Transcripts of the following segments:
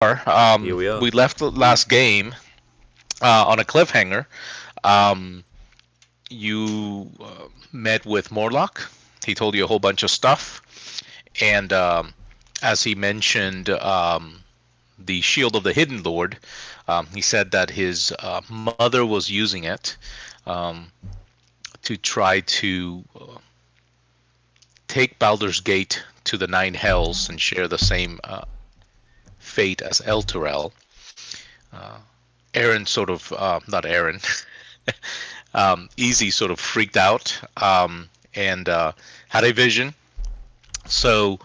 are. Here we are. We left the last game on a cliffhanger. Um, you met with Morlock. He told you a whole bunch of stuff, and as he mentioned, the Shield of the Hidden Lord. He said that his mother was using it um, to try to take Baldur's Gate to the Nine Hells and share the same fate as Elturel. Uh, Aaron sort of, not Aaron, Easy sort of freaked out and had a vision. So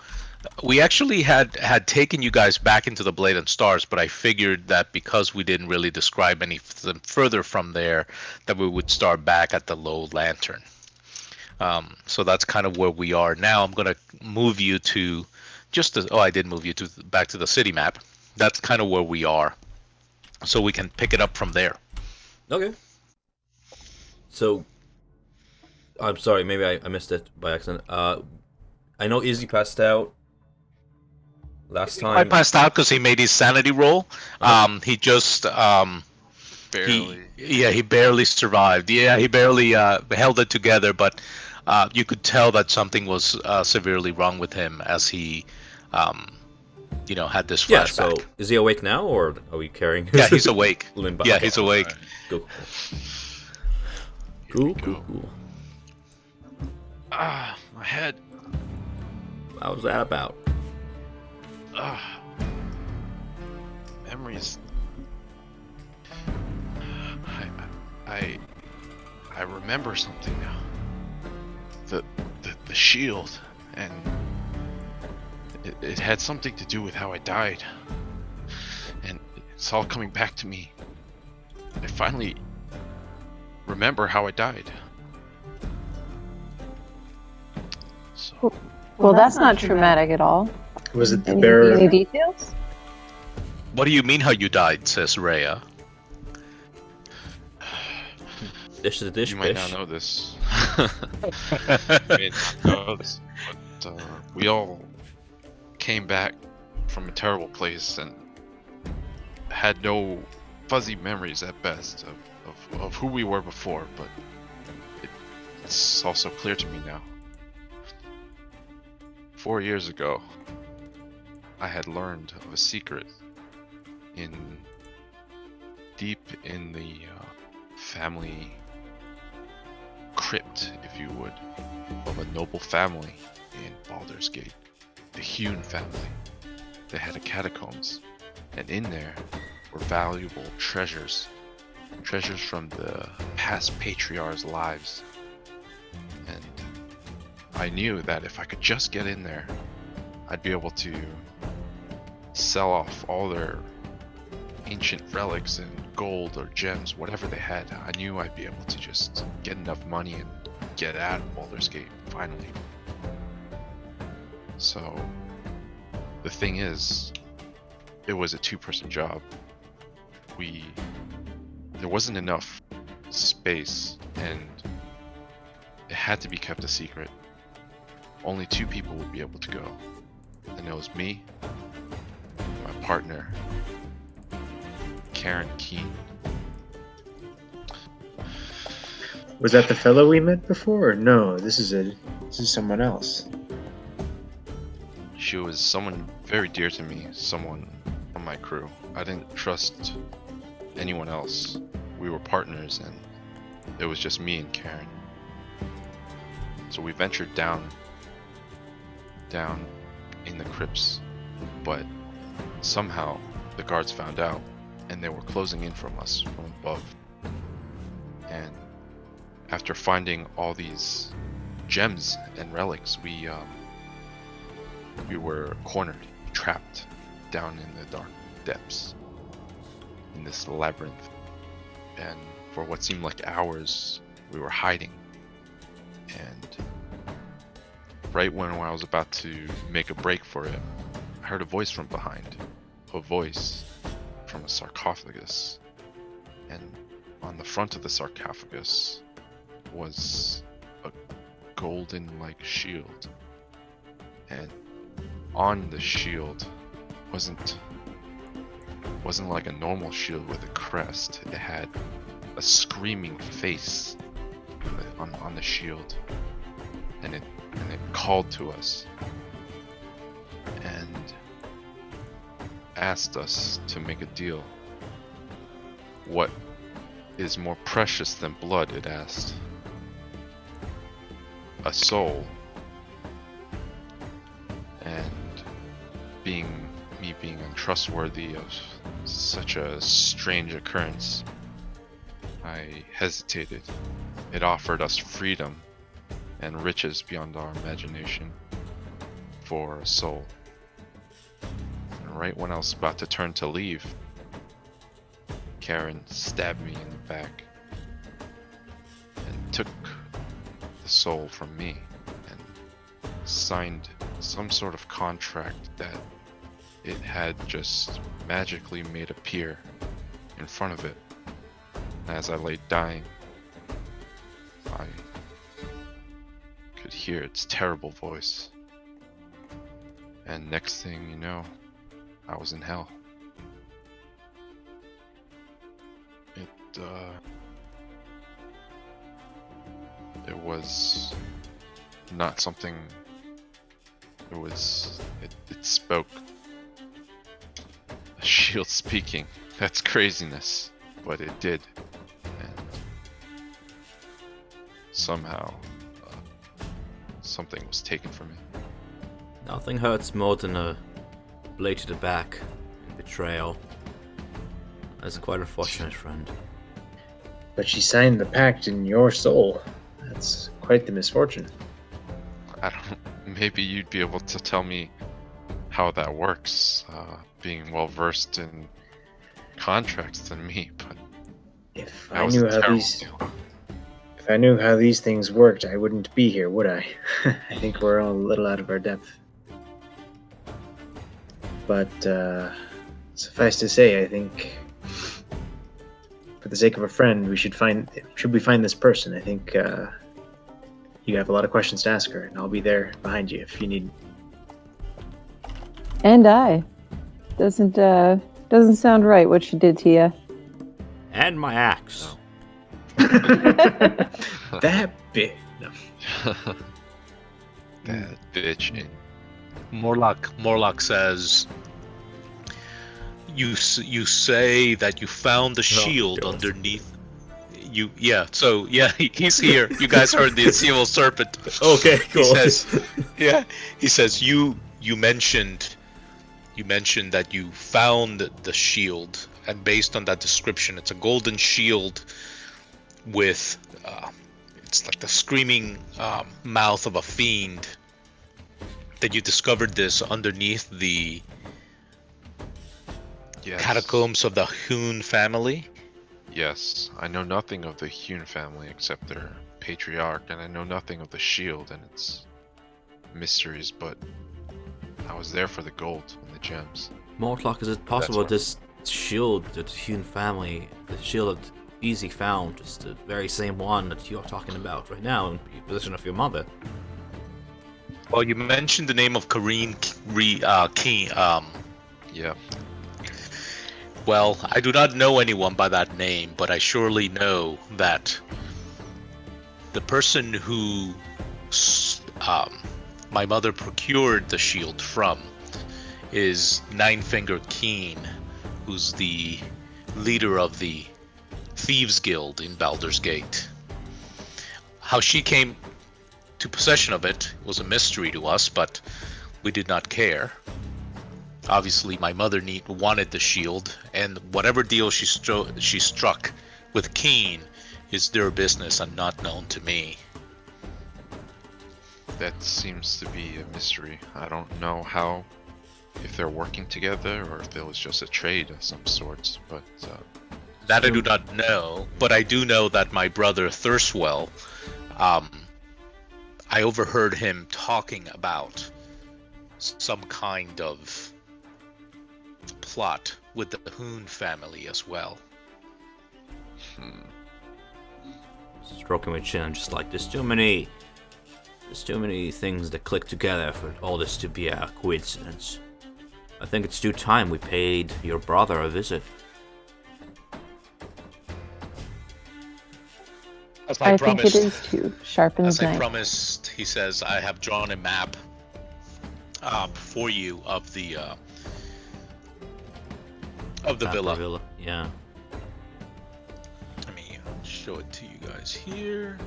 we actually had taken you guys back into the Blade and Stars, but I figured that because we didn't really describe any further from there, that we would start back at the Low Lantern. So that's kind of where we are now. I'm gonna move you to I did move you to back to the city map. That's kind of where we are, so we can pick it up from there. Okay. So, I'm sorry, maybe I missed it by accident. I know Izzy passed out last I time. passed out because he made his sanity roll. He just Barely. he barely survived. Yeah, he barely held it together, but you could tell that something was severely wrong with him as he, um, had this Yeah, flashback. so is he awake now, or are we carrying Yeah, he's awake. limb Yeah, behind? he's awake. Cool. Here we Cool, go. cool. Ah, my head. How was that about? Ah, memories. I remember something now. The shield, and it had something to do with how I died, and it's all coming back to me. I finally remember how I died. So Well, that's not traumatic at all. Was it the Any bearer? details? What do you mean how you died? Says Rhea. Dish to dish, you might bish. not know this. You may not know this, but we all came back from a terrible place and had no fuzzy memories at best of who we were before, but it's also clear to me now. 4 years ago, I had learned of a secret deep in the family crypt, if you would, of a noble family in Baldur's Gate, the Hewn family. They had a catacombs, and in there were valuable treasures from the past patriarchs' lives. And I knew that if I could just get in there, I'd be able to sell off all their ancient relics and gold or gems, whatever they had. I knew I'd be able to just get enough money and get out of Baldur's Gate, finally. So, the thing is, it was a two-person job. There wasn't enough space, and it had to be kept a secret. Only 2 people would be able to go, and it was me, my partner, Karen Keene. Was that the fellow we met before? Or no, this is someone else. She was someone very dear to me, someone on my crew. I didn't trust anyone else. We were partners, and it was just me and Karen. So we ventured down in the crypts, but somehow the guards found out, and they were closing in from us from above. And after finding all these gems and relics, we were cornered, trapped down in the dark depths in this labyrinth. And for what seemed like hours, we were hiding. And right when I was about to make a break for it, I heard a voice from behind. A voice from a sarcophagus. And on the front of the sarcophagus was a golden-like shield. And on the shield wasn't wasn't like a normal shield with a crest. It had a screaming face on the shield, and it called to us and asked us to make a deal. What is more precious than blood? It asked. A soul. And being untrustworthy of such a strange occurrence, I hesitated. It offered us freedom and riches beyond our imagination for a soul. And right when I was about to turn to leave, Karen stabbed me in the back and took the soul from me and signed some sort of contract that it had just magically made appear in front of it. As I lay dying, I could hear its terrible voice. And next thing you know, I was in hell. It was not something. It spoke. A shield speaking. That's craziness, but it did, and somehow something was taken from me. Nothing hurts more than a blade to the back and betrayal. That's quite unfortunate, friend. But she signed the pact in your soul. That's quite the misfortune. I don't. Maybe you'd be able to tell me how that works, being well versed in contracts than me. But If that I was a knew how terrible these, deal. if I knew how these things worked, I wouldn't be here, would I? I think we're all a little out of our depth. But suffice to say, I think, for the sake of a friend, we should find. Should we find this person? I think you have a lot of questions to ask her, and I'll be there behind you if you need. And I. Doesn't sound right what she did to you. And my axe. That bit. No. That bitch. Morlock says, You say that you found the shield God. underneath. He's here. You guys heard the Unseeable Serpent. Okay, cool. He says you mentioned that you found the shield, and based on that description, it's a golden shield with it's like the screaming mouth of a fiend. That you discovered this underneath the catacombs of the Hoon family. Yes, I know nothing of the Hune family except their patriarch, and I know nothing of the shield and its mysteries, but I was there for the gold and the gems. Mortlock, is it possible this shield that the Hune family, the shield that Easy found, is the very same one that you're talking about right now in the position of your mother? Well, you mentioned the name of Kareen Keen. Yeah. Well, I do not know anyone by that name, but I surely know that the person who my mother procured the shield from is Ninefinger Keen, who's the leader of the Thieves Guild in Baldur's Gate. How she came to possession of it was a mystery to us, but we did not care. Obviously, my mother wanted the shield, and whatever deal she struck with Keen is their business and not known to me. That seems to be a mystery. I don't know how, if they're working together or if it was just a trade of some sorts, but... That I do not know, but I do know that my brother Thurswell, I overheard him talking about some kind of plot with the Hoon family as well. Stroking my chin, just like there's too many things that click together for all this to be a coincidence. I think it's due time we paid your brother a visit. As I think promised, it is too. Sharpen's as I knife. promised, he says, I have drawn a map for you of the Vanthampur villa. Yeah. Let me show it to you guys here.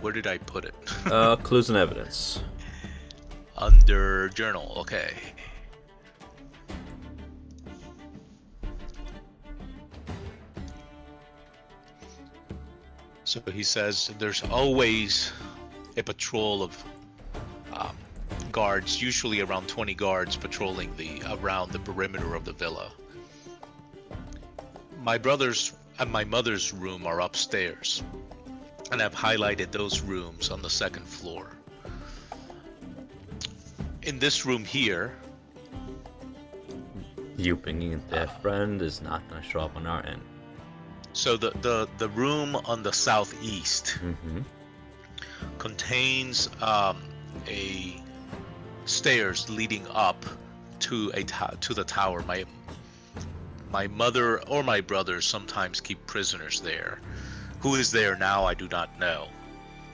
Where did I put it? Clues and evidence. Under journal. Okay. So he says there's always a patrol of guards, usually around 20 guards, patrolling around the perimeter of the villa. My brother's and my mother's room are upstairs, and I've highlighted those rooms on the second floor. In this room here, You bringing their friend is not gonna show up on our end. so the room on the southeast Mm-hmm. contains a stairs leading up to to the tower. My mother or my brother sometimes keep prisoners there. Who is there now, I do not know.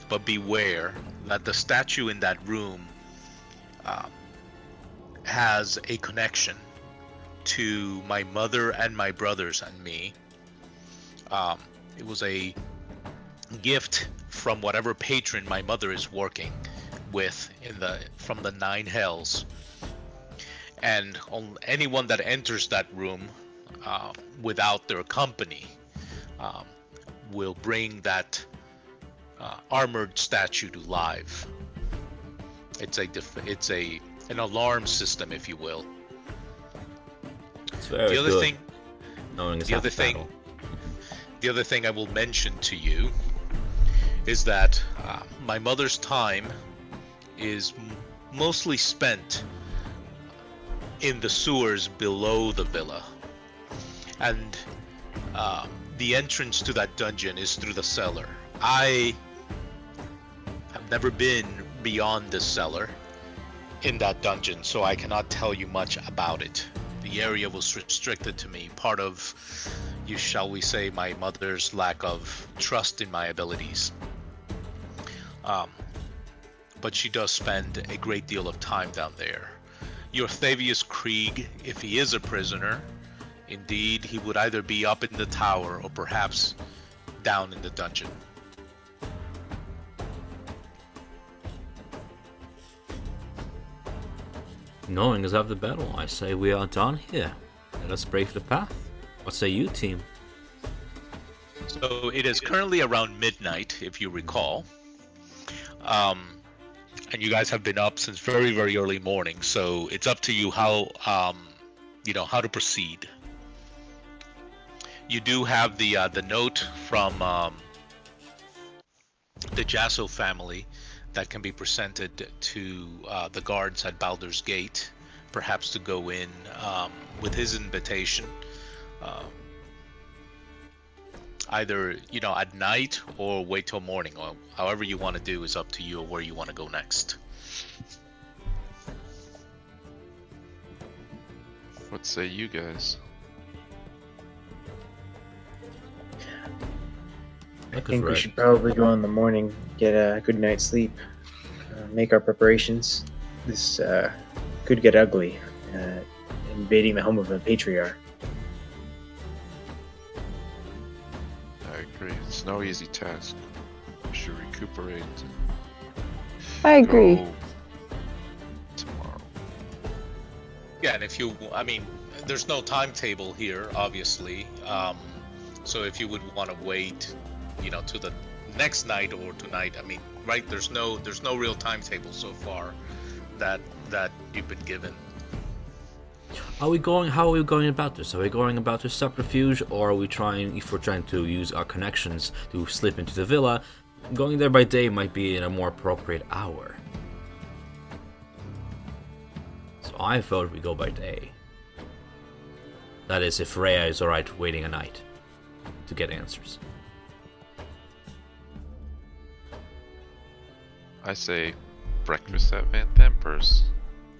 But beware that the statue in that room has a connection to my mother and my brothers and me. It was a gift from whatever patron my mother is working with from the Nine Hells, and on anyone that enters that room without their company will bring that armored statue to life. It's an alarm system, if you will. It's very The other good. thing, Knowing it's the half other the thing, battle. the other thing I will mention to you is that my mother's time is mostly spent in the sewers below the villa, and the entrance to that dungeon is through the cellar. I have never been beyond this cellar in that dungeon, so I cannot tell you much about it. The area was restricted to me, part of, shall we say, my mother's lack of trust in my abilities. But she does spend a great deal of time down there. Your Thavius Krieg, if he is a prisoner, indeed, he would either be up in the tower or perhaps down in the dungeon. Knowing is half the battle. I say we are done here. Let us brave the path. What say you, team? So it is currently around midnight, if you recall. And you guys have been up since very, very early morning. So it's up to you how to proceed. You do have the note from the Jasso family that can be presented to the guards at Baldur's Gate, perhaps to go in with his invitation. Either at night or wait till morning, or however you want to do is up to you, or where you want to go next. What say you guys? I think we should probably go in the morning, get a good night's sleep, make our preparations. This could get ugly, invading the home of a patriarch. I agree. It's no easy task. We should recuperate. I agree. Go tomorrow. Yeah, and there's no timetable here, obviously. So if you would want to wait, to the next night or tonight, right? There's no real timetable so far that you've been given. How are we going about this? Are we going about this subterfuge, or are we trying, if we're trying to use our connections to slip into the villa, going there by day might be in a more appropriate hour. So I vote we go by day. That is, if Rhea is alright waiting a night to get answers. I say breakfast at Vanthampur's.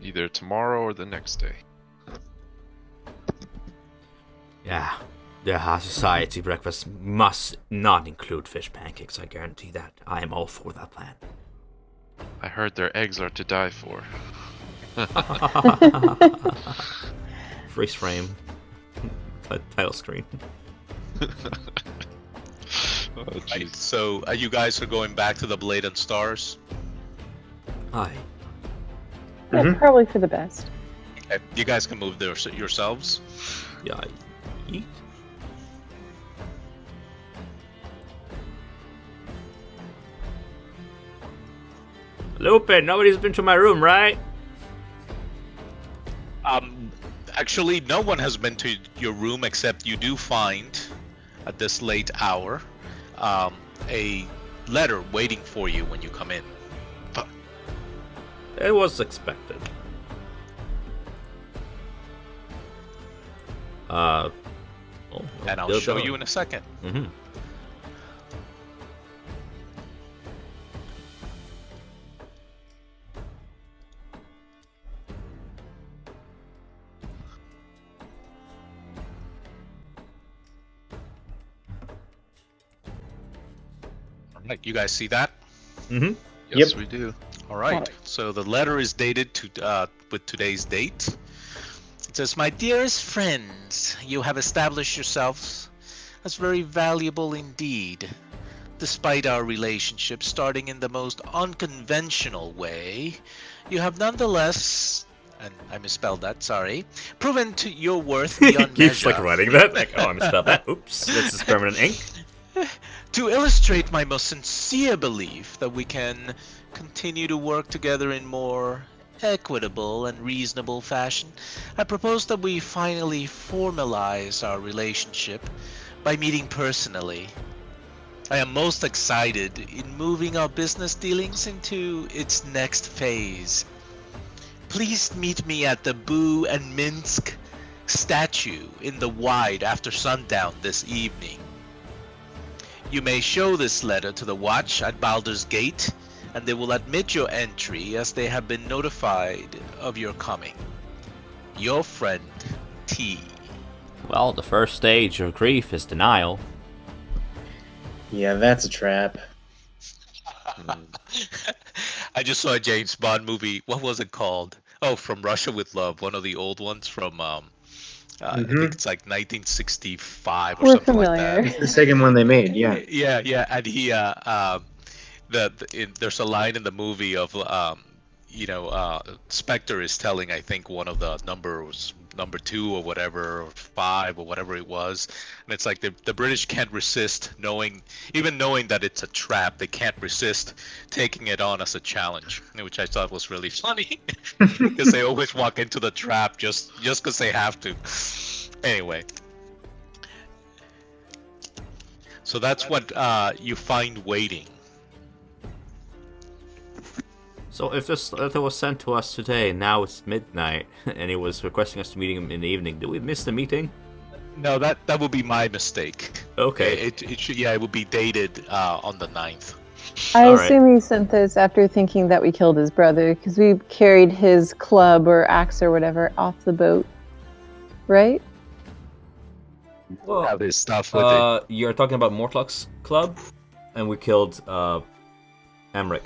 either tomorrow or the next day. Yeah. The society breakfast must not include fish pancakes, I guarantee that. I am all for that plan. I heard their eggs are to die for. Freeze frame. Title screen. Oh, Right, jeez. so you guys are going back to the Blade and Stars. Aye. Yeah, Mhm. probably for the best. Okay, you guys can move there yourselves. Yeah. Yeet. Lupin, nobody's been to my room, right? Actually, no one has been to your room except you do find, at this late hour, a letter waiting for you when you come in. It was expected. And I'll show you in a second. Mm-hmm. All right, you guys see that? Mm-hmm. Yes, Yep. we do. All right. So the letter is dated to with today's date. It says, "My dearest friends, you have established yourselves as very valuable indeed. Despite our relationship starting in the most unconventional way, you have nonetheless, and I misspelled that, sorry, proven to your worth beyond Keeps measure. like writing that. Like, oh, I misspelled that. Oops. This is permanent ink. To illustrate my most sincere belief that we can continue to work together in more equitable and reasonable fashion, I propose that we finally formalize our relationship by meeting personally. I am most excited in moving our business dealings into its next phase. Please meet me at the Boo and Minsk statue in the Wide after sundown this evening. You may show this letter to the watch at Baldur's Gate, and they will admit your entry as they have been notified of your coming. Your friend, T." Well, the first stage of grief is denial. Yeah, that's a trap. I just saw a James Bond movie. What was it called? Oh, From Russia with Love, one of the old ones from I think it's like 1965 or We're something like familiar. that. It's the second one they made, yeah. Yeah, and he there's a line in the movie of Spectre is telling, I think, one of the number 2 or whatever, or 5 or whatever it was, and it's like the British can't resist knowing that it's a trap. They can't resist taking it on as a challenge, which I thought was really funny because they always walk into the trap just because they have to. Anyway. So that's what you find waiting. So if this letter was sent to us today, now it's midnight, and it was requesting us to meet him in the evening, did we miss the meeting? No, that would be my mistake. Okay. It should, yeah, it would be dated on the 9th. I All right. assume he sent this after thinking that we killed his brother, because we carried his club or axe or whatever off the boat, right? Have his stuff with it. You're talking about Mortlock's club, and we killed Amric.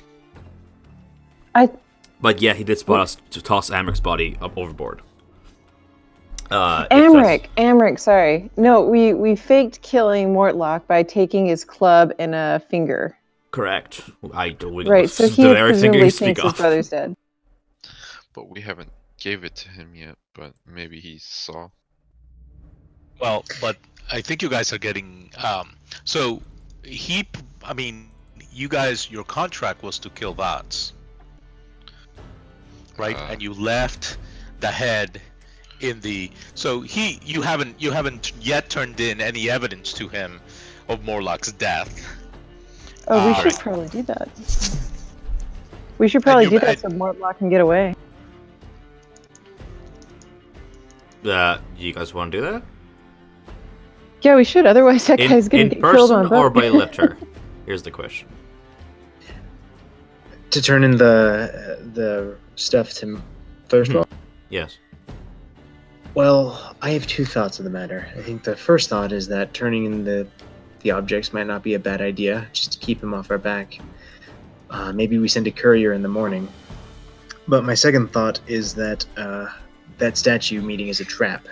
But yeah, he did spot us to toss Amric's body up overboard. Amric, sorry. No, we faked killing Mortlock by taking his club and a finger. Correct. I don't. Right, so he presumably thinks his brother's dead. But we haven't gave it to him yet, but maybe he saw. Well, but I think you guys are getting. So you guys, your contract was to kill Vats, right? And you left the head in the. So you haven't yet turned in any evidence to him of Morlock's death. Oh, we should probably do that. We should probably do that so Mortlock can get away. You guys want to do that? Yeah, we should. Otherwise, that guy's gonna get killed on In person or boat. by letter? Here's the question. To turn in the stuff to Thirstwall? Yes. Well, I have two thoughts on the matter. I think the first thought is that turning in the objects might not be a bad idea, just to keep him off our back. Maybe we send a courier in the morning. But my second thought is that that statue meeting is a trap,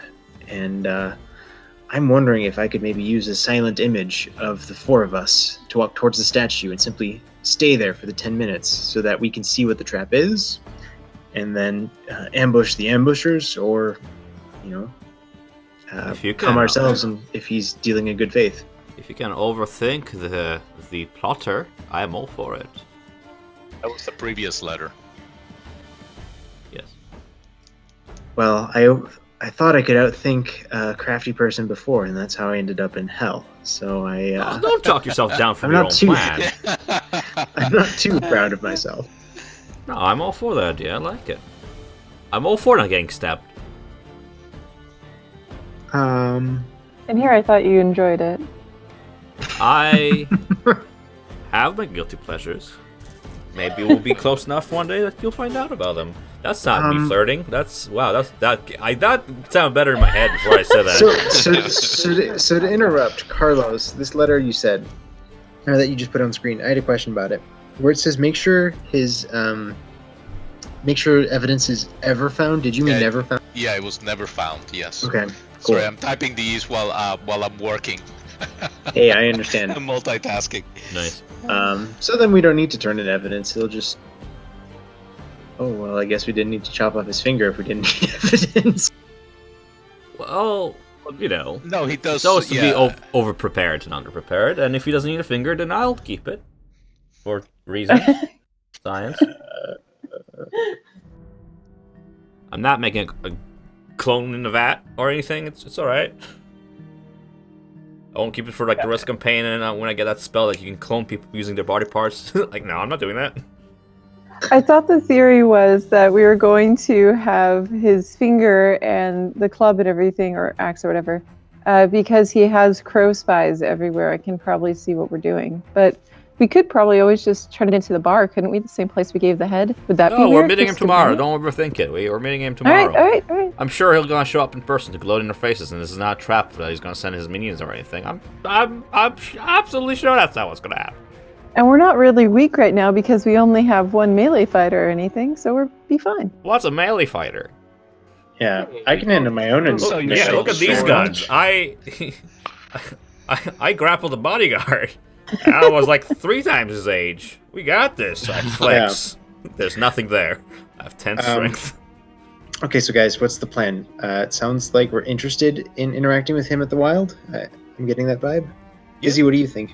and I'm wondering if I could maybe use a silent image of the four of us to walk towards the statue and simply stay there for the 10 minutes so that we can see what the trap is, and then ambush the ambushers, or, If you calm can, ourselves and if he's dealing in good faith. If you can overthink the plotter, I am all for it. That was the previous letter. Yes. Well, I thought I could outthink a crafty person before, and that's how I ended up in hell. So Oh, don't talk yourself down from I'm your not own too- plan. I'm not too proud of myself. No, I'm all for that idea. I like it. I'm all for not getting stabbed. Um, And here I thought you enjoyed it. I have my guilty pleasures. Maybe we'll be close enough one day that you'll find out about them. That's not me flirting. That sounded better in my head before I said that. so to interrupt, Carlos, this letter you said, or that you just put on screen, I had a question about it. Where it says make sure evidence is ever found. Did you mean Yeah. never found? Yeah, it was never found. Yes. Okay, cool. Sorry, I'm typing these while I'm working. Hey, I understand. I'm multitasking. Nice. So then we don't need to turn in evidence. He'll just. Oh well, I guess we didn't need to chop off his finger if we didn't need evidence. Well, No, he does. it's always to yeah. be over-prepared and under-prepared, and if he doesn't need a finger, then I'll keep it. For reasons. Science. I'm not making a clone in the vat or anything. It's alright. I won't keep it for the rest of the campaign, and when I get that spell that you can clone people using their body parts. No, I'm not doing that. I thought the theory was that we were going to have his finger and the club and everything, or axe or whatever, because he has crow spies everywhere. I can probably see what we're doing. But we could probably always just turn it into the bar, couldn't we? The same place we gave the head? Would that be No, weird? we're meeting him Just tomorrow. convenient? Don't overthink it. We're meeting him All tomorrow. right, all right. I'm sure he'll gonna show up in person to gloat in their faces, and this is not a trap that he's gonna send his minions or anything. I'm absolutely sure that's not what's gonna happen. And we're not really weak right now because we only have one melee fighter or anything, so we'll be fine. What's a melee fighter? Yeah, I can handle my own. So And you Yeah, show look at these sword. guns. I grappled the bodyguard. And I was like 3 times his age. We got this. I flex. There's nothing there. I have 10 strength. Okay, so guys, what's the plan? It sounds like we're interested in interacting with him at the Wild. I'm getting that vibe. Izzy, what do you think?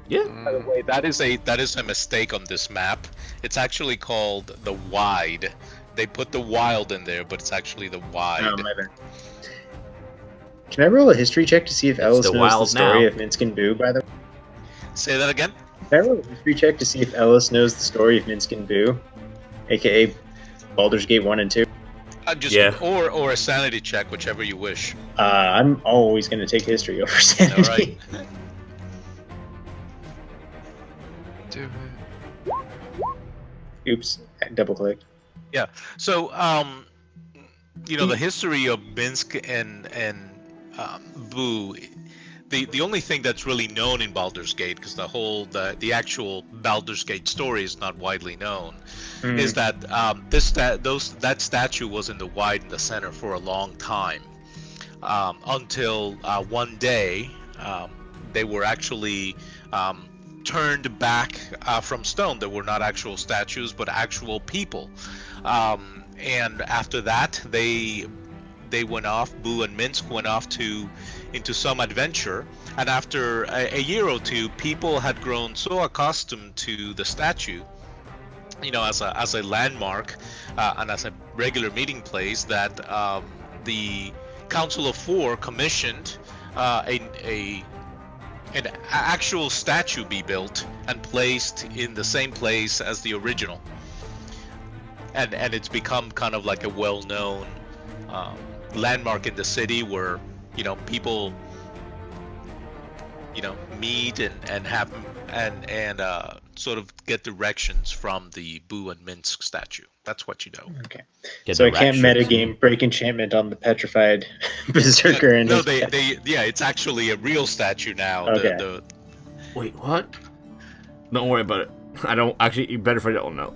Yeah. By the way, that is a mistake on this map. It's actually called the Wide. They put the Wild in there, but it's actually the Wide. Oh, my bad. Can I roll a history check to see if Ellis the knows the Wild story now. of Minsk and Boo, by the way? Say that again. Can I roll a history check to see if Ellis knows the story of Minsk and Boo? AKA Baldur's Gate 1 and 2? Yeah. Or a sanity check, whichever you wish. I'm always going to take history over All sanity. right. Do it. Oops, I double-clicked. So, the history of Minsk and Boo, the only thing that's really known in Baldur's Gate, because the actual Baldur's Gate story is not widely known, is that that statue was in the Wide in the center for a long time, until one day they were actually turned back from stone. They were not actual statues, but actual people. And after that, they went off. Boo and Minsk went off into some adventure. And after a year or two, people had grown so accustomed to the statue, as a landmark and as a regular meeting place, that the Council of Four commissioned an actual statue be built and placed in the same place as the original, and it's become kind of like a well-known landmark in the city where people meet and have and sort of get directions from the Boo and Minsk statue. That's what you know. Okay. Get So I can't directions. metagame break enchantment on the petrified berserker and No, his yeah, it's actually a real statue now. Okay. The Wait, what? Don't worry about it. I don't actually. Better if I don't know.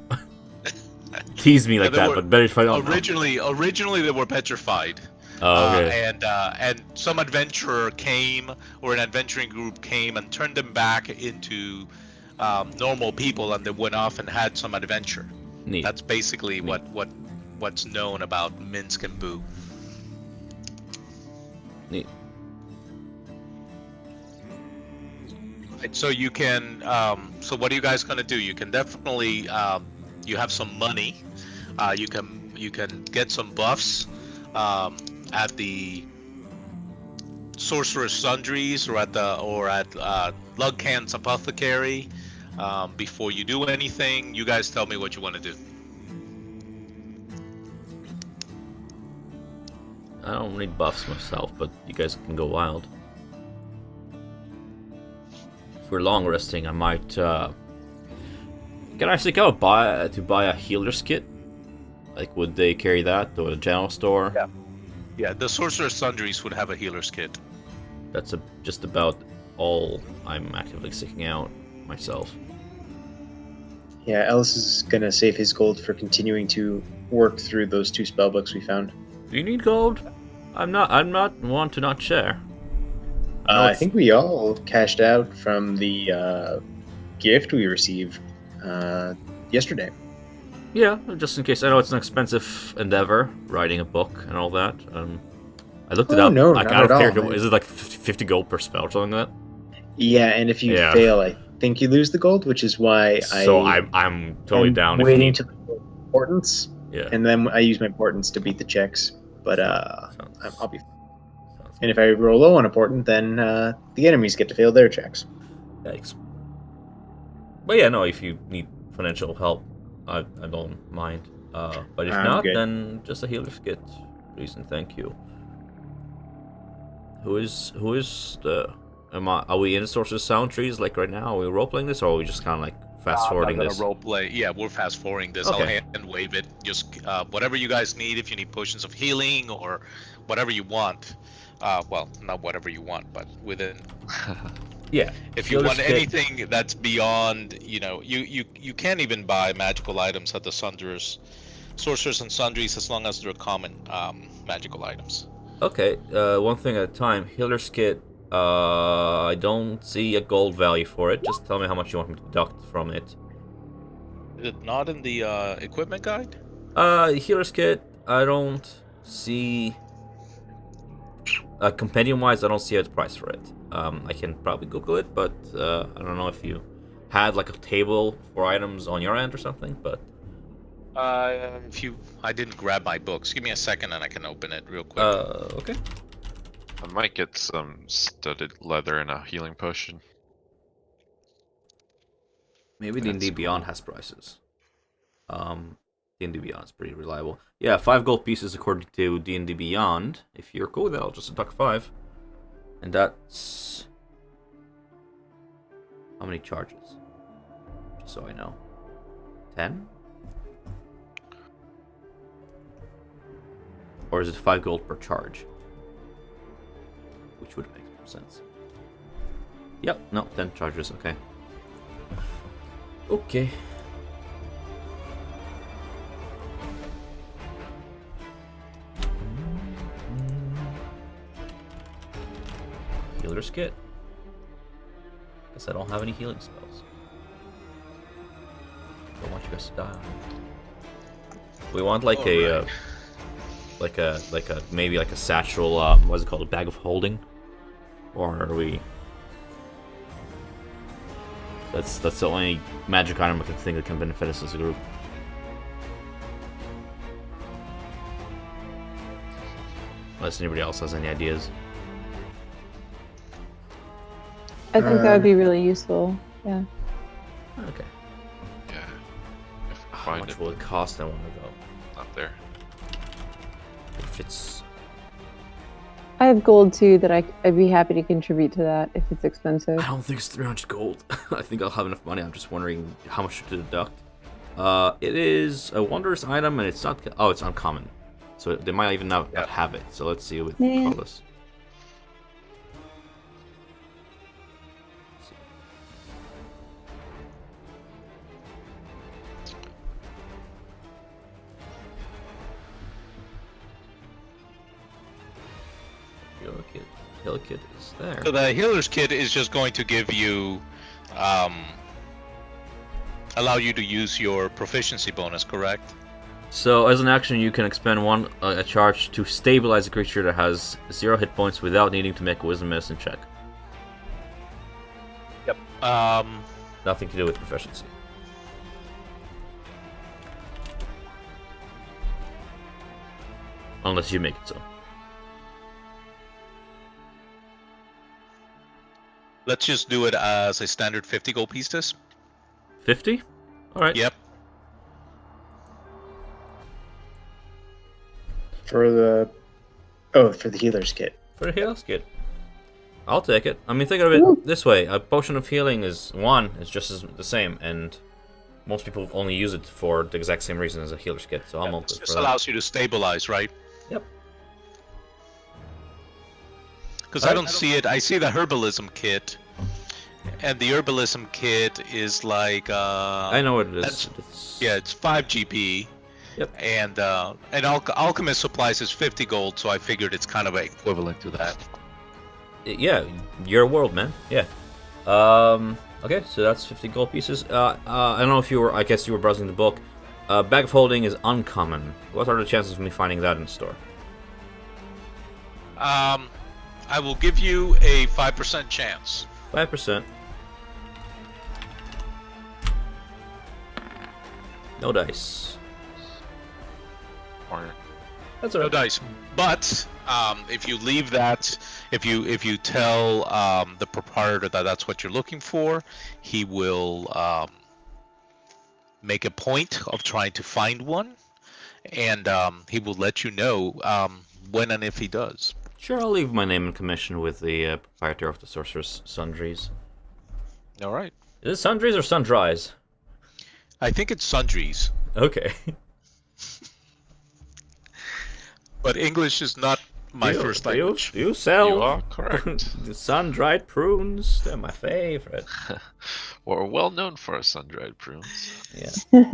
Tease me like they that, were but better if I don't know. originally they were petrified. Oh, okay. And some adventurer came, or an adventuring group came and turned them back into normal people, and they went off and had some adventure. Neat. That's basically Neat. what's known about Minsk and Boo. Neat. Right, so you can. So what are you guys gonna do? You can definitely. You have some money. You can get some buffs at the Sorcerer's Sundries or at Lugcan's Apothecary. Before you do anything, you guys tell me what you want to do. I don't need buffs myself, but you guys can go wild. If we're long resting, I might. Can I think out buy a healer's kit? Like, would they carry that to a general store? Yeah. Yeah, the Sorcerer's Sundries would have a healer's kit. That's just about all I'm actively seeking out myself. Yeah, Ellis is gonna save his gold for continuing to work through those 2 spellbooks we found. Do you need gold? I'm not one to not share. I think we all cashed out from the gift we received yesterday. Yeah, just in case. I know it's an expensive endeavor, writing a book and all that. I looked it up. No, like, not out of at all, character, man. is it like 50 gold per spell or something like that? Yeah, and if you Yeah. fail, I think you lose the gold, which is why So I'm totally I'm down. If you waiting need... to importance, Yeah. and then I use my importance to beat the checks. But Sounds- I'll be. sounds And if I roll low on important, then the enemies get to fail their checks. Yikes. But yeah, no, if you need financial help, I don't mind. But if I'm not, good. then just a healer's kit. Please and thank you. Who is the? Are we in the Sorcerer's Sound trees like right now? Are we role playing this, or are we just kind of like fast forwarding I'm this? gonna role play. Yeah, we're fast forwarding this. Okay. I'll hand wave it. Just whatever you guys need. If you need potions of healing or whatever you want. Well, not whatever you want, but within. Yeah. If you Healer's want kit. anything that's beyond, you can't even buy magical items at the sorcerers and sundries as long as they're common magical items. Okay. One thing at a time. Healer's kit. I don't see a gold value for it. Just tell me how much you want me to deduct from it. Is it not in the equipment guide? Healer's kit. I don't see. Compendium-wise, I don't see a price for it. I can probably Google it, but I don't know if you had like a table for items on your end or something. But I didn't grab my books. Give me a second and I can open it real quick. Okay. I might get some studded leather and a healing potion. Maybe That's D&D Beyond cool. has prices. D&D Beyond is pretty reliable. Yeah, 5 gold pieces according to D&D Beyond. If you're cool with that, I'll just deduct 5. And that's... How many charges? Just so I know. 10? Or is it 5 gold per charge? Which would make more sense. Yep, no, 10 charges, okay. Okay. Healer's kit. Guess I don't have any healing spells. Don't want you guys to die on me. We want like a, maybe like a satchel. What's it called? A bag of holding, or are we? That's the only magic item I can think that can benefit us as a group. Unless anybody else has any ideas. I think that would be really useful. Yeah. Okay. Yeah. If we How find much it, will it cost? I want to go. not there. If it's I have gold too that I'd be happy to contribute to that if it's expensive. I don't think it's 300 gold. I think I'll have enough money. I'm just wondering how much to deduct. It is a wondrous item, and it's not. Oh, it's uncommon. So they might even not Yeah. have it. So let's see with Yeah. Carlos. Healer kit is there. So the healer's kit is just going to give you, allow you to use your proficiency bonus, correct? So as an action, you can expend a charge to stabilize a creature that has 0 hit points without needing to make a wisdom medicine check. Yep. Nothing to do with proficiency. Unless you make it so. Let's just do it as a standard 50 gold pieces. 50? Alright. Yep. For the healer's kit. For the healer's kit. I'll take it. I mean, think of Ooh. it this way. A potion of healing is just as the same, and most people only use it for the exact same reason as a healer's kit, so I'm It open for just that. allows you to stabilize, right? Yep. Because I don't see it. I see the herbalism kit, and the herbalism kit is like I know what it is. that's- yeah, it's 5 GP. Yep. And alchemist supplies is 50 gold, so I figured it's kind of equivalent to that. Yeah, your world, man. Yeah. Okay, so that's 50 gold pieces. I don't know if you were. I guess you were browsing the book. Bag of holding is uncommon. What are the chances of me finding that in the store? I will give you a 5% chance. 5%. No dice. Or That's No alright. dice. But if you leave that, if you tell the proprietor that that's what you're looking for, he will make a point of trying to find one, and he will let you know when and if he does. Sure, I'll leave my name and commission with the proprietor of the Sorcerer's Sundries. All right. Is it Sundries or Sundries? I think it's sundries, Okay. but English is not my first language. Do you sell you are correct. the sun-dried prunes? They're my favorite. We're well known for our sun-dried prunes. Yeah.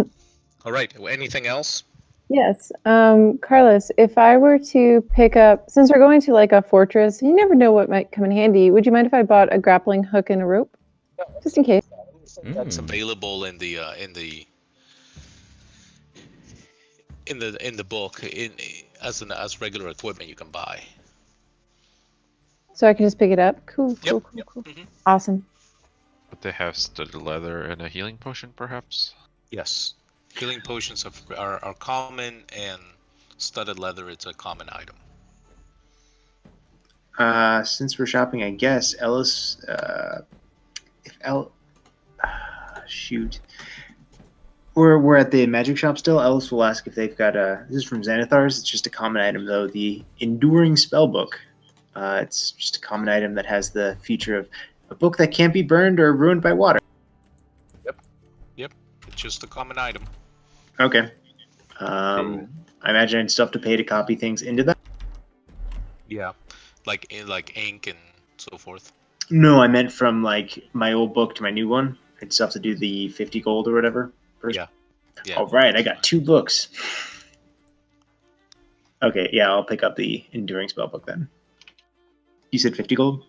All right. Anything else? Yes. Carlos, if I were to pick up, since we're going to like a fortress, you never know what might come in handy. Would you mind if I bought a grappling hook and a rope? Just in case. That's available in the book as regular equipment you can buy. So I can just pick it up? Cool, Yep, cool, cool, yep. cool. Mhm. Awesome. But they have studded leather and a healing potion, perhaps? Yes, healing potions are common, and studded leather is a common item. Since we're shopping, I guess Ellis. Shoot. We're at the magic shop still. Ellis will ask if they've got this is from Xanathar's. It's just a common item though. The Enduring Spellbook. It's just a common item that has the feature of a book that can't be burned or ruined by water. It's just a common item. Okay. I imagine I'd still have to pay to copy things into that. Yeah, like ink and so forth. No, I meant from like my old book to my new one. I'd still have to do the 50 gold or whatever. First. Yeah. Yeah. All right, I got 2 books. Okay, yeah, I'll pick up the Enduring Spellbook then. You said 50 gold?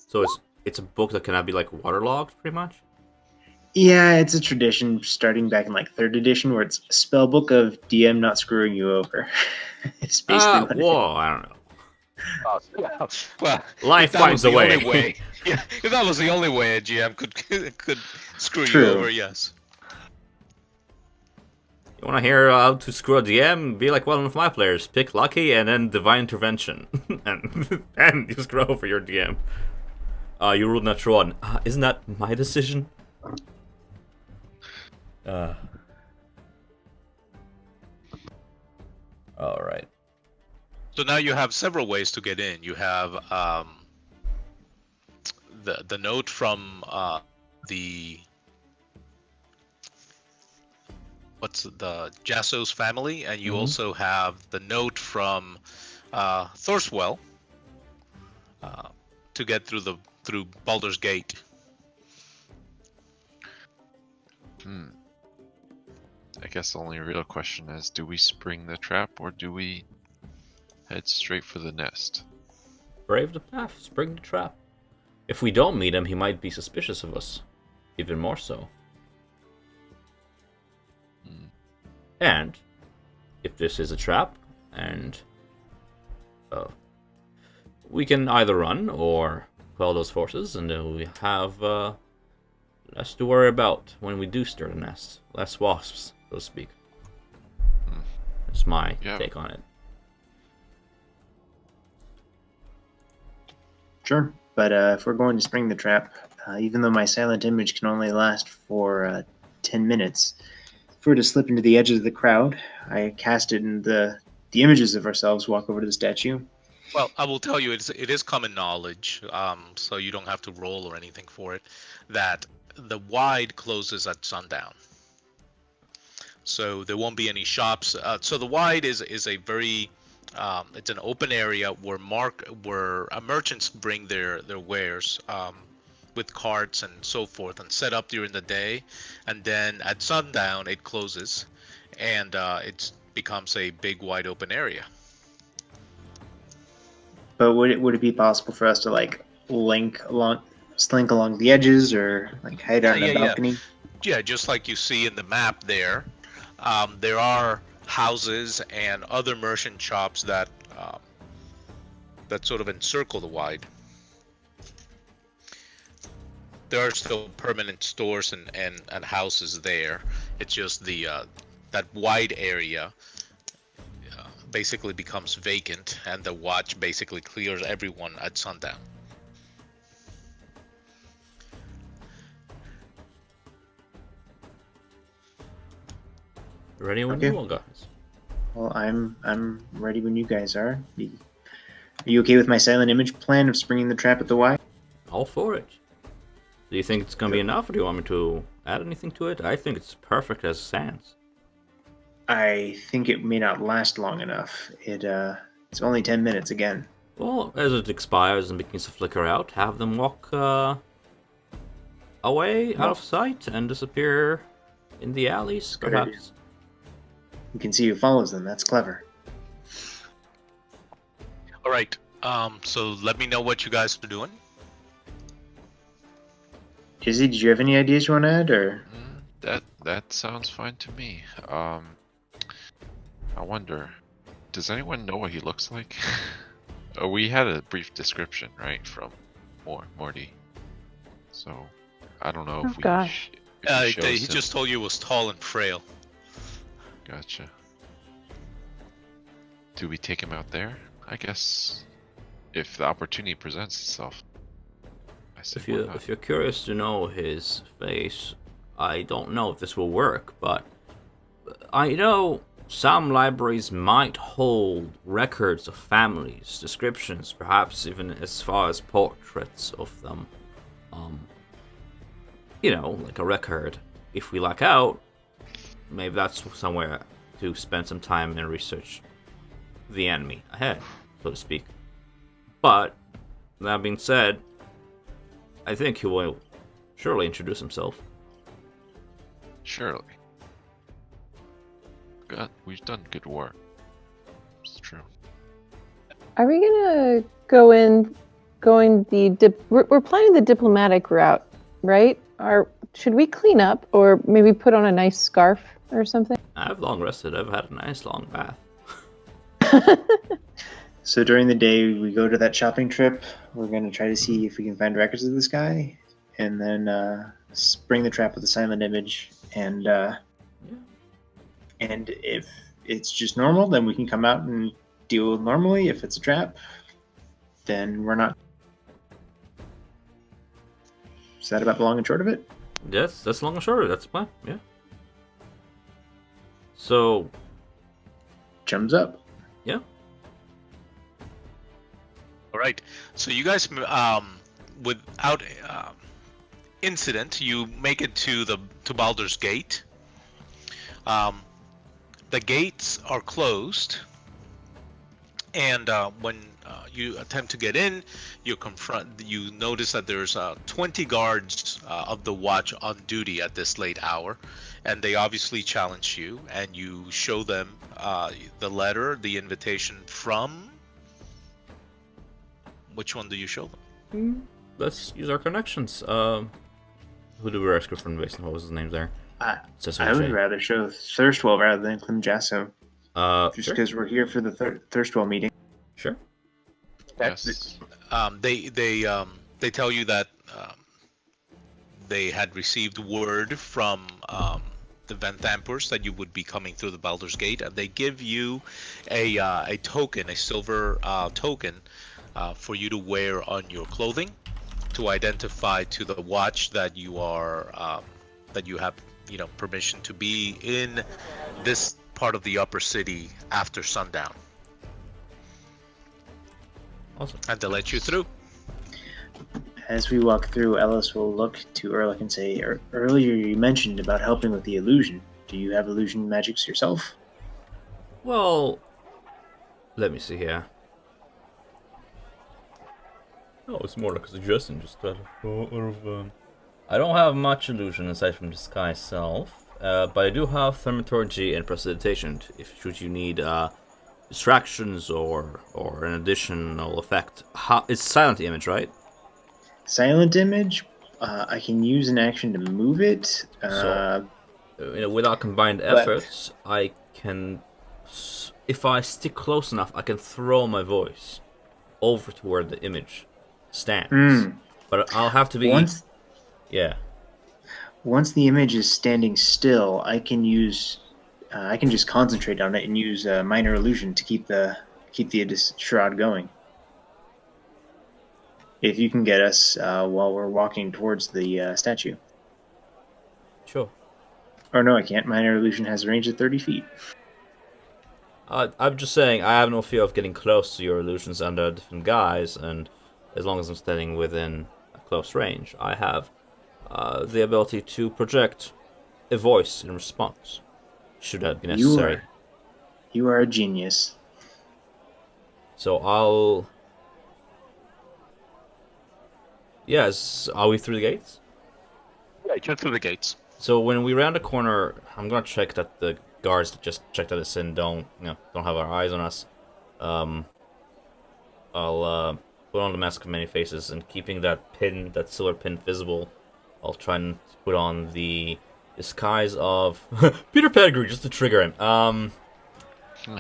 So it's a book that cannot be like waterlogged, pretty much. Yeah, it's a tradition starting back in like 3rd edition where it's a spellbook of DM not screwing you over. It's basically what it is. Whoa, I don't know. Well, Life if that finds was a the way. only way. Yeah, if that was the only way a GM could screw True. you over, yes. You want to hear how to screw a DM? Be like one of my players. Pick Lucky and then Divine Intervention. and you screw over your DM. You ruled natural one. Isn't that my decision? Alright. So now you have several ways to get in. You have the note from the what's the Jasso's family, and you Mhm. also have the note from Thorswell to get through Baldur's Gate. Hmm. I guess the only real question is, do we spring the trap or do we head straight for the nest? Brave the path, spring the trap. If we don't meet him, he might be suspicious of us. Even more so. Hmm. And if this is a trap, and we can either run or quell those forces, and then we have less to worry about when we do stir the nest. Less wasps, so to speak. Hmm. That's my Yeah. take on it. Sure, but if we're going to spring the trap, even though my silent image can only last for 10 minutes, if we were to slip into the edges of the crowd, I cast it, and the images of ourselves walk over to the statue. Well, I will tell you, it is common knowledge, so you don't have to roll or anything for it, that the wide closes at sundown. So there won't be any shops. So the wide is a very it's an open area where merchants bring their wares with carts and so forth and set up during the day, and then at sundown it closes, and it becomes a big wide open area. But would it be possible for us to like slink along the edges, or like hide Yeah, out in yeah, a yeah, balcony? yeah. Just like you see in the map there, there are houses and other merchant shops that sort of encircle the wide. There are still permanent stores and houses there. It's just the that wide area basically becomes vacant, and the watch basically clears everyone at sundown. Ready when Okay. you are, guys. Well, I'm ready when you guys are. Are you okay with my silent image plan of springing the trap at the Y? All for it. Do you think it's gonna be enough, or do you want me to add anything to it? I think it's perfect as it stands. I think it may not last long enough. It's only 10 minutes again. Well, as it expires and begins to flicker out, have them walk away out Well, of sight and disappear in the alleys, good idea. perhaps. You can see who follows them. That's clever. All right. So let me know what you guys are doing. Izzy, did you have any ideas you want to add, or That sounds fine to me. I wonder, does anyone know what he looks like? Oh, we had a brief description, right, from Morty. So I don't know Oh, if we gosh. if he He shows him. just told you he was tall and frail. Gotcha. Do we take him out there? I guess if the opportunity presents itself. I say why not? If you're curious to know his face, I don't know if this will work, but I know some libraries might hold records of families, descriptions, perhaps even as far as portraits of them. Like a record. If we luck out, maybe that's somewhere to spend some time and research the enemy ahead, so to speak. But that being said, I think he will surely introduce himself. Surely. We've done good work. It's true. Are we gonna we're planning the diplomatic route, right? Or should we clean up or maybe put on a nice scarf or something? I've long rested. I've had a nice long bath. so during the day we go to that shopping trip? We're gonna try to see if we can find records of this guy, and then spring the trap with a silent image. And and if it's just normal, then we can come out and deal normally. If it's a trap, then we're not. Is that about the long and short of it? Yes, that's long and short. That's the plan. Yeah. So, Chums up. yeah. All right. So you guys, without incident, you make it to Baldur's Gate. Um, the gates are closed, and when you attempt to get in, you notice that there's 20 guards of the watch on duty at this late hour, and they obviously challenge you, and you show them the letter, the invitation from. Which one do you show them? Let's use our connections. Who do we rescue from the basin? What was his name there? I would rather show Thirstwell rather than Clem Jasso, just Sure. because we're here for the Thirstwell meeting. Sure. Yes. They tell you that they had received word from the Vanthampurs that you would be coming through the Baldur's Gate, and they give you a token, a silver token, for you to wear on your clothing to identify to the watch that you are that you have permission to be in this part of the upper city after sundown. Awesome. And they let you through. As we walk through, Ellis will look to Erlich and say, "Earlier you mentioned about helping with the illusion. Do you have illusion magics yourself?" Well, let me see here. No, it's more like a suggestion, just out of I don't have much illusion aside from disguise self, but I do have thaumaturgy and prestidigitation. If should you need distractions or an additional effect, it's silent image, right? Silent image. I can use an action to move it. Without combined efforts, I can. If I stick close enough, I can throw my voice over to where the image stands. But I'll have to be. Once the image is standing still, I can use. I can just concentrate on it and use minor illusion to keep the shroud going. If you can get us while we're walking towards the statue. Sure. Or no, I can't. Minor illusion has a range of 30 feet. I'm just saying, I have no fear of getting close to your illusions under different guise, and as long as I'm standing within a close range, I have the ability to project a voice in response, should that be necessary. You are a genius. So I'll... Yes, are we through the gates? Yeah, you through the gates. So when we round a corner, I'm gonna check that the guards that just checked us in don't have our eyes on us. I'll put on the mask of many faces, and keeping that silver pin visible, I'll try and put on the disguise of Peter Pettigrew just to trigger him.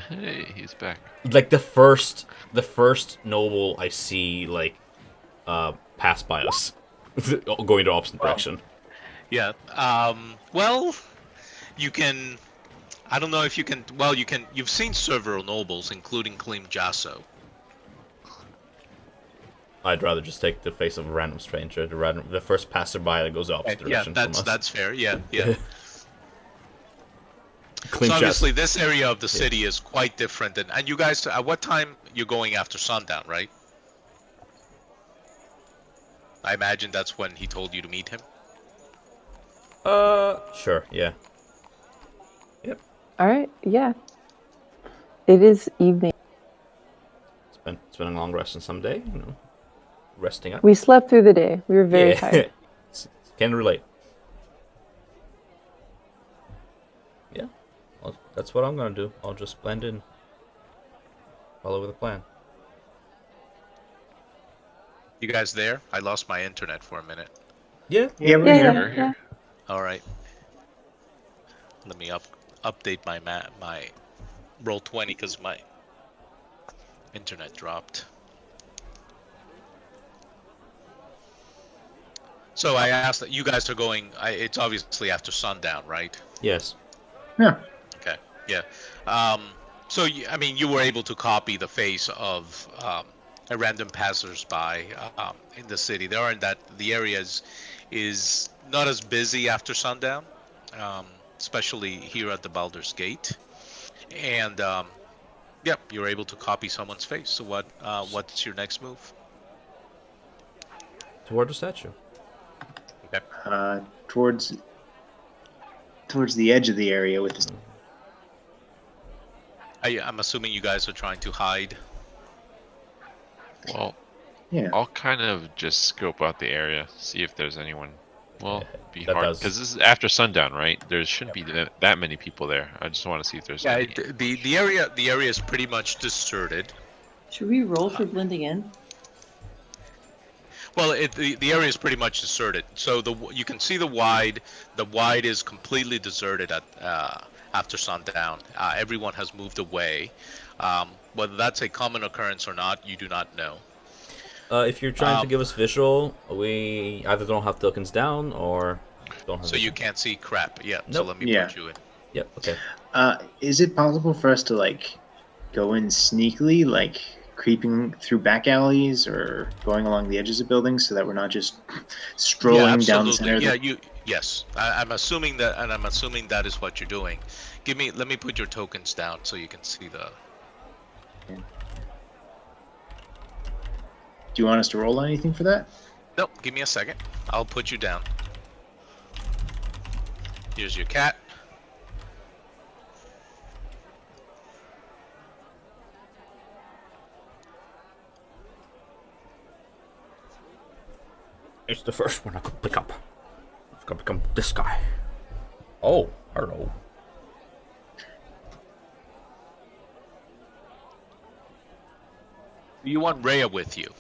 Hey, he's back. Like the first noble I see pass by us, going the opposite direction. Yeah. Well, you can. I don't know if you can. Well, you can. You've seen several nobles, including Clem Jasso. I'd rather just take the face of a random stranger, the first passerby that goes the opposite direction from us. That's fair. Yeah. So Clean obviously, this area of the city is quite different. And you guys, at what time you're going after sundown, right? I imagine that's when he told you to meet him. Sure, yeah. Yep. All right, yeah. It is evening. It's been a long rest and some day, resting up. We slept through the day. We were very tired. Can relate. Yeah, well, that's what I'm gonna do. I'll just blend in. Follow the plan. You guys there? I lost my internet for a minute. Yeah, we're here. Yeah. All right. Let me update my Roll20 because my internet dropped. So I asked that you guys are going. It's obviously after sundown, right? Yes. Yeah. Okay. Yeah. So you were able to copy the face of a random passersby in the city. The area is not as busy after sundown, especially here at the Baldur's Gate. And you're able to copy someone's face. So what's your next move? Toward the statue. Okay. Towards towards the edge of the area with this. I'm assuming you guys are trying to hide. Well, Yeah. I'll kind of just scope out the area, see if there's anyone. Well, be That hard does- because this is after sundown, right? There shouldn't be that many people there. I just want to see if there's Yeah, any. the area is pretty much deserted. Should we roll for blending in? Well, the area is pretty much deserted. So you can see the wide. The wide is completely deserted at after sundown. Everyone has moved away. Whether that's a common occurrence or not, you do not know. If you're trying to Um, give us visual, we either don't have tokens down or don't have. So you visual. can't see crap. Yeah. So Nope. let me Yeah. put you in. Yep. Okay. Is it possible for us to like go in sneakily, like creeping through back alleys or going along the edges of buildings, so that we're not just strolling down the center? Yeah, Yes, I'm assuming that, and I'm assuming that is what you're doing. Let me put your tokens down so you can see the. Do you want us to roll anything for that? Nope, give me a second. I'll put you down. Here's your cat. It's the first one I could pick up. It's gonna become this guy. Oh, hello. You want Rhea with you,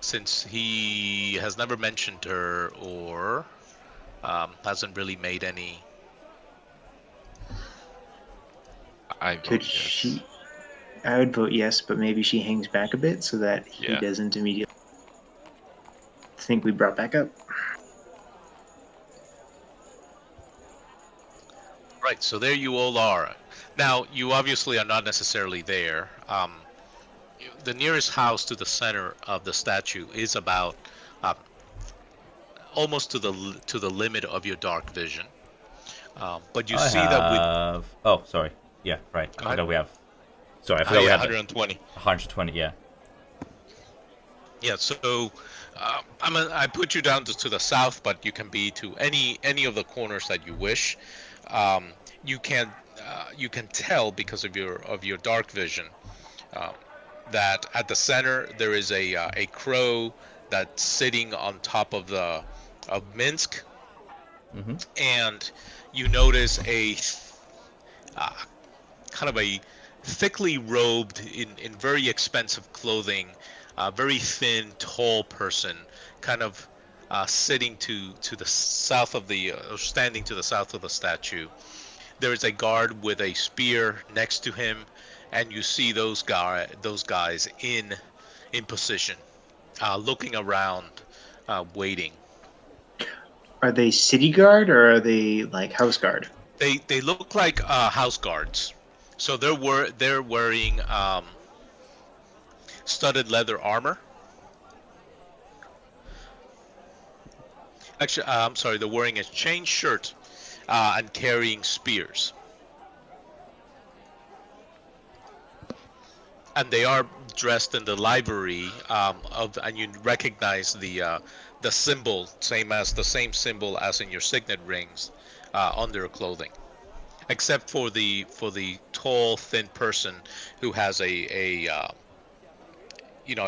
since he has never mentioned her or hasn't really made any. I vote Could yes. she? I would vote yes, but maybe she hangs back a bit so that he Yeah. doesn't immediately think we brought back up. Right, so there you all are. Now, you obviously are not necessarily there. The nearest house to the center of the statue is about almost to the limit of your dark vision. But you see that with Oh, sorry. Yeah, right. Go I ahead. forgot we have. Sorry, I forgot we have 120. 120. Yeah. Yeah, so I put you down to the south, but you can be to any of the corners that you wish. You can tell because of your dark vision that at the center there is a crow that's sitting on top of Minsk, and you notice a kind of a thickly robed in very expensive clothing, very thin, tall person, kind of sitting to the south of or standing to the south of the statue. There is a guard with a spear next to him, and you see those guys in position, looking around, waiting. Are they city guard or are they like house guard? They look like house guards, so they're wearing studded leather armor. Actually, I'm sorry, they're wearing a chain shirt and carrying spears. And they are dressed in the livery and you recognize the symbol, the same symbol as in your signet rings on their clothing, except for the tall, thin person who has a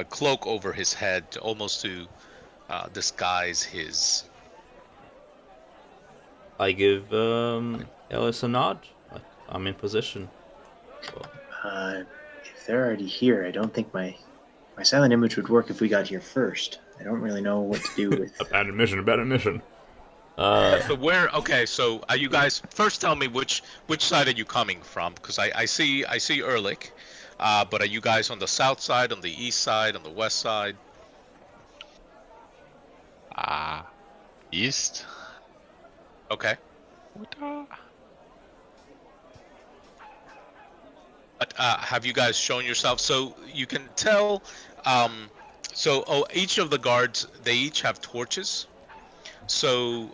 cloak over his head, almost to disguise his. I give Ellis a nod. Like, I'm in position. If they're already here, I don't think my silent image would work if we got here first. I don't really know what to do with. Abandoned mission. But where? Okay, so are you guys? First, tell me which side are you coming from? Because I see Ehrlich, but are you guys on the south side, on the east side, on the west side? East. Okay. But have you guys shown yourself? So you can tell. Each of the guards, they each have torches. So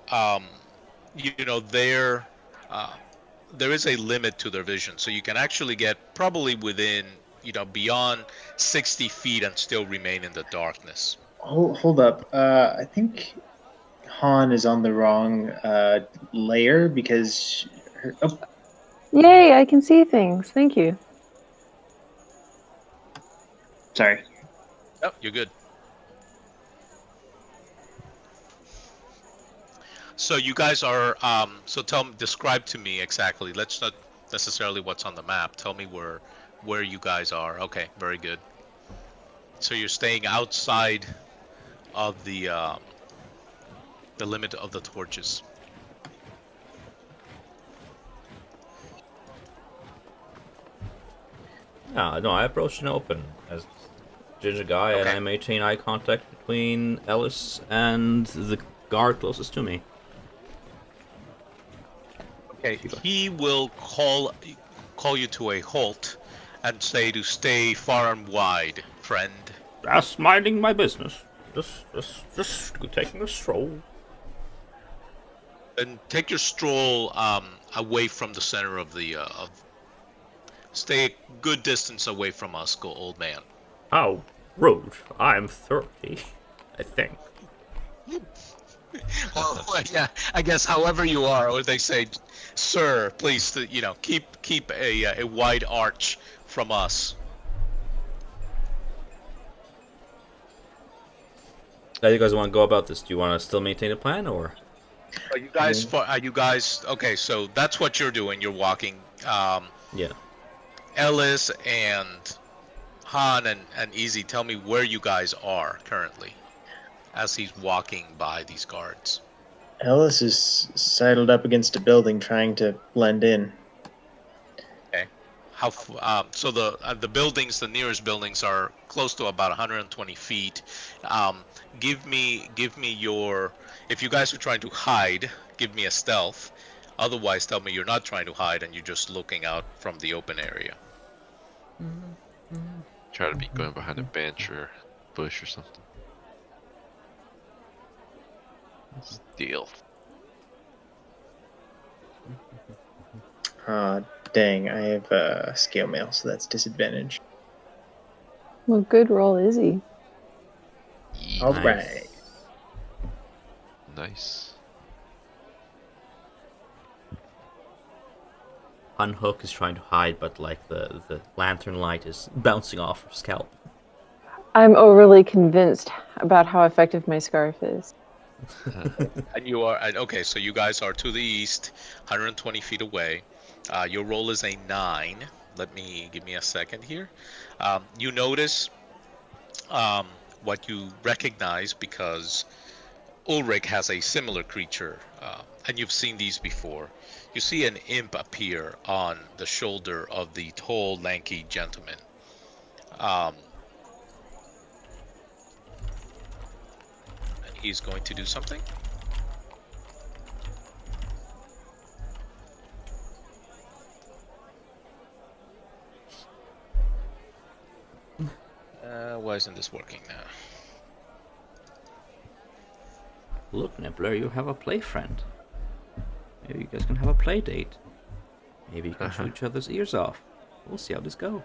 there is a limit to their vision. So you can actually get probably within beyond 60 feet and still remain in the darkness. Hold up. I think Han is on the wrong layer because. Oh, Yay! I can see things. Thank you. sorry. Oh, you're good. So you guys are so describe to me exactly. Let's not necessarily what's on the map. Tell me where you guys are. Okay, very good. So you're staying outside of the limit of the torches. No, I approach and open as ginger guy, and Okay. I maintain eye contact between Ellis and the guard closest to me. Okay. He will call you to a halt and say to stay far and wide, friend. Just minding my business. Just taking a stroll. And take your stroll away from the center of the of. Stay a good distance away from us, go old man. How rude. I'm 30, I think. Well, yeah, I guess however you are, or they say, sir, please, keep a wide arch from us. How do you guys want to go about this? Do you want to still maintain the plan, or? Are you guys okay? So that's what you're doing. You're walking. Yeah. Ellis and Han and Easy, tell me where you guys are currently, as he's walking by these guards. Ellis is sidled up against a building trying to blend in. Okay. So the buildings, the nearest buildings, are close to about 120 feet. Give me your. If you guys are trying to hide, give me a stealth. Otherwise, tell me you're not trying to hide and you're just looking out from the open area. Try to be going behind a bench or bush or something. Deal. Dang, I have scale mail, so that's disadvantage. Well, good roll, Izzy. All Nice. right. Nice. Unhook is trying to hide, but like the lantern light is bouncing off her scalp. I'm overly convinced about how effective my scarf is. And you are okay. So you guys are to the east, 120 feet away. Your roll is a 9. Give me a second here. You notice what you recognize because Ulrich has a similar creature, and you've seen these before. You see an imp appear on the shoulder of the tall, lanky gentleman. And he's going to do something. Why isn't this working now? Look, Nibbler, you have a play friend. Maybe you guys can have a play date. Maybe you can shoot each other's ears off. We'll see how this goes.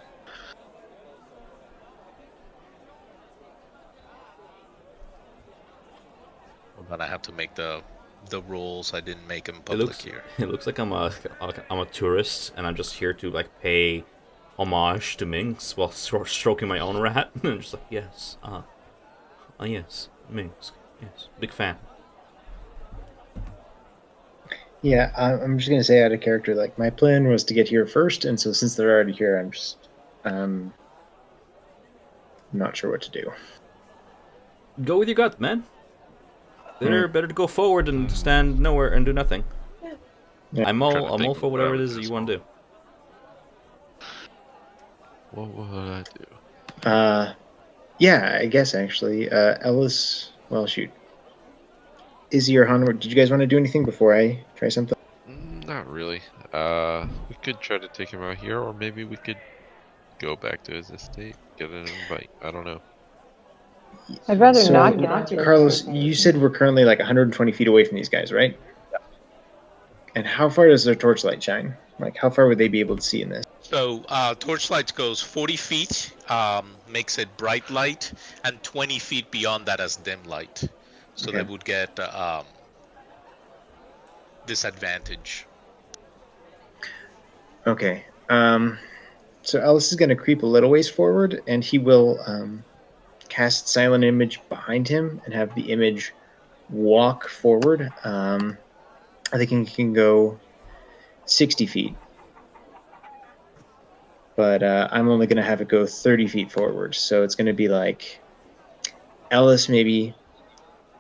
Hold on, I have to make the rolls. I didn't make them public here. It looks like I'm a tourist and I'm just here to like pay homage to Minx while stroking my own rat. And I'm just like, yes, yes, Minx, yes, big fan. Yeah, I'm just gonna say out of character, like my plan was to get here first, and so since they're already here, I'm just not sure what to do. Go with your gut, man. Better to go forward than stand nowhere and do nothing. Yeah. I'm Trying to all think for of whatever what it I is would you do want to do. What would I do? Yeah, I guess actually, Ellis. Well, shoot, Izzy or Han, did you guys want to do anything before I try something? Not really. We could try to take him out here, or maybe we could go back to his estate, get an invite. I don't know. I'd rather So, not get into Carlos, you said we're currently like 120 feet away from these guys, right? And how far does their torchlight shine? Like, how far would they be able to see in this? So torchlight goes 40 feet, makes it bright light, and 20 feet beyond that as dim light. So Okay. they would get disadvantage. Okay. So Ellis is going to creep a little ways forward, and he will cast Silent Image behind him and have the image walk forward. I think he can go 60 feet, but I'm only going to have it go 30 feet forward. So it's going to be like Ellis maybe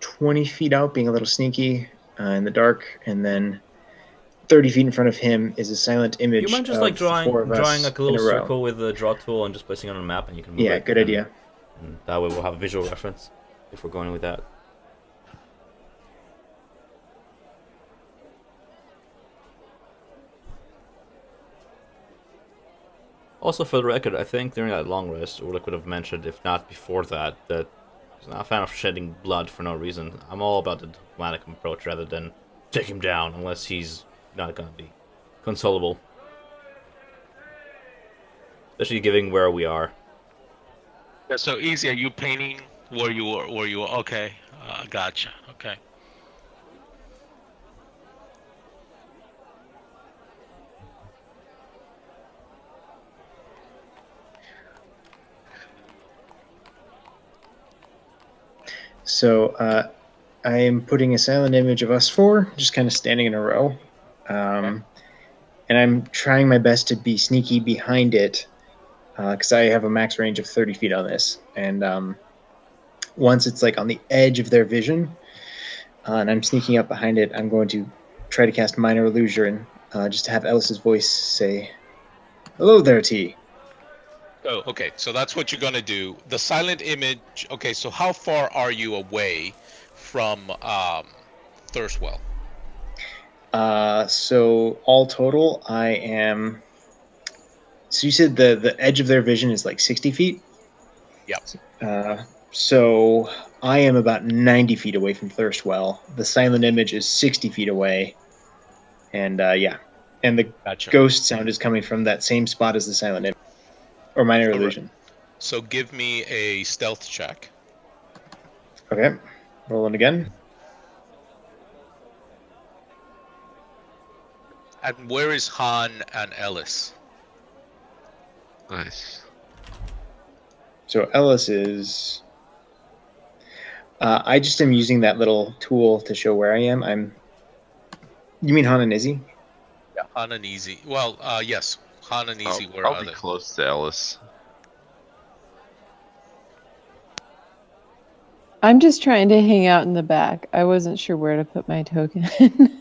20 feet out, being a little sneaky in the dark, and then 30 feet in front of him is a silent You image mind just like of the four of drawing us like a in little a row. circle with the draw tool and just placing it on a map, and you can move Yeah, it. good idea. And that way we'll have a visual reference if we're going with that. Also, for the record, I think during that long rest, Ulrich would have mentioned, if not before that, that he's not a fan of shedding blood for no reason. I'm all about the diplomatic approach rather than take him down unless he's not gonna be consolable. Especially given where we are. Yeah, so easy. Are you painting where you were? Where you were? Okay, gotcha. Okay. So I am putting a silent image of us four, just kind of standing in a row. And I'm trying my best to be sneaky behind it because I have a max range of 30 feet on this. And once it's like on the edge of their vision and I'm sneaking up behind it, I'm going to try to cast Minor Illusion just to have Ellis's voice say, "Hello there, T." Oh, okay. So that's what you're gonna do. The silent image. Okay. So how far are you away from Thirstwell? So all total, I am. So you said the edge of their vision is like 60 feet? Yep. So I am about 90 feet away from Thirstwell. The silent image is 60 feet away. And yeah. And the Gotcha. ghost sound is coming from that same spot as the silent image. Or minor All right. illusion. So give me a stealth check. Okay. Rolling again. And where is Han and Ellis? Nice. So Ellis is. I just am using that little tool to show where I am. You mean Han and Izzy? Yeah. Han and Easy. Well, yes. Han and Easy. Where I'll are be they? close to Ellis. I'm just trying to hang out in the back. I wasn't sure where to put my token.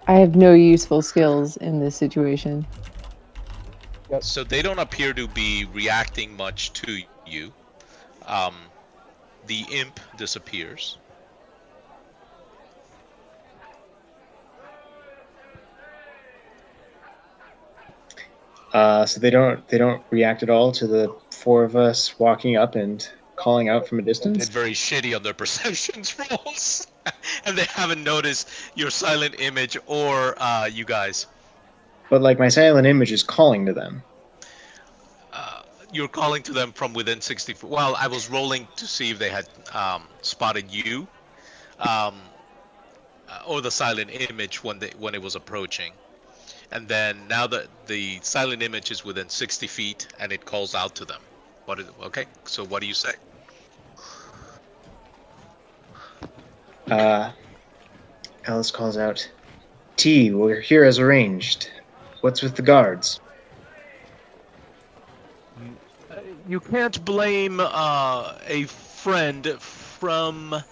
I have no useful skills in this situation. So they don't appear to be reacting much to you. The imp disappears. So they don't react at all to the four of us walking up and calling out from a Did distance. very shitty on their perceptions rolls, and they haven't noticed your silent image or you guys. But like my silent image is calling to them. You're calling to them from within 60 feet. Well, I was rolling to see if they had spotted you, or the silent image when it was approaching. And then now that the silent image is within 60 feet and it calls out to them. Okay, so what do you say? Alice calls out, "T, we're here as arranged. What's with the guards?" You can't blame a friend from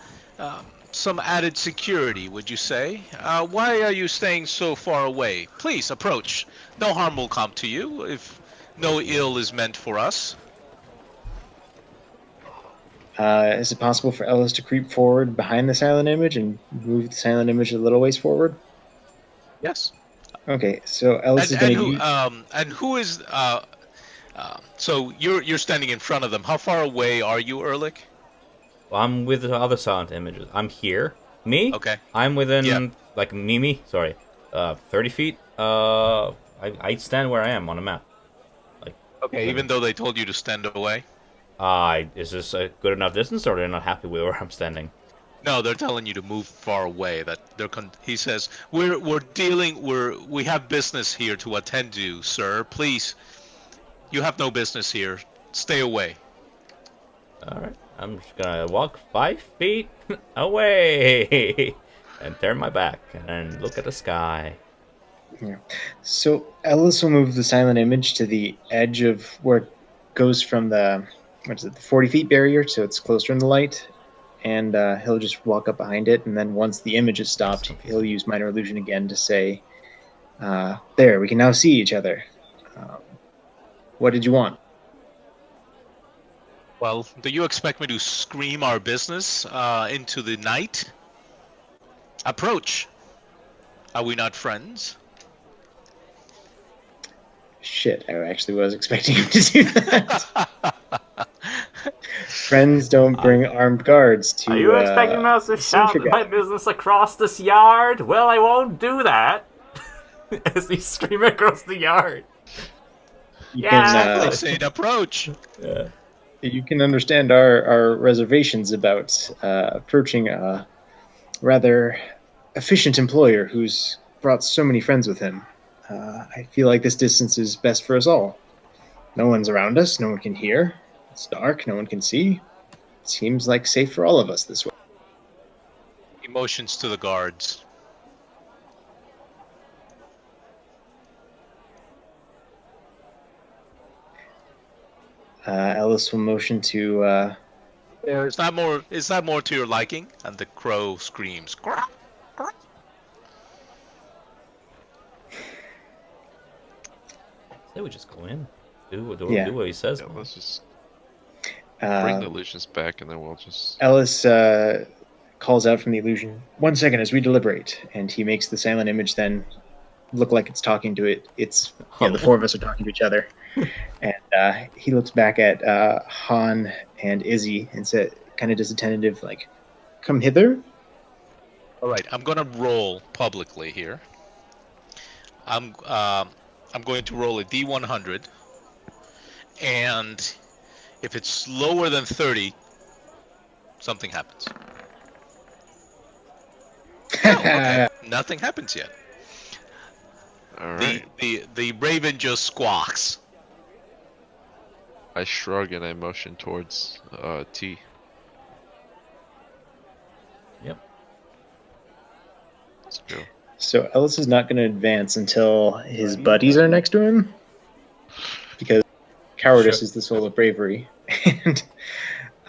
some added security, would you say? Why are you staying so far away? Please approach. No harm will come to you if no ill is meant for us. Is it possible for Ellis to creep forward behind the silent image and move the silent image a little ways forward? Yes. Okay, so Ellis is going to use. And who is so you're standing in front of them. How far away are you, Ehrlich? Well, I'm with the other silent images. I'm here. Me? Okay. I'm within, Yeah. like, Mimi? Sorry. 30 feet? I stand where I am on the map. Like, Okay, even though they told you to stand away. is this a good enough distance, or they're not happy with where I'm standing? No, they're telling you to move far away. That he says we have business here to attend to, sir. Please, you have no business here. Stay away. All right, I'm just gonna walk 5 feet away and turn my back and then look at the sky. Yeah. So Ellis will move the silent image to the edge of where it goes from the 40 feet barrier, so it's closer in the light, and he'll just walk up behind it, and then once the image is stopped, he'll use minor illusion again to say, "There, we can now see each other. Um, what did you want?" Well, do you expect me to scream our business into the night? Approach. Are we not friends? Shit, I actually was expecting him to do that. Friends don't bring armed guards to. Are you expecting us to shout my business across this yard? Well, I won't do that. As he scream across the yard. You I say approach. Yeah. You can understand our reservations about approaching a rather efficient employer who's brought so many friends with him. I feel like this distance is best for us all. No one's around us, no one can hear. It's dark, no one can see. It seems like safe for all of us this way. Emotions to the guards. Ellis will motion to. Is that more to your liking? And the crow screams. Say we just go in. Do what he says. Yeah, man. let's just bring the illusions back, and then we'll just. Ellis calls out from the illusion, "1 second as we deliberate," and he makes the silent image then look like it's talking to it. It's the four of us are talking to each other, and he looks back at Han and Izzy and said, kind of does a tentative like, "Come hither." All right, I'm gonna roll publicly here. I'm going to roll a D100, and if it's lower than 30, something happens. Oh, okay. Nothing happens yet. All right. The raven just squawks. I shrug and I motion towards T. Yep. Let's go. So Ellis is not going to advance until his buddies are next to him, because cowardice is the soul of bravery. And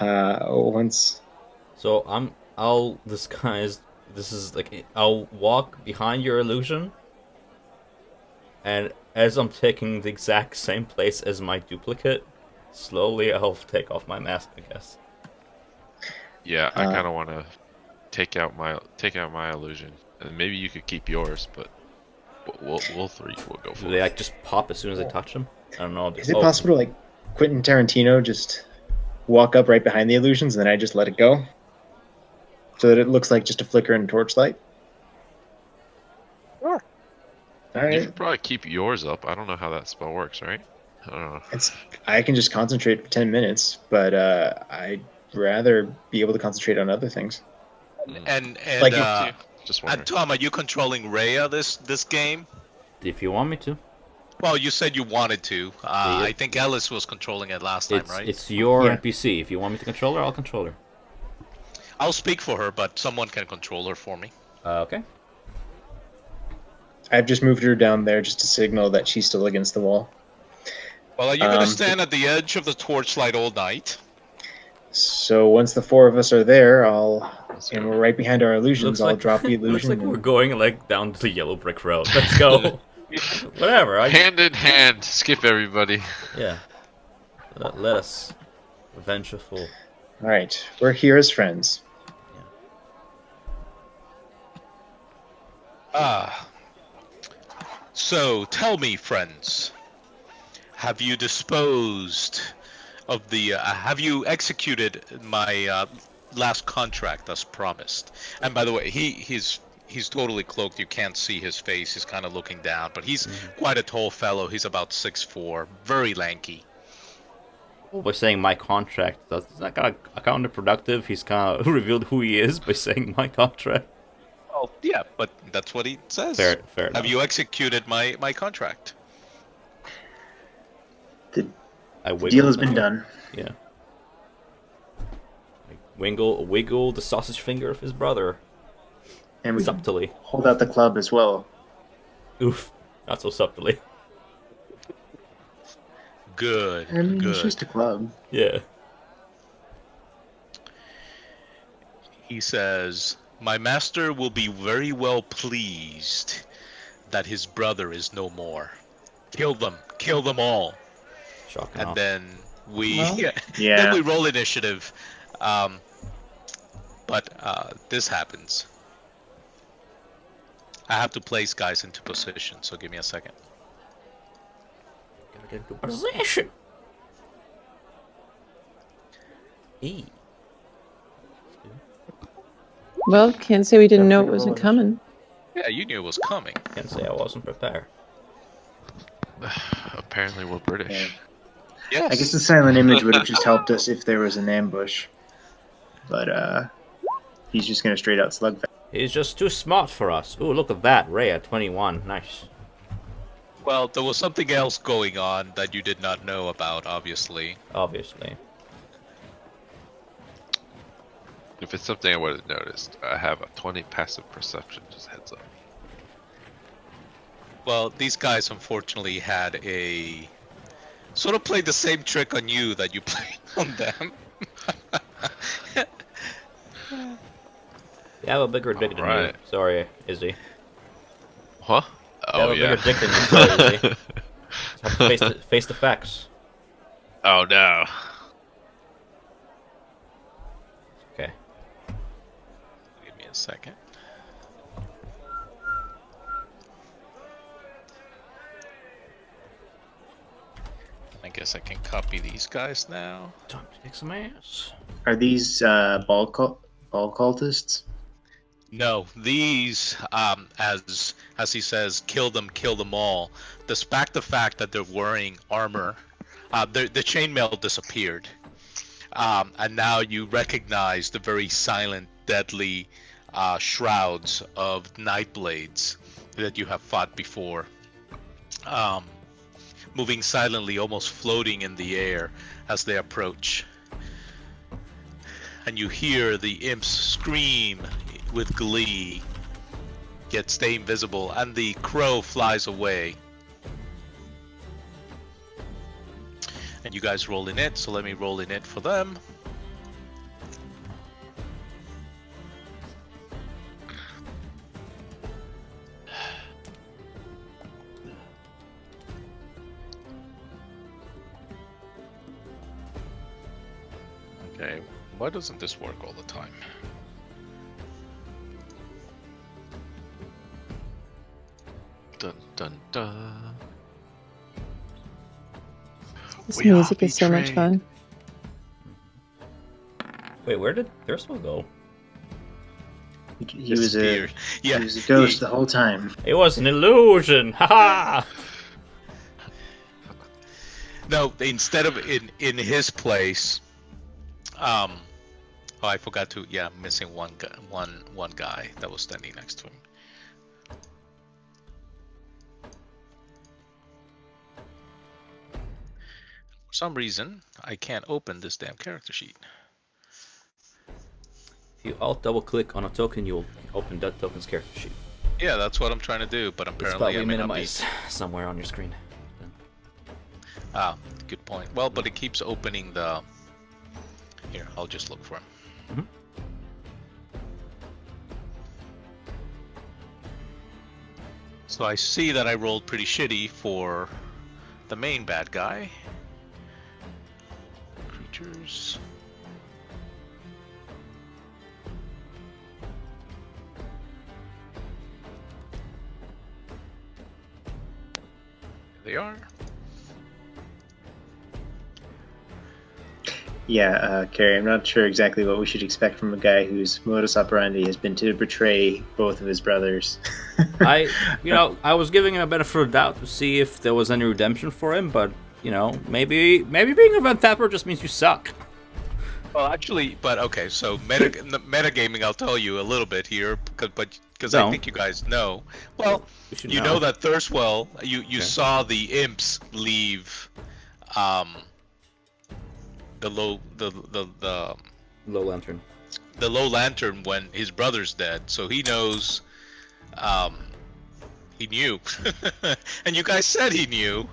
once. So I'll disguise. This is like I'll walk behind your illusion, and as I'm taking the exact same place as my duplicate, slowly I'll take off my mask, I guess. Yeah, I kind of want to take out my illusion, and maybe you could keep yours, but we'll three will go for Do it. they like just pop as soon as I touch them? I don't know. Is it possible to like Quentin Tarantino just walk up right behind the illusions and then I just let it go, so that it looks like just a flicker and torchlight? Sure. All You right. should probably keep yours up. I don't know how that spell works, right? I don't know. I can just concentrate for 10 minutes, but I'd rather be able to concentrate on other things. And Like Just and wondering. Tom, are you controlling Rhea this game? If you want me to. Well, you said you wanted to. I think Ellis was controlling it last time, right? It's your NPC. If you want me to control her, I'll control her. I'll speak for her, but someone can control her for me. Okay. I've just moved her down there just to signal that she's still against the wall. Well, are you going to stand at the edge of the torchlight all night? So once the four of us are there, and we're right behind our illusions, I'll drop the illusion. Looks like we're going like down to the yellow brick road. Let's go. Whatever. Hand in hand, skip everybody. Yeah. Let us vengeful. All right, we're here as friends. So tell me, friends, have you disposed of the? Have you executed my last contract as promised? And by the way, he's totally cloaked. You can't see his face. He's kind of looking down, but he's quite a tall fellow. He's about 6'4", very lanky. Well, by saying my contract, that's not kind of counterproductive. He's kind of revealed who he is by saying my contract. Oh, yeah, but that's what he says. Fair enough. Have you executed my contract? The I deal has been done. Yeah. Like, wiggle the sausage finger of his brother. And we Subtly. hold out the club as well. Oof. Not so subtly. Good. I mean, good. it's just a club. Yeah. He says, "My master will be very well pleased that his brother is no more. Kill them all." Shocking. And then we Well, then Yeah. we roll initiative. But this happens. I have to place guys into position, so give me a second. Gotta get into position. E. Well, can't say we didn't know it Definitely wasn't roll coming. Yeah, you knew it was coming. Can't say I wasn't prepared. Apparently, we're British. Yes. I guess the silent image would have just helped us if there was an ambush. But he's just gonna straight out slugfest. He's just too smart for us. Ooh, look at that. Ray at 21. Nice. Well, there was something else going on that you did not know about, obviously. Obviously. If it's something I would have noticed, I have a 20 passive perception. Just heads up. Well, these guys unfortunately had a sort of played the same trick on you that you played on them. You have a bigger dick than you. Alright. Sorry, Izzy. What? You Oh have a yeah. bigger dick than you. Sorry, Izzy. Just have to face the facts. Oh no. Okay. Give me a second. I guess I can copy these guys now. Time to kick some ass. Are these ball cultists? No, these, as he says, kill them all. Despite the fact that they're wearing armor, the chainmail disappeared, and now you recognize the very silent, deadly shrouds of Nightblades that you have fought before, moving silently, almost floating in the air as they approach. And you hear the imps scream with glee, yet stay invisible, and the crow flies away. And you guys roll in it, so let me roll in it for them. Okay, why doesn't this work all the time? Dun dun dun. This We are music is so much betrayed. fun. Wait, where did Ursula go? He was a Disappeared. Yeah, he was a ghost the whole time. It was an illusion. Haha. no, instead of in his place, oh, I forgot to. Yeah, I'm missing one guy that was standing next to him. For some reason, I can't open this damn character sheet. If you alt double click on a token, you'll open that token's character sheet. Yeah, that's what I'm trying to do, but It's apparently probably I may not be. minimized somewhere on your screen. Ah, good point. Well, but it keeps opening the. Here, I'll just look for him. Mhm. So I see that I rolled pretty shitty for the main bad guy. Creatures. There they are. Yeah, Carrie, I'm not sure exactly what we should expect from a guy whose modus operandi has been to betray both of his brothers. I was giving him a benefit of the doubt to see if there was any redemption for him, but you know, maybe being a Vanthampur just means you suck. Well, actually, but okay. So metagaming, I'll tell you a little bit here, because I Don't. think you guys know. Well, We should you know that Thirstwell, you Okay. saw the imps leave, the low Low lantern. the low lantern when his brother's dead, so he knows. He knew, and you guys said he knew,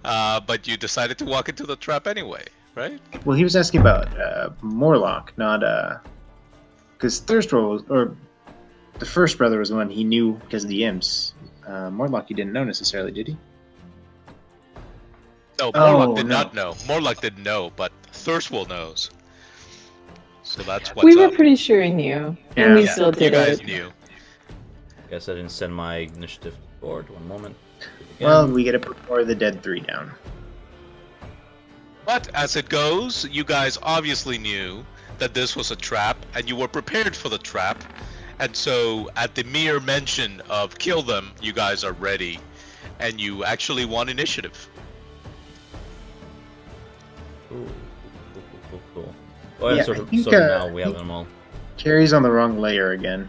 but you decided to walk into the trap anyway, right? Well, he was asking about Morlock, not because Thirstwell was, or the first brother was the one he knew because of the imps. Morlock he didn't know necessarily, did he? No, Oh, Morlock did no. not know. Morlock didn't know, but Thirstwell knows. So that's what's We were up. pretty sure he knew, Yeah. and we Yeah, still you did guys it. knew. Guess I didn't send my initiative board. One moment. Well, we get to put more of the dead 3 down. But as it goes, you guys obviously knew that this was a trap, and you were prepared for the trap. And so, at the mere mention of kill them, you guys are ready, and you actually won initiative. Cool. Well, Yeah, sort I of, think, so now we have them all. Carrie's on the wrong layer again.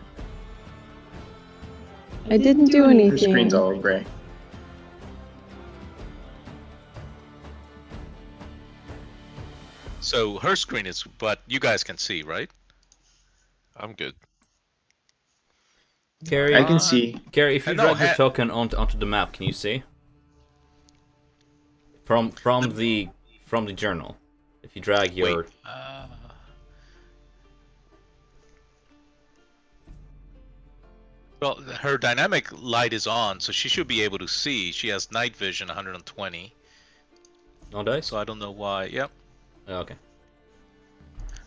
I didn't do Her anything. screen's all gray. So her screen is, but you guys can see, right? I'm good. Carrie, I can see. Carrie, if you No, drag your token onto the map, can you see? From the journal. If you drag your Wait. Well, her dynamic light is on, so she should be able to see. She has night vision 120. no dice. So I don't know why. Yep. Okay.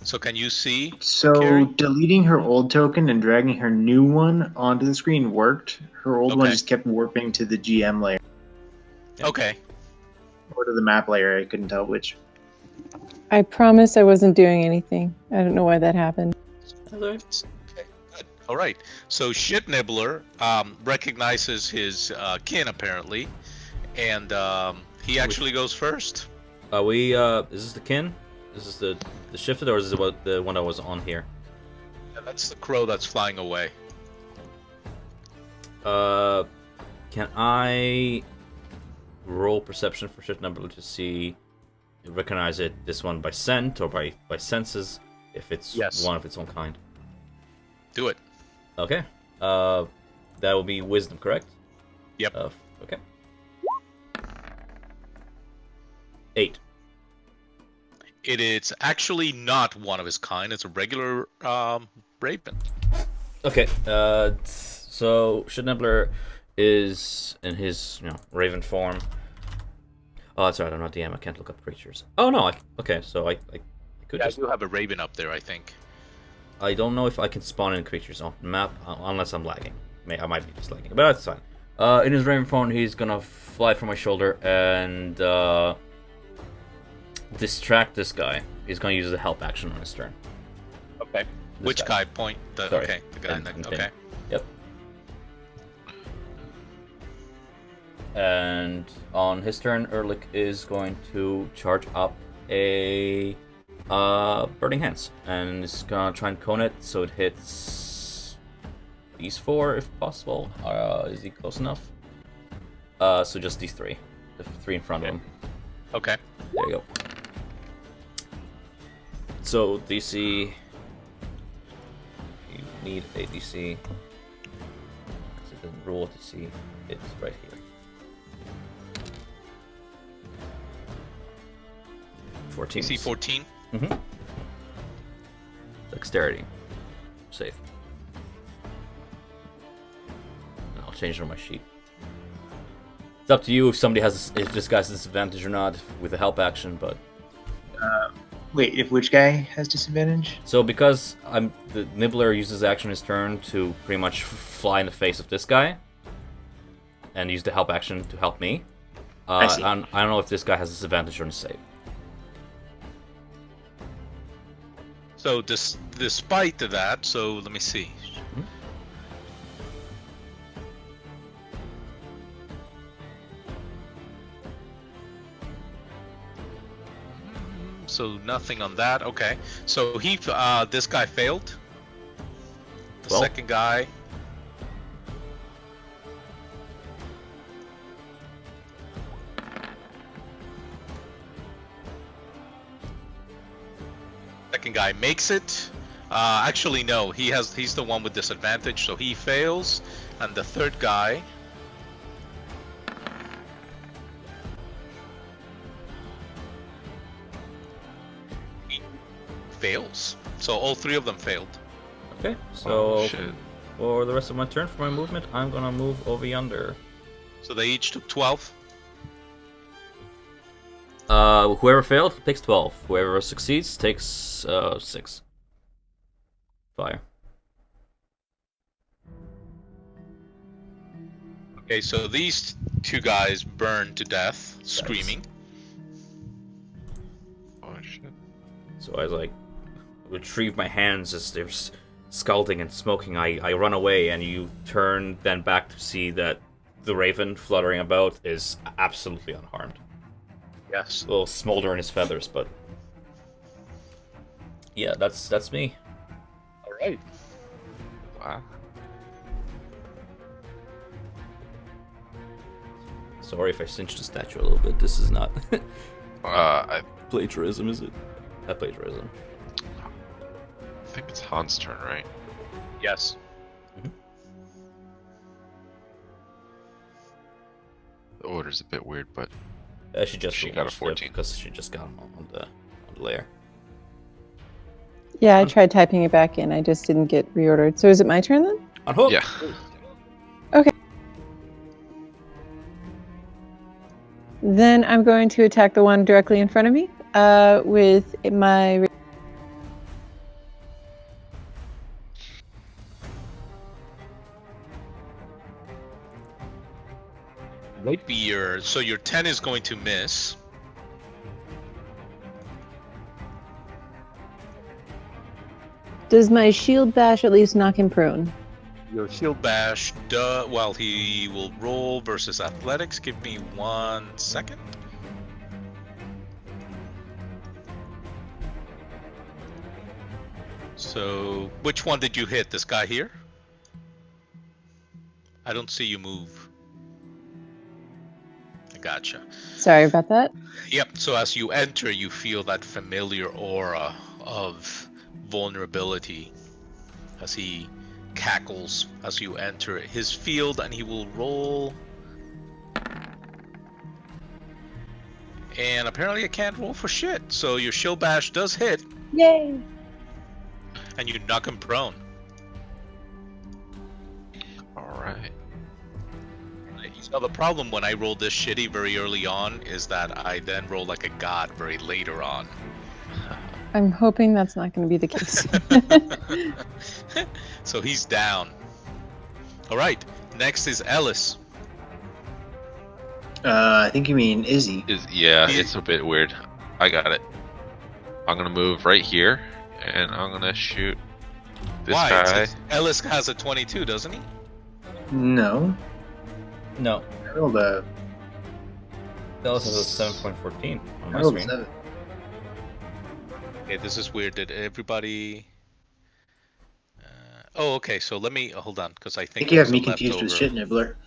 So can you see? So Carrie? deleting her old token and dragging her new one onto the screen worked. Her old one Okay. just kept warping to the GM layer Okay. or to the map layer. I couldn't tell which. I promise I wasn't doing anything. I don't know why that happened. Okay. Good. All right. So Shit Nibbler recognizes his kin apparently, and he actually goes first. Are we? Is this the kin? Is this the shifted, or is this the one that was on here? Yeah, that's the crow that's flying away. Can I roll perception for shit number to see, recognize it? This one by scent or by senses, if it's Yes. one of its own kind. Do it. Okay. That will be wisdom, correct? Yep. Okay. 8. It is actually not one of his kind. It's a regular raven. Okay. So Shitnibbler is in his raven form. Oh, that's right. I'm not DM. I can't look up creatures. Oh no. Okay. So I could Yeah, just. you have a raven up there, I think. I don't know if I can spawn in creatures on the map unless I'm lagging. I might be just lagging, but that's fine. In his raven form, he's gonna fly from my shoulder and distract this guy. He's gonna use the help action on his turn. Okay. Which guy? Point. The, Sorry. okay. The guy. And Okay. Yep. And on his turn, Erlich is going to charge up a Burning Hands, and is gonna try and cone it so it hits these 4 if possible. Is he close enough? So just these 3, the 3 in front of him. Okay. There you go. So DC, you need a DC. Because it doesn't roll DC. It's right here. 14. DC 14. Mm-hmm. Dexterity. Save. And I'll change it on my sheet. It's up to you if somebody if this guy's disadvantage or not with the help action, but Wait, if which guy has disadvantage? so because the Nibbler uses action his turn to pretty much fly in the face of this guy, and use the help action to help me. I see. I don't know if this guy has disadvantage on the save. So despite that, so let me see. So nothing on that. Okay. So this guy failed. The Well. second guy. Second guy makes it. Actually, no. He's the one with disadvantage, so he fails. And the third guy. He fails. So all three of them failed. Okay, so Oh, shit. for the rest of my turn, for my movement, I'm gonna move over yonder. So they each took 12. Whoever failed takes 12. Whoever succeeds takes 6. Fire. Okay, so these two guys burn to death, screaming. Oh shit. So I like retrieve my hands as they're scalding and smoking. I run away, and you turn then back to see that the raven fluttering about is absolutely unharmed. Yes. A little smolder in his feathers, but yeah, that's me. All right. Wow. Sorry if I cinched the statue a little bit. This is not I plagiarism, is it? Not plagiarism. think it's Han's turn, right? Yes. The order's a bit weird, but She just She got a 14. because she just got on the layer. Yeah, I tried typing it back in. I just didn't get reordered. So is it my turn then? Unhook. yeah. Then I'm going to attack the one directly in front of me with my. Might be your 10 is going to miss. Does my shield bash at least knock him prone? Your shield bash, well, he will roll versus athletics. Give me 1 second. So, which one did you hit? This guy here? I don't see you move. I gotcha. Sorry about that. Yep, so as you enter, you feel that familiar aura of vulnerability as he cackles as you enter his field, and he will roll. And apparently I can't roll for shit, so your shield bash does hit, Yay! and you knock him prone. Alright. So the problem when I roll this shitty very early on is that I then roll like a god very later on. I'm hoping that's not going to be the case. So he's down. All right, next is Ellis. I think you mean Izzy. Yeah, it's a bit weird. I got it. I'm gonna move right here, and I'm gonna shoot this Why? guy. Ellis has a 22, doesn't he? No. No, I rolled a. Dallas has a 7.14 on I my rolled a screen. 7. Okay, this is weird. Did everybody? Oh, okay. So let me hold on, because I I think think you have there's me a confused with leftover. Shit Nibbler.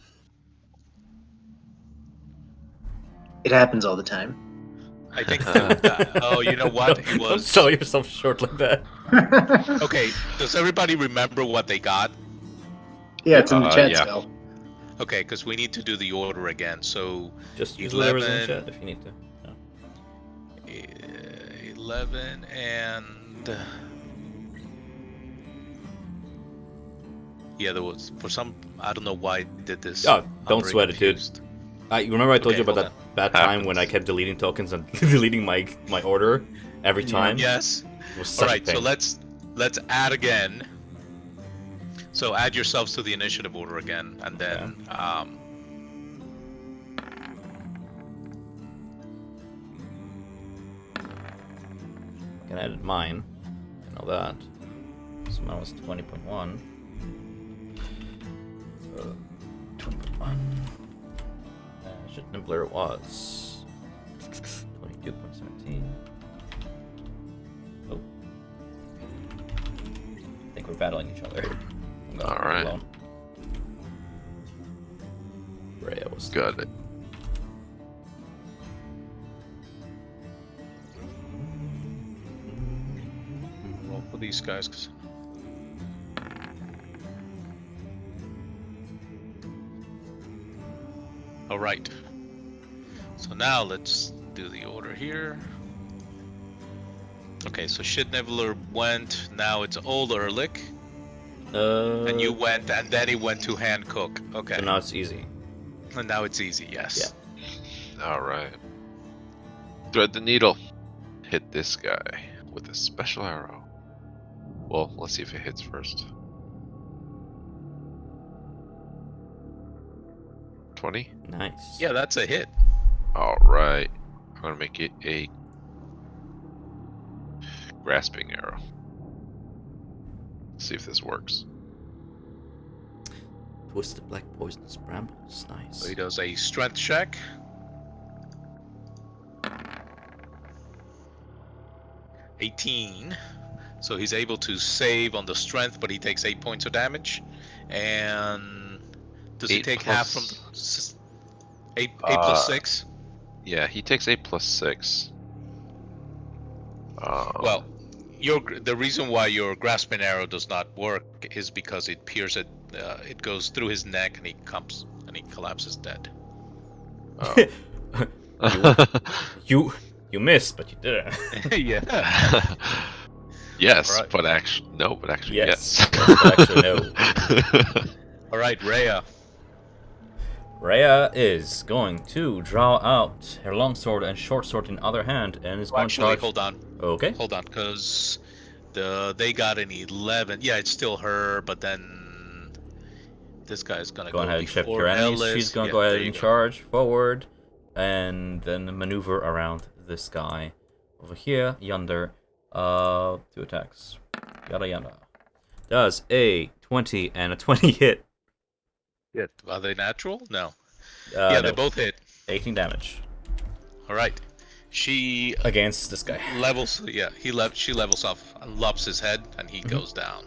It happens all the time. I think. Oh, you know what? It Don't was. sell yourself short like that. Okay. Does everybody remember what they got? Yeah, it's in the chat yeah. still. Okay, because we need to do the order again. So Just use whatever's in the 11. chat if you need to. Yeah. 11 and. Yeah, there was for some. I don't know why I did this. Oh, I'm don't very sweat it, dude. confused. You remember I told Okay, you about hold that bad time when I Happens. kept deleting tokens and deleting my order every time? Yes. It was All such a right. So pain. let's add again. So add yourselves to the initiative order again, and then I can edit mine. I know that. So mine was 20.1. 20.1. Shit, Nibbler was 22.17. think we're battling each other. I'm going Alright. alone. Rhea was Got it. Roll for these guys. 'Cause... All right. So now let's do the order here. Okay, so Shit Nibbler went. Now it's Old Ehrlich, and you went, and then he went to Hancock. Okay. So now it's easy. And now it's easy. Yes. Alright. Thread the needle. Hit this guy with a special arrow. Well, let's see if it hits first. 20? Nice. Yeah, that's a hit. Alright. I'm gonna make it a grasping arrow. See if this works. Twisted black poisonous brambles. Nice. So he does a strength check. 18. So he's able to save on the strength, but he takes 8 points of damage. And does he 8 take plus- half from eight plus 6? Yeah, he takes 8 plus 6. Well, the reason why your grasping arrow does not work is because it pierces it goes through his neck and he collapses dead. You missed, but you didn't. Yeah. Yes, Alright. but actually no, but actually Yes, yes. but actually no. All right, Rhea. Rhea is going to draw out her longsword and short sword in other hand, and is going to Actually, charge. hold on. Okay. Hold on, because they got an 11. Yeah, it's still her, but then this guy's gonna Go go ahead and check before your enemies. Ellis. She's gonna Yeah, go ahead there and you go. charge forward, and then maneuver around this guy over here, yonder. 2 attacks. Yada yada. Does a 20 and a 20 hit? Yeah. Are they natural? No. Yeah, Yeah, they both hit. 18 damage All right. She against this guy. levels. Yeah, she levels off and lops his head, and he goes down.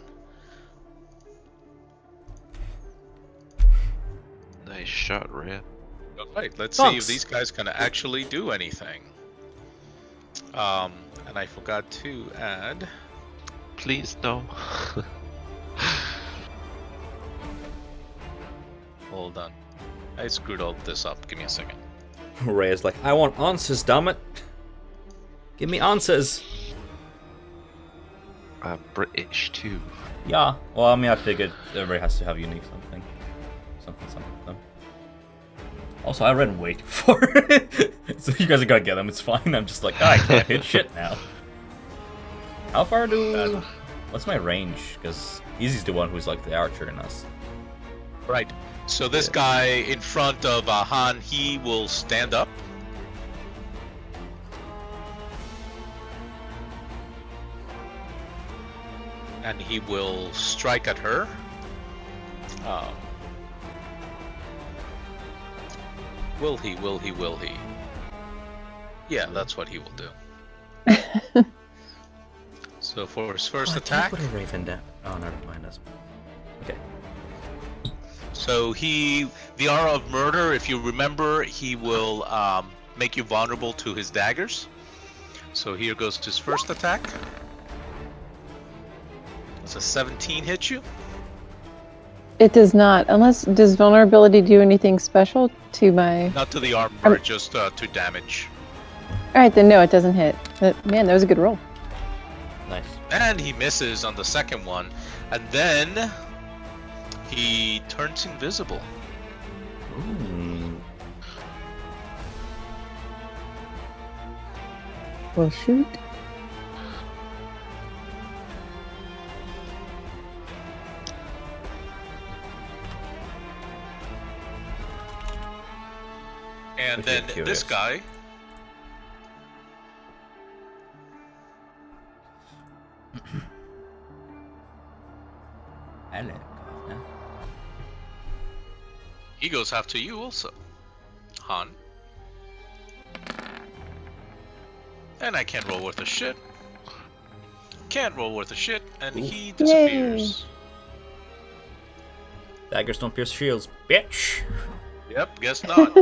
Nice shot, Rhea. All right. Let's Thanks. see if these guys can actually do anything. And I forgot to add. Please no. Hold on. I screwed all this up. Give me a second. Rhea's like, I want answers, damn it. Give me answers. I'm British too. Yeah. Well, I mean, I figured everybody has to have unique something. Something. Also, I read way too far. So you guys are gonna get them, it's fine. I'm just like, I can't hit shit now. How far do... What's my range? Because Easy's the one who's like the archer in us. Right. So this guy in front of Han, he will stand up. And he will strike at her. Will he? Yeah, that's what he will do. So for his first attack, Put a raven down. Oh, never mind. That's okay. so the aura of murder, if you remember, he will make you vulnerable to his daggers. So here goes his first attack. Does a 17 hit you? It does not. Does vulnerability do anything special to my... Not to the armor, just to damage. Alright, then no, it doesn't hit. Man, that was a good roll. Nice. And he misses on the second one. And then he turns invisible. Ooh. Well, shoot. And Okay, then curious. this guy, Hello. he goes after you also, Han. And I can't roll worth a shit. can't roll worth a shit, and Ooh. he disappears. Daggers don't pierce shields, bitch. Yep, guess not.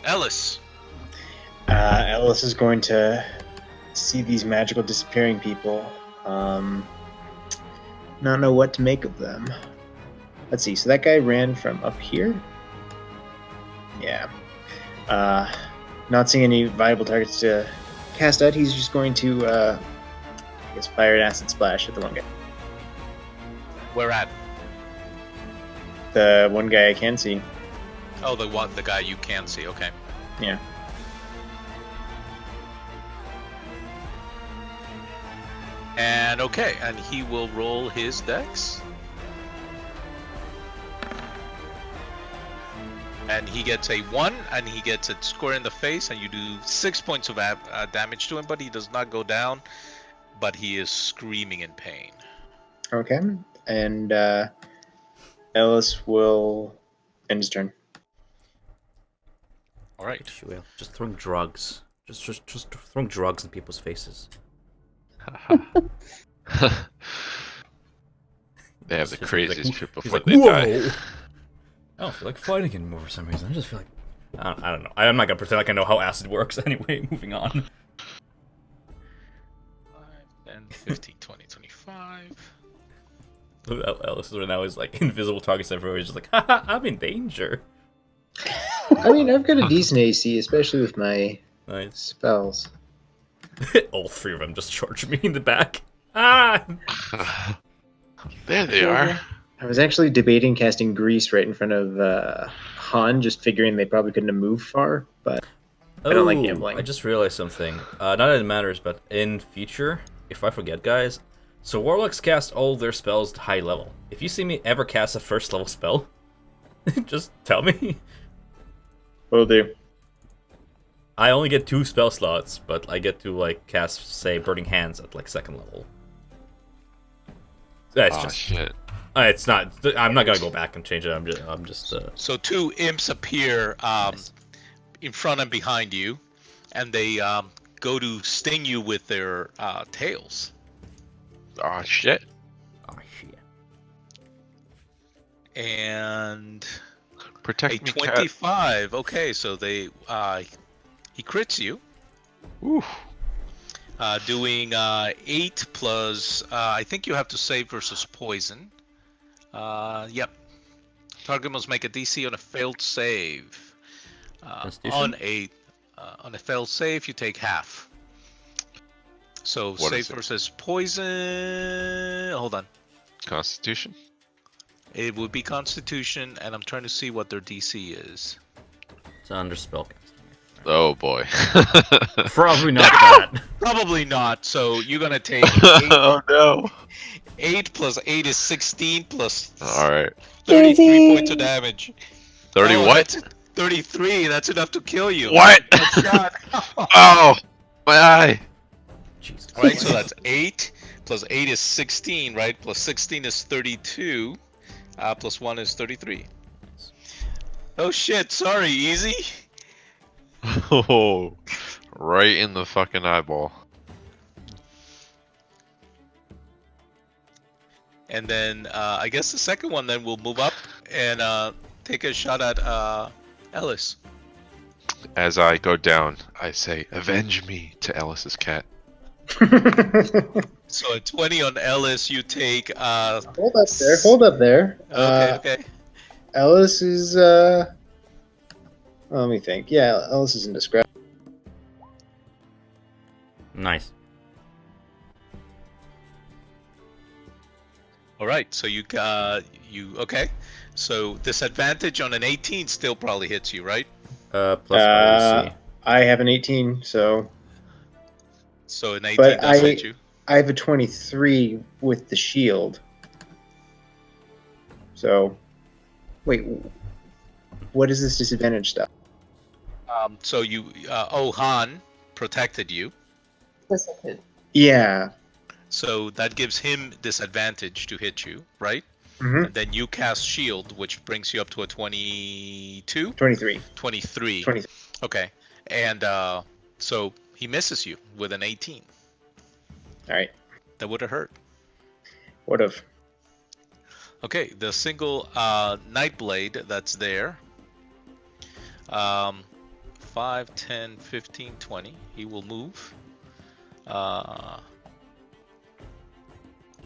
Ellis. Ellis is going to see these magical disappearing people. Not know what to make of them. Let's see. So that guy ran from up here. Yeah. Not seeing any viable targets to cast at. He's just going to, I guess, fire an acid splash at the one guy. Where at? The one guy I can see. Oh, the guy you can see. Okay. Yeah. And okay, and he will roll his dex. And he gets a 1, and he gets it square in the face, and you do 6 points of damage to him, but he does not go down, but he is screaming in pain. Okay. And Ellis will end his turn. All right. She will. Just throwing drugs. Just throwing drugs in people's faces. They have the Just craziest like, shit he's before like, they "Whoa!" die. I don't feel like fighting anymore for some reason. I just feel like I don't know. I'm not gonna pretend like I know how acid works. Anyway, moving on. 5, 10, 15, 20, 25. Ellis right now is like invisible targets everywhere. He's just like, haha, I'm in danger. I mean, I've got a decent AC, especially with my Nice. spells. All three of them just charge me in the back. Ah! There they are. I was actually debating casting Grease right in front of Han, just figuring they probably couldn't have moved far, but I don't like gambling. I just realized something. Not that it matters, but in future, if I forget, guys, so warlocks cast all their spells to high level. If you see me ever cast a first level spell, just tell me. Will do. I only get 2 spell slots, but I get to like cast, say, Burning Hands at like 2nd level. That's Oh just. shit. It's not. I'm not gonna go back and change it. I'm just. So 2 imps appear in front and behind you, and they go to sting you with their tails. Oh shit. Oh shit. And Protect a me, cat. 25. Okay, so they he crits you, Oof. doing 8 plus. I think you have to save versus poison. Yep. Target must make a DC on a failed save. Constitution? On a failed save, you take half. So What save is it? versus poison. Hold on. Constitution. It would be Constitution, and I'm trying to see what their DC is. It's under spellcasting. Oh boy. Probably not that. Probably not. So you're gonna take 8, Oh no. 8 plus 8 is 16 plus All right. 33 Easy. points of damage. 30 Oh, what? that's 33. That's enough to kill you. What? Headshot. Oh, my eye. Jesus. Right, so that's 8 plus 8 is 16, right? Plus 16 is 32. Plus 1 is 33. Oh shit, sorry, easy. Oh, right in the fucking eyeball. And then I guess the second one then will move up and take a shot at Ellis. As I go down, I say, "Avenge me" to Ellis's cat. So at 20 on Ellis, you take. Hold up there. Hold up there. Okay. Ellis is. Let me think. Yeah, Ellis is indescribable. Nice. All right. So you okay? So disadvantage on an 18 still probably hits you, right? Plus 5 AC. I have an 18, so So an 18 But does hit you. I have a 23 with the shield. So, wait, what is this disadvantage stuff? So you, Han protected you. Protected. Yeah. So that gives him disadvantage to hit you, right? Mm-hmm. And then you cast shield, which brings you up to a 22? 23. 23. 23. Okay. And so he misses you with an 18. All right. That would have hurt. Would have. Okay, the single Nightblade that's there. 5, 10, 15, 20. He will move.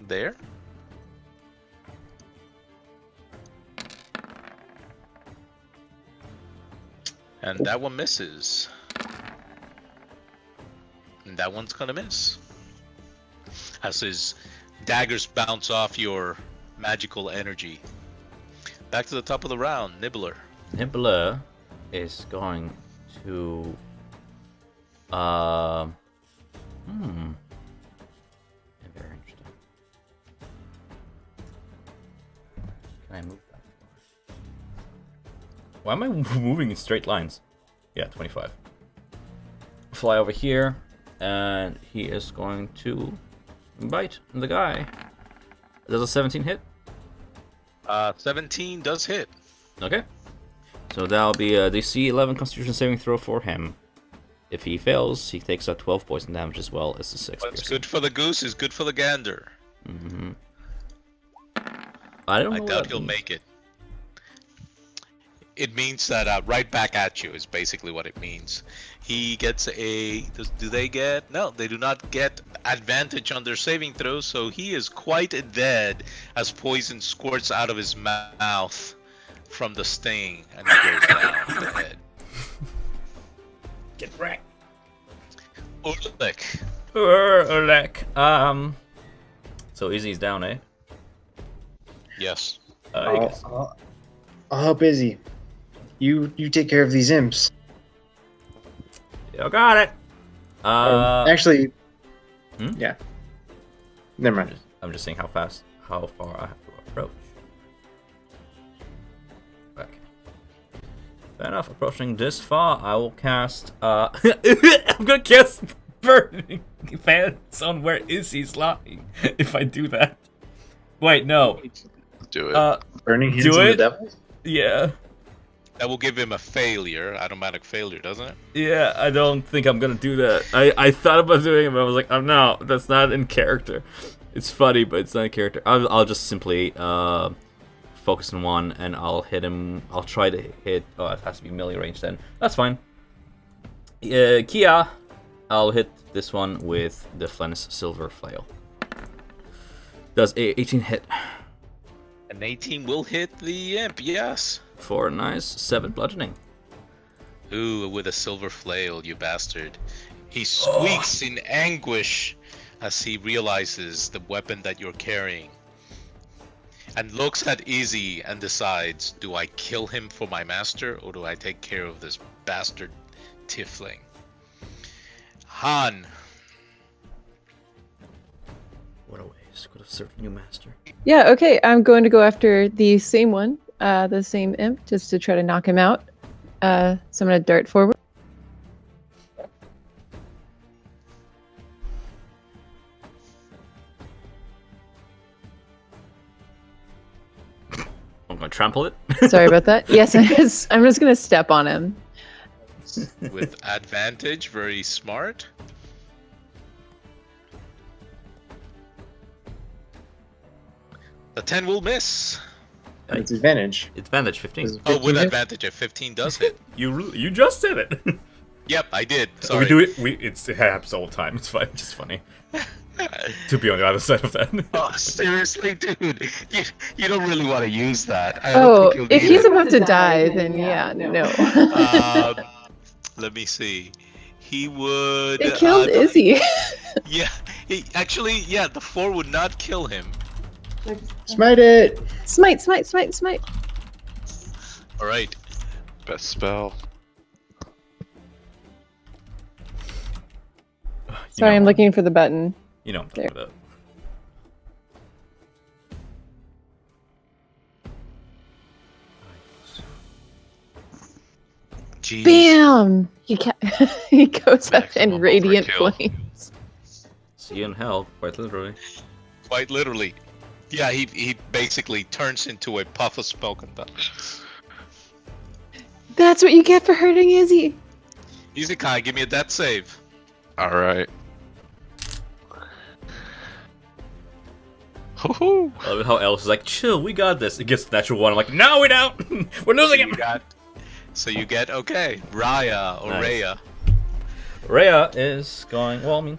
There. And that one misses. And that one's gonna miss. As his daggers bounce off your magical energy. Back to the top of the round, Nibbler. Nibbler is going to very interesting. Can I move that far? Why am I moving in straight lines? Yeah, 25. Fly over here, and he is going to bite the guy. Does a 17 hit? 17 does hit. Okay. So that'll be a DC 11 Constitution saving throw for him. If he fails, he takes out 12 poison damage as well as the 6. What's good for the goose is good for the gander. Mm-hmm. I don't know. I doubt he'll make it. It means that right back at you is basically what it means. He gets a... Do they get... No, they do not get advantage on their saving throws, so he is quite dead as poison squirts out of his mouth from the sting, and he goes down dead. Get wrecked. Urlik. Urlik. So Izzy's down, eh? Yes. I'll help Izzy. You take care of these imps. You got it. Actually, Hmm? yeah. Never mind. I'm just saying how far I have to approach. Okay. Fair enough. Approaching this far, I will cast. I'm gonna cast Burning Fans on where Izzy's lying. If I do that. Wait, no. Do it. Burning hands do on the it? devil? Yeah. That will give him a failure, automatic failure, doesn't it? Yeah, I don't think I'm gonna do that. I thought about doing it, but I was like, oh no, that's not in character. It's funny, but it's not in character. I'll just simply focus on one, and I'll hit him. I'll try to hit. Oh, it has to be melee range then. That's fine. Kia, I'll hit this one with the Flennis Silver Flail. Does a 18 hit? An 18 will hit the imp, yes. 4 nice, 7 bludgeoning. Ooh, with a silver flail, you bastard. He squeaks in anguish as he realizes the weapon that you're carrying. And looks at Izzy and decides, do I kill him for my master, or do I take care of this bastard tiefling? Han. What a waste. Could have served a new master. Yeah, okay. I'm going to go after the same one, the same imp, just to try to knock him out. So I'm going to dart forward. I'm gonna trample it. Sorry about that. Yes, I'm just going to step on him. With advantage, very smart. The 10 will miss. It's advantage. Advantage 15. Oh, with 15 hit? advantage, a 15 does hit. You just said it. Yep, I did. Sorry. We do it. It happens all the time. It's fine. Just funny. To be on the other side of that. Oh, seriously, dude. You don't really want to use that. I Oh, don't think if you'll he's need about to die, then yeah, no. it. Let me see. He would. It killed Izzy. Yeah, yeah, the 4 would not kill him. Smite it! Smite, smite, smite, smite. All right. Best spell. Sorry, I'm looking for the button. You know I'm talking about. Jeez. Bam! He goes up Maximum in radiant overkill. flames. See you in hell, quite literally. Quite literally. Yeah, he basically turns into a puff of smoke and thunder. That's what you get for hurting Izzy. Easy, Kai, give me a death save. All right. Hoo-hoo! I love how Ellis is like, chill, we got this. It gets the natural one. I'm like, no, we don't. We're losing You it. got. So you get okay, Raya or Nice. Rhea. Rhea is going. Well, I mean,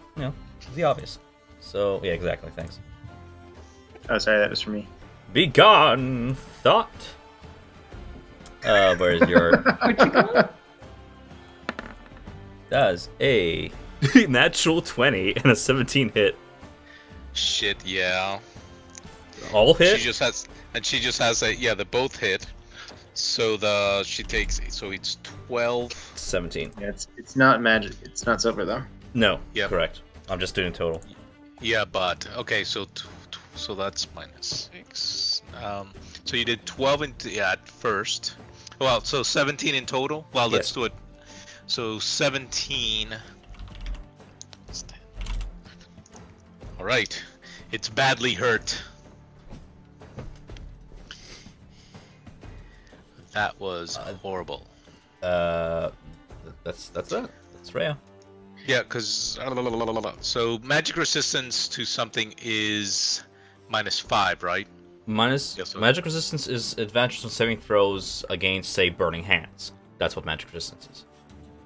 the obvious. So yeah, exactly. Thanks. Oh, sorry, that was for me. Be gone, thought. Where's your? What you got? Does a natural 20 and a 17 hit. Shit, yeah. All hit. She just has a they both hit. So she takes so it's 12. 17. Yeah, it's not magic. It's not silver though. No. Yep. Correct. I'm just doing total. Yeah, but okay, so so that's -6. So you did 12 at first. Well, so 17 in total. Well, let's Yes. do it. So 17. All right, it's badly hurt. That was horrible. That's it. That's Rhea. Yeah, because so magic resistance to something is -5, right? Minus Yes, sir. magic resistance is advantage on saving throws against, say, burning hands. That's what magic resistance is.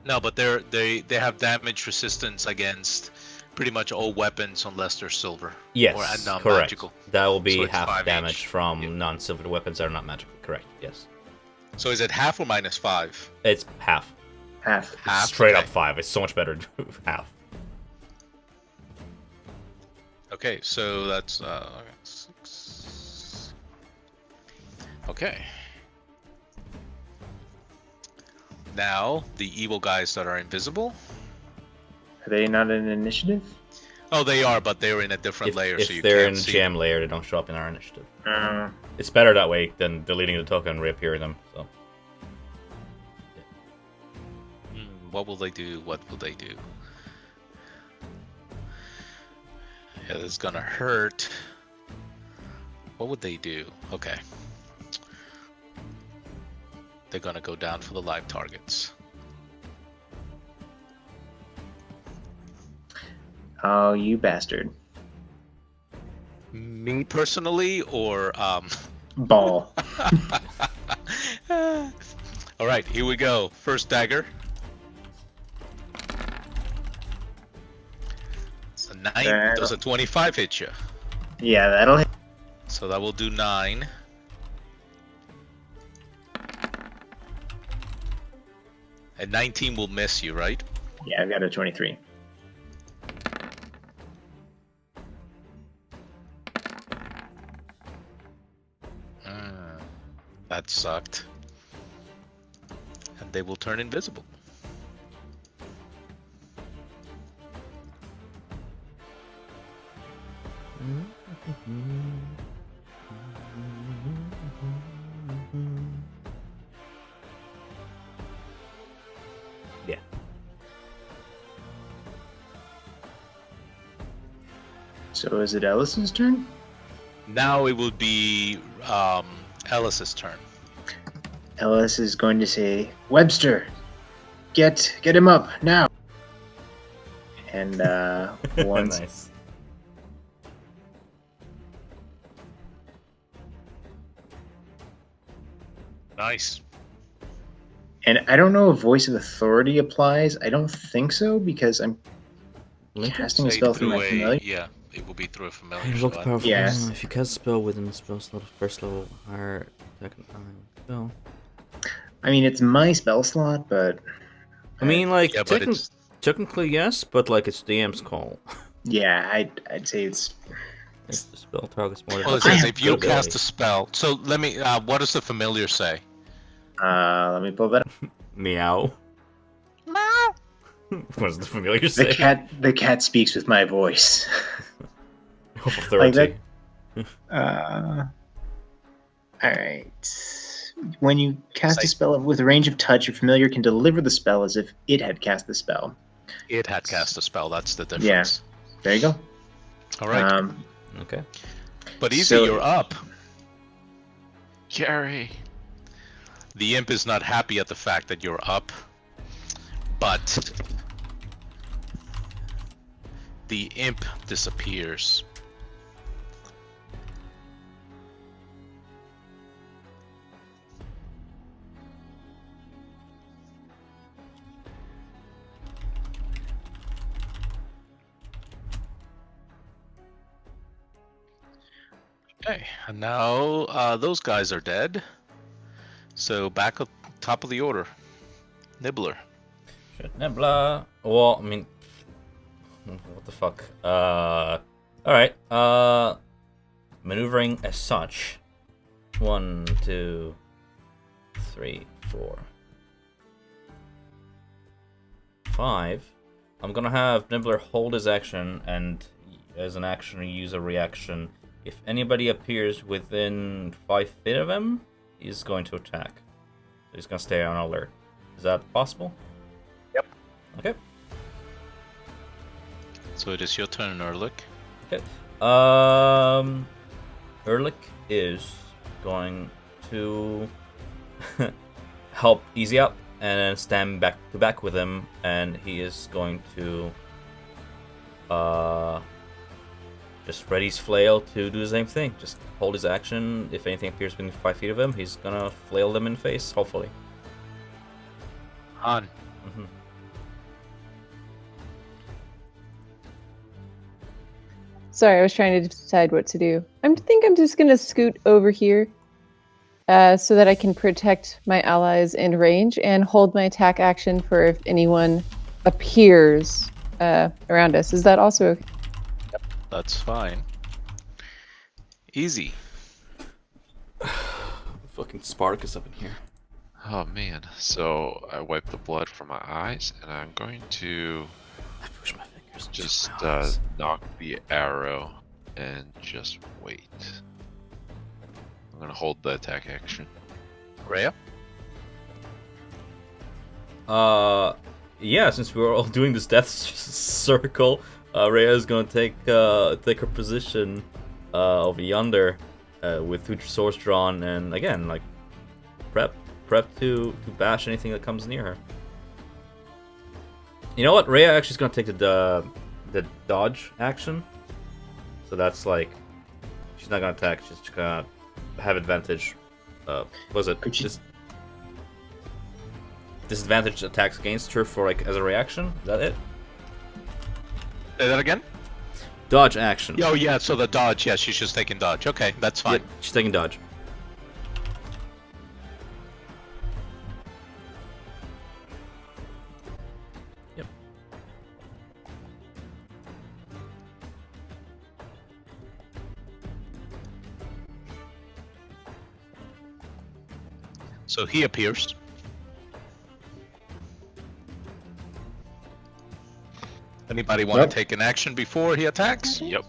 No, but they have damage resistance against pretty much all weapons unless they're silver. Yes, Or correct. non-magical. That will be So it's half 5 damage each. from Yep. non-silver weapons that are not magical. Correct. Yes. So is it half or -5? It's half. Half. Half. Straight up Okay. 5. It's so much better to do half. Okay, so that's 6. Okay. Now the evil guys that are invisible. Are they not an initiative? Oh, they are, but they're in a different layer, If so you they're can't in see. jam layer, they don't show up in our initiative. Uh, It's better that way than deleting the token and reappearing them. So What will they do? What will they do? Yeah, this is gonna hurt. What would they do? Okay. They're gonna go down for the live targets. oh, you bastard. Me personally, or Ball. All right, here we go. First dagger. It's a 9. That'll- Does a 25 hit you? Yeah, that'll hit. So that will do 9. And 19 will miss you, right? Yeah, I've got a 23. That sucked. And they will turn invisible. yeah. So is it Ellis's turn? Now it will be Ellis's turn. Ellis is going to say, Webster, get him up now. And once Nice. Nice. and I don't know if Voice of Authority applies. I don't think so because I'm casting a Say spell through my through familiar. Yeah, it will be through a familiar Invoke spell. powerful. Yes. If you cast a spell within the spell slot of first level, higher second spell. I mean, it's my spell slot, but I mean, like, Yeah, but it's technically yes, but like it's DM's call. yeah, I'd say it's If the spell targets more than well, it I says have if you good cast ability. a spell. So let me. What does the familiar say? let me pull that up. Meow. What does the familiar say? The cat speaks with my voice. Authority. Like Alright. When you cast a Say- spell with a range of touch, your familiar can deliver the spell as if it had cast the spell. It had cast a spell. That's the difference. There you go. All right. Okay. But easy, so- you're up. Gary. The imp is not happy at the fact that you're up, but the imp disappears. Okay, and now those guys are dead. So back up top of the order. Nibbler. Shit, Nebula. Well, I mean, what the fuck? Alright. Maneuvering as such. 1, 2, 3, 4, 5. I'm gonna have Nibbler hold his action, and as an action, use a reaction. If anybody appears within 5 feet of him, he's going to attack. So he's gonna stay on alert. Is that possible? Yep. Okay. So it is your turn, Erlich. Okay. Erlich is going to help Easy up and then stand back to back with him, and he is going to just ready his flail to do the same thing. Just hold his action. If anything appears within 5 feet of him, he's gonna flail them in the face, hopefully. On. Mm-hmm. Sorry, I was trying to decide what to do. I think I'm just gonna scoot over here, so that I can protect my allies in range and hold my attack action for if anyone appears around us. Is that also okay? That's fine. Easy. Fucking Spartacus up in here. Oh man, so I wiped the blood from my eyes, and I'm going to I push my fingers. into just my eyes. knock the arrow and just wait. I'm gonna hold the attack action. Rhea? Yeah, since we're all doing this death circle, Rhea is gonna take her position over yonder with two swords drawn, and again, like prep to bash anything that comes near her. You know what? Rhea actually is gonna take the dodge action, so that's like she's not gonna attack. She's just gonna have advantage. Was it Could she- disadvantage attacks against her for like as a reaction? Is that it? Say that again? Dodge action. Oh, yeah, so the dodge. Yeah, she's just taking dodge. Okay, that's fine. Yep, she's taking dodge. Yep. So he appears. Anybody want Yep. to take an action before he attacks? Yep.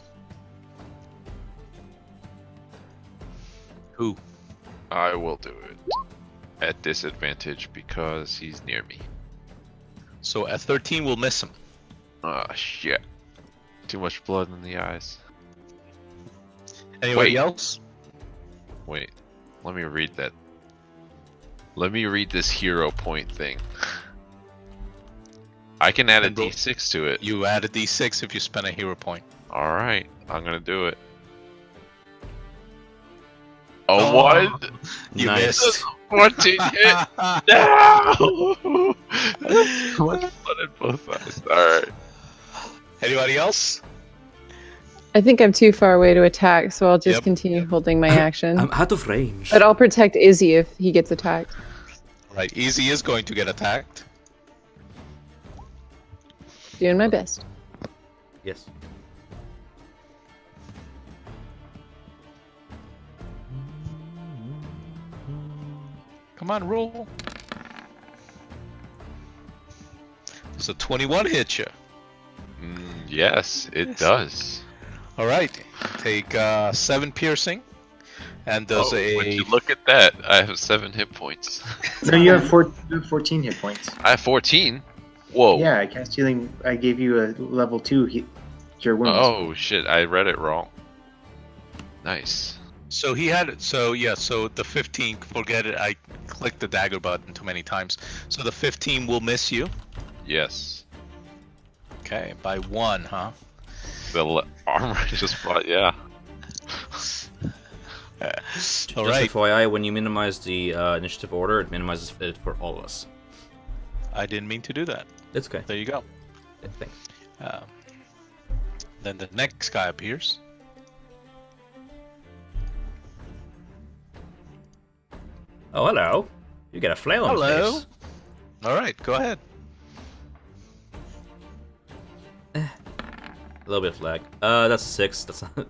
Who? I will do it. At disadvantage because he's near me. So at 13, we'll miss him. Ah, shit. Too much blood in the eyes. Anybody Wait. else? Wait, let me read that. Let me read this hero point thing. I can add a And roll- d6 to it. You add a d6 if you spend a hero point. Alright, I'm gonna do it. A Oh. 1? You Nice. missed. 14 hit! No! Too much blood in both eyes. Alright. Anybody else? I think I'm too far away to attack, so I'll just Yep. continue holding my action. I'm out of range. But I'll protect Izzy if he gets attacked. Right, Easy is going to get attacked. Doing my best. Yes. Come on, roll. So 21 hit you. Yes, it Yes. does. All right, take 7 piercing, and does Would a you look at that? I have 7 hit points. No, you have 14 hit points. I have 14? Whoa. Yeah, I cast healing. I gave you a level 2 cure wounds. Oh shit, I read it wrong. Nice. So he had so yeah, so the 15, forget it, I clicked the dagger button too many times. So the 15 will miss you. Yes. Okay, by 1, huh? The armor just bought, yeah. Just All right, FYI, when you minimize the initiative order, it minimizes it for all of us. I didn't mean to do that. It's okay. There you go. Thanks. Then the next guy appears. Oh, hello. You get a flail in the Hello. face. All right, go ahead. A little bit of lag. That's 6. That's not...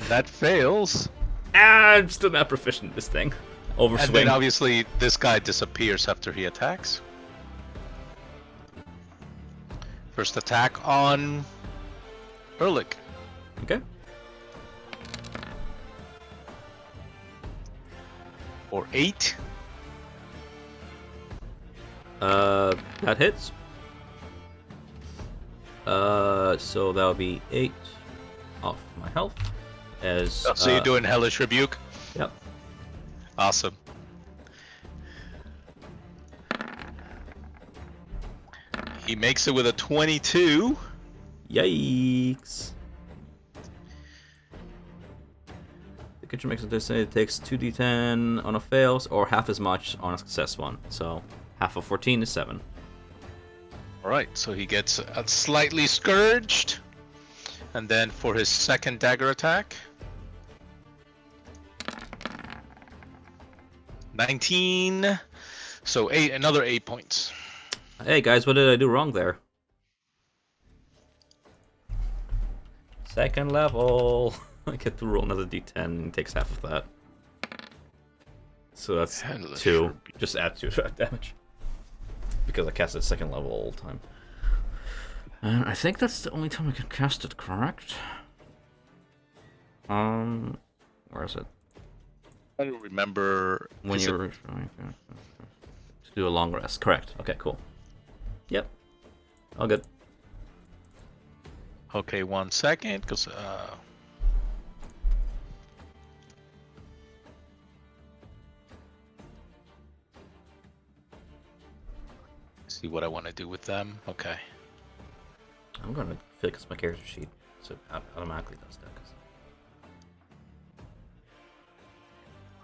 That fails. I'm still not proficient in this thing. And then Overswing. obviously this guy disappears after he attacks. First attack on Ehrlich. Okay. For 8. That hits. So that'll be 8 off my health. As So you're doing Hellish Rebuke? Yep. Awesome. He makes it with a 22. Yikes. The creature makes a destiny. It takes 2d10 on a fails, or half as much on a success one. So half of 14 is 7. Alright, so he gets slightly scourged. And then for his second dagger attack. 19. So another 8 points. Hey guys, what did I do wrong there? Second level. I get to roll another d10 and it takes half of that. So that's Hellish 2. rebuke. Just add 2 damage. Because I cast it second level all the time. And I think that's the only time I can cast it, correct? Where is it? I don't remember. When is you're it- to do a long rest. Correct. Okay, cool. Yep. All good. Okay, 1 second, because see what I want to do with them. Okay. I'm gonna fix my character sheet so it automatically does that.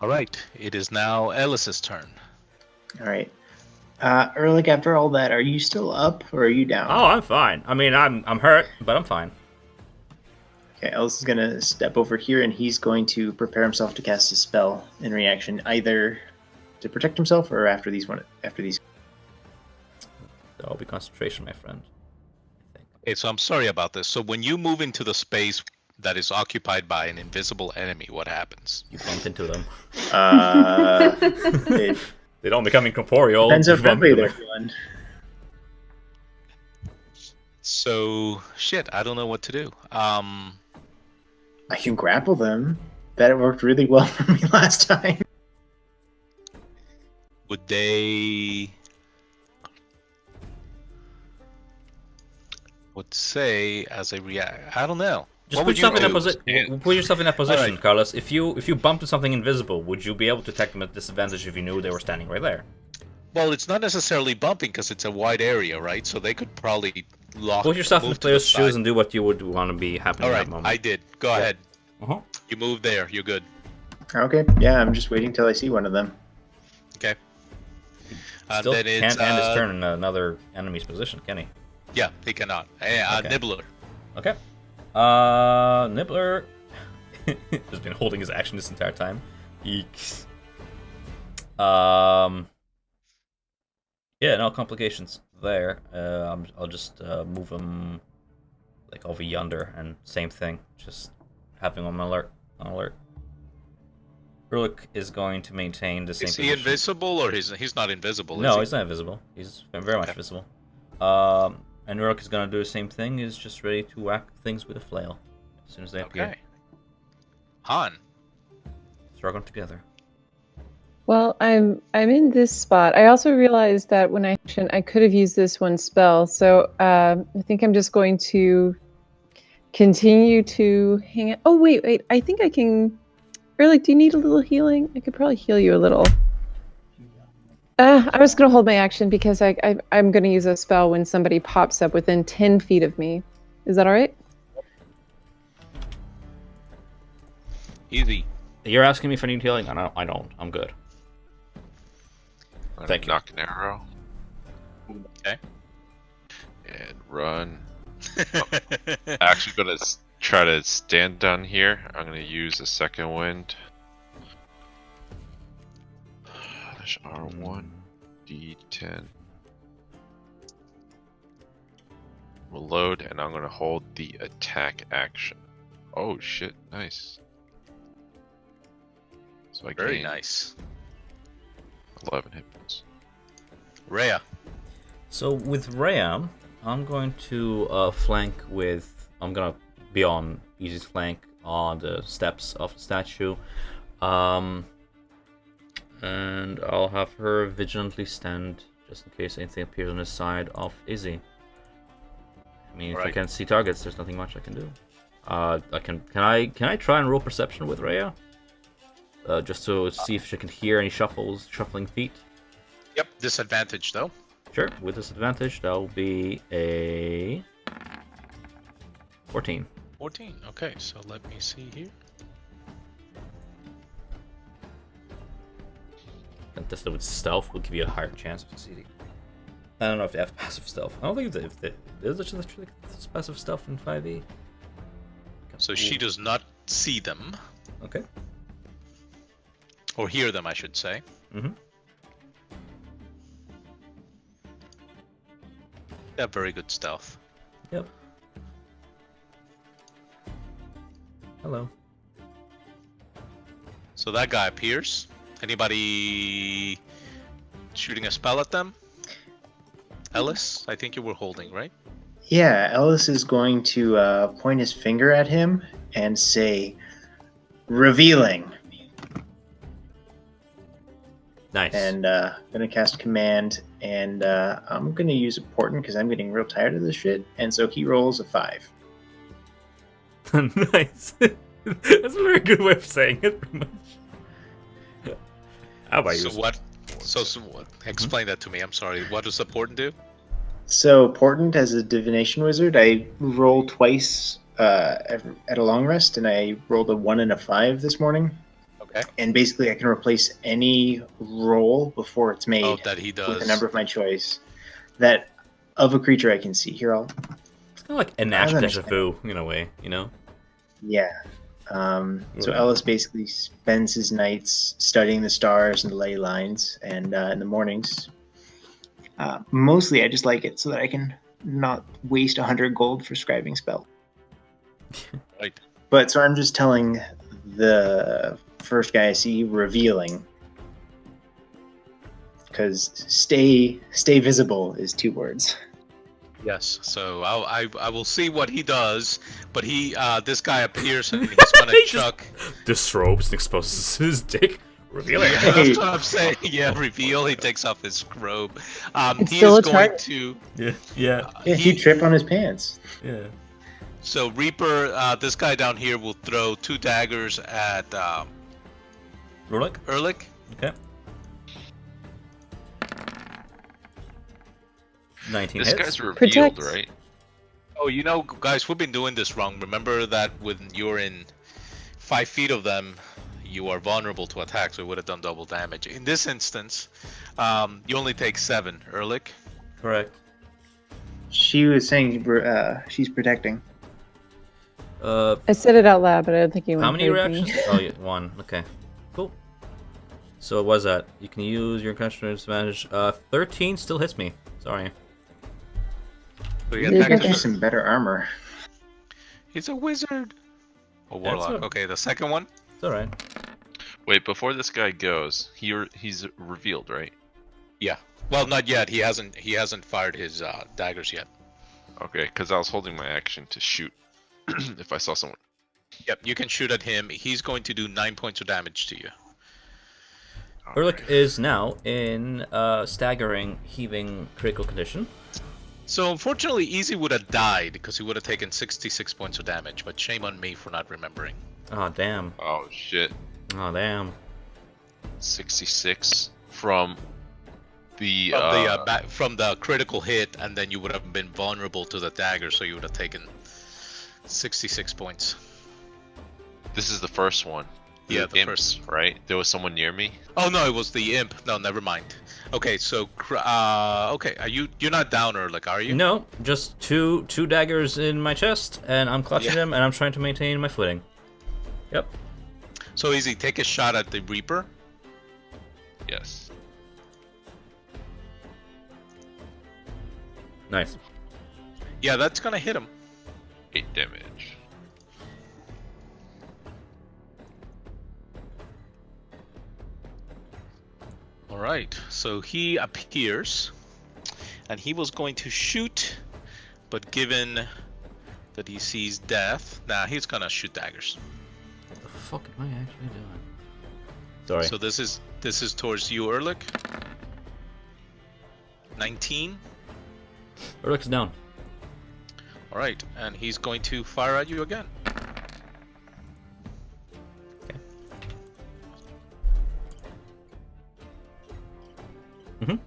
All right. It is now Ellis's turn. All right. Ehrlich, after all that, are you still up or are you down? Oh, I'm fine. I mean, I'm hurt, but I'm fine. Okay, Ellis is going to step over here and he's going to prepare himself to cast a spell in reaction, either to protect himself or after these. That'll be concentration, my friend. I think. Okay, so I'm sorry about this. So when you move into the space that is occupied by an invisible enemy, what happens? You bump into them. It They don't become incorporeal. depends how you bump friendly into they're them. feeling. So shit, I don't know what to do. I can grapple them. That worked really well for me last time. Would they? Would say as a react? I don't know. Just What put would yourself you in that do? position. Put yourself in that position, Alright. Carlos. If you bump to something invisible, would you be able to attack them at disadvantage if you knew they were standing right there? Well, it's not necessarily bumping because it's a wide area, right? So they could probably lock. Put yourself in move the to the player's side. shoes and do what you would want to be happening All at right, that moment. I did. Go ahead. Uh-huh. You move there. You're good. Okay, yeah, I'm just waiting till I see one of them. Okay. Still Then it's can't end his turn in another enemy's position, can he? yeah, he cannot. Okay. Nibbler. Okay. Nibbler has been holding his action this entire time. Eeks. Yeah, no complications there. I'll just move him like over yonder, and same thing. Just having him on alert. Urlik is going to maintain the same Is he position. invisible or he's not invisible? No, is he? he's not invisible. He's very much Okay. visible. And Urlik is gonna do the same thing. He's just ready to whack things with a flail as soon as they appear. Okay. Han. Struggling together. Well, I'm in this spot. I also realized that when I could have used this one spell, so I think I'm just going to continue to hang out. Oh wait! I think I can. Really, do you need a little healing? I could probably heal you a little. I was gonna hold my action because I'm gonna use a spell when somebody pops up within 10 feet of me. Is that all right? Easy. You're asking me if I need healing? I don't. I'm good. I'm Thank you. knock an arrow. Okay. And run. Actually, gonna try to stand down here. I'm gonna use a second wind. Smash R1, D10. We'll load, and I'm gonna hold the attack action. Oh shit! Nice. So I Very gain nice. 11 hit points. Rhea. So with Rhea, I'm going to flank with. I'm gonna be on Easy's flank on the steps of the statue, and I'll have her vigilantly stand just in case anything appears on the side of Izzy. I mean, if I Right. can't see targets, there's nothing much I can do. I can I try and roll perception with Rhea? Just to see if she can hear any shuffling feet. Yep, disadvantage though. Sure, with disadvantage, that'll be a 14. 14. Okay, so let me see here. And tested with stealth will give you a higher chance of succeeding. I don't know if they have passive stealth. I don't think if there's literally passive stealth in 5e. So she does not see them, Okay. or hear them, I should say. Mm-hmm. They have very good stealth. Yep. Hello. So that guy appears. Anybody shooting a spell at them? Ellis, I think you were holding, right? Yeah, Ellis is going to point his finger at him and say, "Revealing," Nice. and gonna cast command, and I'm gonna use a portent because I'm getting real tired of this shit. And so he rolls a 5. Nice. That's a very good way of saying it, pretty much. How about So you? what? So what? Explain that to me. I'm sorry. What does the portent do? So portent, as a divination wizard, I roll twice at a long rest, and I rolled a 1 and a 5 this morning. Okay. And basically, I can replace any roll before it's made Oh, that he with does. a number of my choice that of a creature I can see. Here, I'll It's kind of like enact deja vu in a way, you know? yeah. So Right. Ellis basically spends his nights studying the stars and the ley lines, and in the mornings, mostly I just like it so that I can not waste 100 gold for scribing spell. Right. But so I'm just telling the first guy I see, revealing, because stay visible is 2 words. Yes. So I will see what he does, but this guy appears and he's gonna He just- chuck. Disrobes and exposes his dick. Revealing. Yeah, that's what I'm saying. Yeah, reveal. He takes off his robe. It's He still is a going target. to. Yeah. Yeah, he trip on his pants. Yeah. So Reaper, this guy down here will throw 2 daggers at Rolik? Erlich. Okay. 19 This hits. guy's revealed, Protect. right? Oh, you know, guys, we've been doing this wrong. Remember that when you're in 5 feet of them, you are vulnerable to attack, so it would have done double damage. In this instance, you only take 7, Erlich. Correct. She was saying she's protecting. I said it out loud, but I don't think anyone How many heard me. reactions? Oh, yeah, 1. Okay. Cool. So what was that? You can use your concentration disadvantage. 13 still hits me. Sorry. So Yeah, you attack Gives you okay. some better armor. He's a wizard. A That's warlock. a- Okay, the second one. It's alright. Wait, before this guy goes, he's revealed, right? Yeah. Well, not yet. He hasn't fired his daggers yet. Okay, because I was holding my action to shoot if I saw someone. Yep. You can shoot at him. He's going to do 9 points of damage to you. Erlich is now in staggering, heaving critical condition. So unfortunately, Easy would have died because he would have taken 66 points of damage. But shame on me for not remembering. Oh, damn. Oh shit! Oh, damn. 66 from the From the critical hit, and then you would have been vulnerable to the dagger, so you would have taken 66 points. This is the first one. Yeah, the Imps, first. right? There was someone near me. Oh no, it was the imp. No, never mind. Okay, so okay, you're not down, Erlich, are you? No, just two daggers in my chest, and I'm clutching them, and I'm trying to maintain my footing. Yep. So Easy, take a shot at the Reaper. Yes. Nice. Yeah, that's gonna hit him. 8 damage. All right, so he appears, and he was going to shoot, but given that he sees death, he's gonna shoot daggers. What the fuck am I actually doing? Sorry. So this is towards you, Erlich. 19. Erlich's down. All right, and he's going to fire at you again. Okay. Mhm.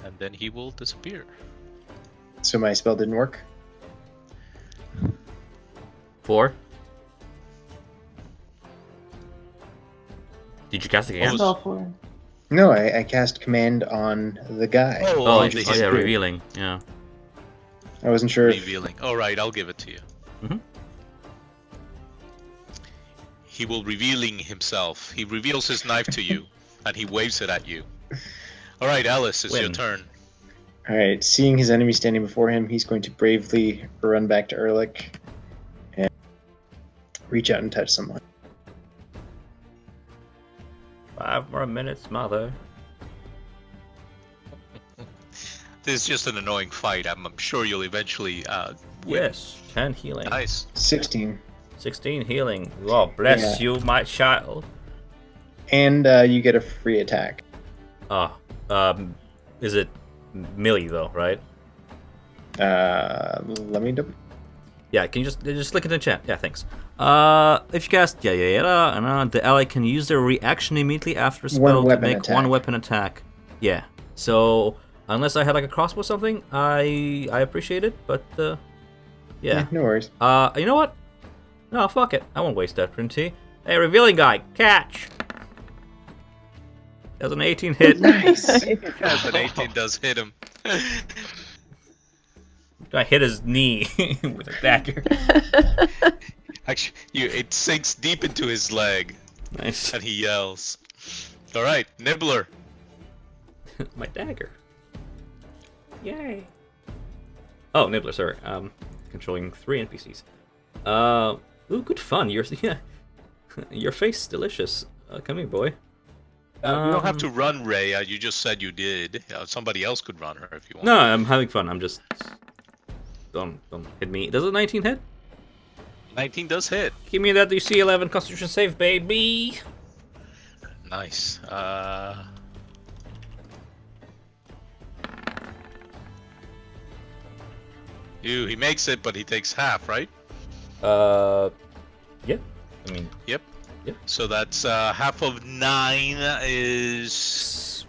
And then he will disappear. So my spell didn't work. 4. Did you cast it again? was- Spell for. No, I cast command on the guy. Oh, he yeah, revealing. Yeah. I wasn't sure. revealing. All right, I'll give it to you. Mhm. He will revealing himself. He reveals his knife to you, and he waves it at you. All right, Alice, it's your Win. turn. All right, seeing his enemy standing before him, he's going to bravely run back to Erlich and reach out and touch someone. 5 more minutes, mother. This is just an annoying fight. I'm sure you'll eventually win. Yes. 10 healing. Nice. 16. 16 healing. Oh, bless you, my child. And you get a free attack. Ah, is it melee though, right? Let me double. Yeah, can you just click in the chat? Yeah, thanks. If you cast and the ally can use their reaction immediately after a spell to weapon make attack. one weapon attack. Yeah. So unless I had like a crossbow or something, I appreciate it, but yeah. No worries. You know what? No, fuck it. I won't waste that Printy. Hey, revealing guy, catch. That's an 18 hit. Nice. Yes, an 18 does hit him. I hit his knee with a dagger. Actually, it sinks deep into his leg, Nice. and he yells. All right, Nibbler. My dagger. Yay. Oh, Nibbler, sorry. Controlling 3 NPCs. Ooh, good fun. Yeah. Your face delicious. Come here, boy. You don't have to run, Rhea. You just said you did. Somebody else could run her if you want. No, I'm having fun. I'm just. Don't hit me. Does a 19 hit? 19 does hit. Give me that DC 11 Constitution save, baby. Nice. He makes it, but he takes half, right? Yeah. I mean, Yep. Yep. So that's half of 9 is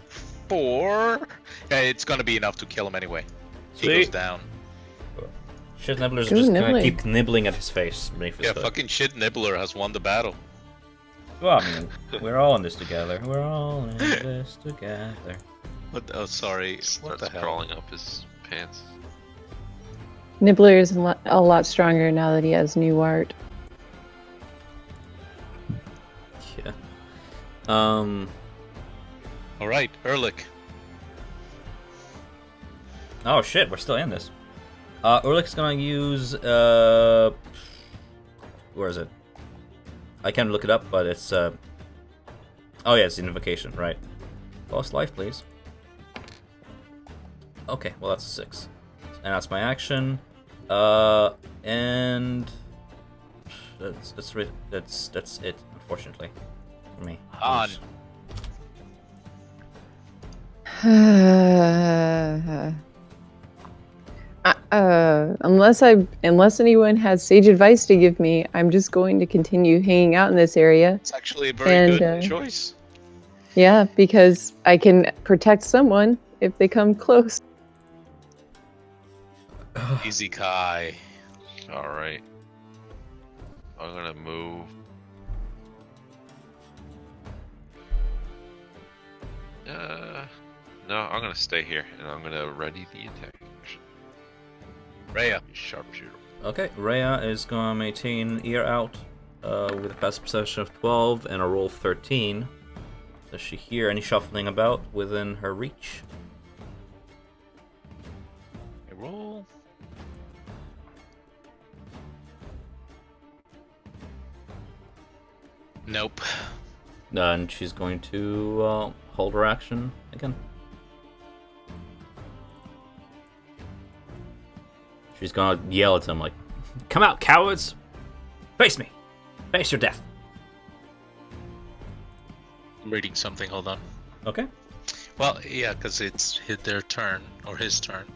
4. Yeah, it's gonna be enough to kill him anyway. He goes Sweet. down. shit Nibbler's Ooh, just gonna nibbling. keep nibbling at his face. Beneath his Yeah, hood. fucking shit. Nibbler has won the battle. Well, I mean, we're all in this together. We're all in this together. What? Oh, sorry. What Starts the hell? crawling up his pants. Nibbler is a lot stronger now that he has new art. Yeah. All right, Erlich. Oh shit, we're still in this. Urlik's gonna use where is it? I can't look it up, but it's oh yeah, it's invocation, right? Lost life, please. Okay, well that's a 6. And that's my action. And that's it, unfortunately. For me. On. Unless anyone has sage advice to give me, I'm just going to continue hanging out in this area. It's actually a very And, good choice. Yeah, because I can protect someone if they come close. Easy Kai. Alright. I'm gonna move. No, I'm gonna stay here and I'm gonna ready the attack. Rhea. Sharpshooter. Okay, Rhea is gonna maintain ear out with a passive perception of 12 and a roll 13. Does she hear any shuffling about within her reach? Nope. And she's going to hold her action again. She's gonna yell at them like, "Come out, cowards! Face me! Face your death!" I'm reading something. Hold on. Okay. Well, yeah, because it's their turn or his turn.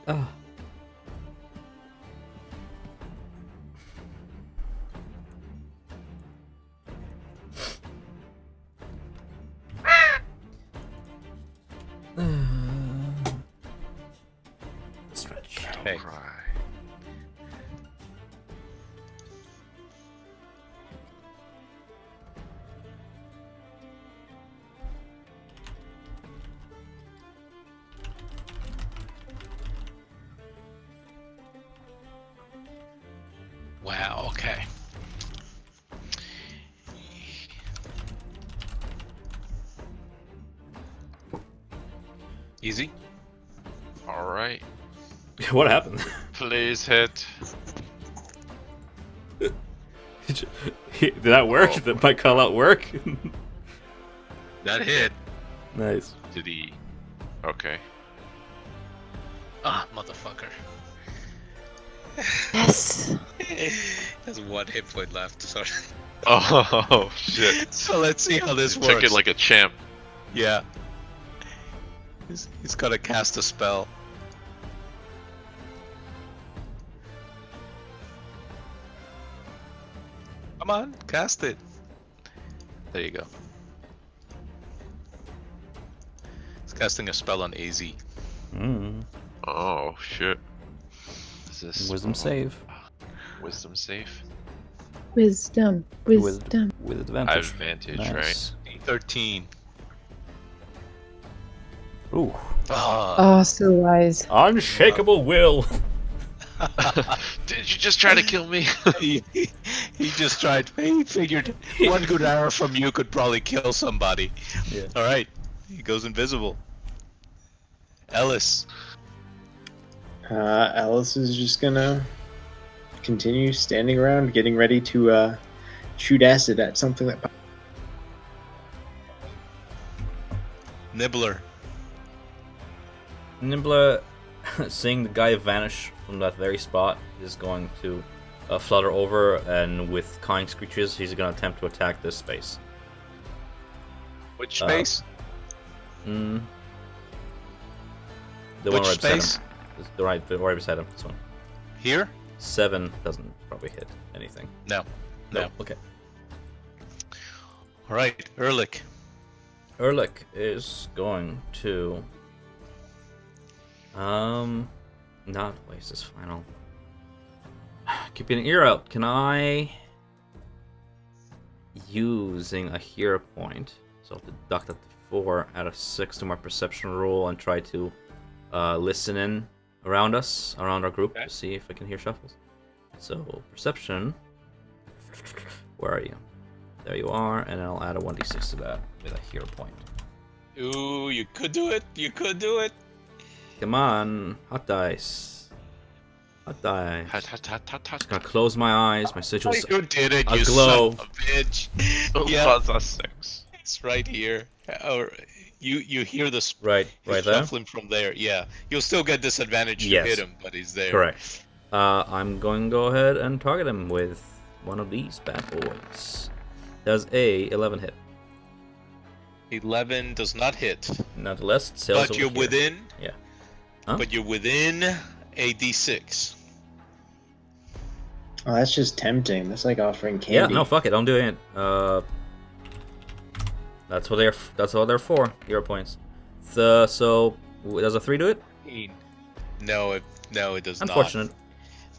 Ah. Stretch. Hey. Cry. Wow. Okay. Easy. All right. What happened? Please hit. Did that work? Oh. Did my call out work? That hit. Nice. Did he? Okay. Ah, motherfucker. Yes. There's one hit point left. So, Oh shit! so let's see how this You works. took it like a champ. Yeah. He's gonna cast a spell. Come on, cast it. There you go. He's casting a spell on AZ. Oh shit! Is this Wisdom save. Wisdom save? Wisdom. Wisdom. With I advantage. have advantage, Nice. 13. Ooh. Ah. Oh, so wise. Unshakable will. Did you just try to kill me? he just tried. He figured one good arrow from you could probably kill somebody. Yeah. All right, he goes invisible. Ellis. Alice is just gonna continue standing around, getting ready to shoot acid at something that. Nibbler. Nimbler, seeing the guy vanish from that very spot, is going to flutter over, and with cawing screeches, he's going to attempt to attack this space. Which space? The Which one right beside space? him. The right beside him. This one. Here? 7 doesn't probably hit anything. No. No. Okay. All right, Ehrlich. Ehrlich is going to not waste his final. Keeping an ear out. Can I, using a hero point, so I'll deduct that to 4, add a 6 to my perception roll, and try to listen in around us, around our group, Okay. to see if I can hear shuffles. So perception. Where are you? There you are, and I'll add a 1d6 to that with a hero point. Ooh, you could do it. You could do it. Come on, hot dice. Hot dice. Hut, hut, hut, hut, hut. Just gonna close my eyes. My sigils. You did it, a you glow. son of a bitch. Oh, Yeah, that's 6. it's right here. Or you hear the Right there. shuffling from there. Yeah, you'll still get disadvantage. Yes. You hit him, but he's there. Correct. I'm going to go ahead and target him with one of these bad boys. Does a 11 hit? 11 does not hit, Nonetheless, it sails but you're over here. within. Yeah. Huh? But you're within a d6. Oh, that's just tempting. That's like offering Yeah. candy. No, fuck it. I'm doing it. That's what they're. That's all they're for. Hero points. So does a 3 do it? No, it does Unfortunate. not.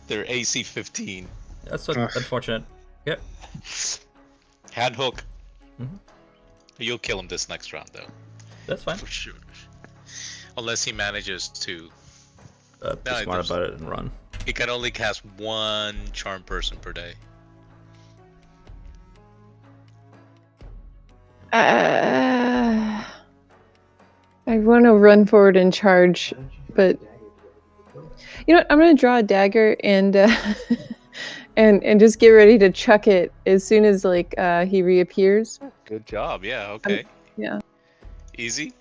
They're AC 15. That's Ugh. unfortunate. Yep. Hand hook. Mhm. You'll kill him this next round, though, That's fine. for sure. Unless he manages to. Be No, smart there's- about it and run. He can only cast one charm person per day. I want to run forward and charge, but You know what? I'm gonna draw a dagger and and just get ready to chuck it as soon as like he reappears. Good job. Yeah. Okay. Yeah. Easy.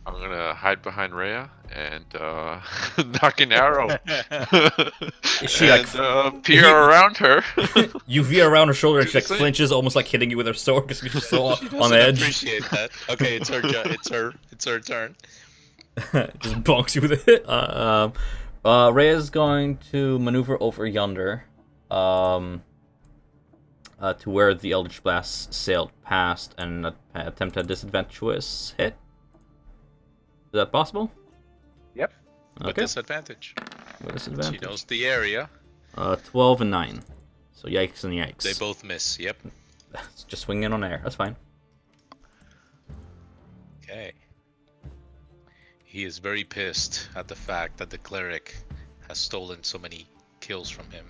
I'm gonna hide behind Rhea and knock an arrow Is she, like, and peer around her. You veer around her shoulder and she like Seriously? flinches, almost like hitting you with her sword because she's so She on doesn't edge. appreciate that. Okay, it's her. It's her turn. Just bonks you with it. Rhea's going to maneuver over yonder, to where the Eldritch Blast sailed past and attempt a disadvantageous hit. Is that possible? Yep. With Okay. disadvantage. With She disadvantage. knows the area. 12 and 9. So yikes and yikes. They both miss. Yep. Just swing in on air. That's fine. Okay. He is very pissed at the fact that the cleric has stolen so many kills from him.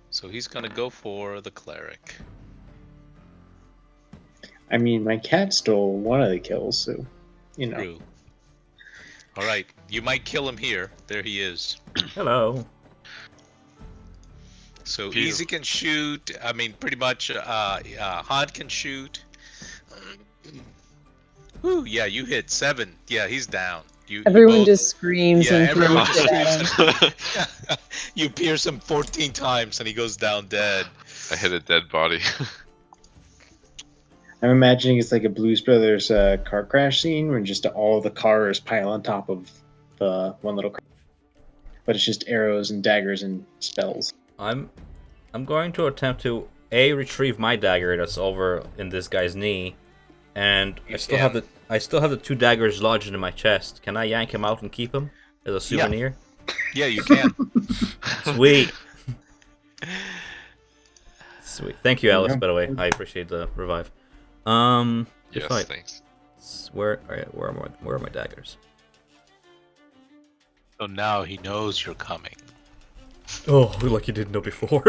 So he's gonna go for the cleric. I mean, my cat stole one of the kills, so you know. True. All right, you might kill him here. There he is. Hello. So Pew. Easy can shoot. I mean, pretty much. Hod can shoot. Whew, yeah, you hit 7. Yeah, he's down. You Everyone both- just screams Yeah, and everyone throws just it at him. screams. You pierce him 14 times and he goes down dead. I hit a dead body. I'm imagining it's like a Blues Brothers car crash scene where just all the cars pile on top of the one little car. But it's just arrows and daggers and spells. I'm going to attempt to retrieve my dagger that's over in this guy's knee, and You I still have can. the 2 daggers lodged in my chest. Can I yank him out and keep him as a souvenir? Yeah, you can. Sweet. Sweet. Thank you, There you Alice. go. By the way, I appreciate the revive. Good Yes, fight. thanks. Where are my daggers? So now he knows you're coming. Oh, like you didn't know before.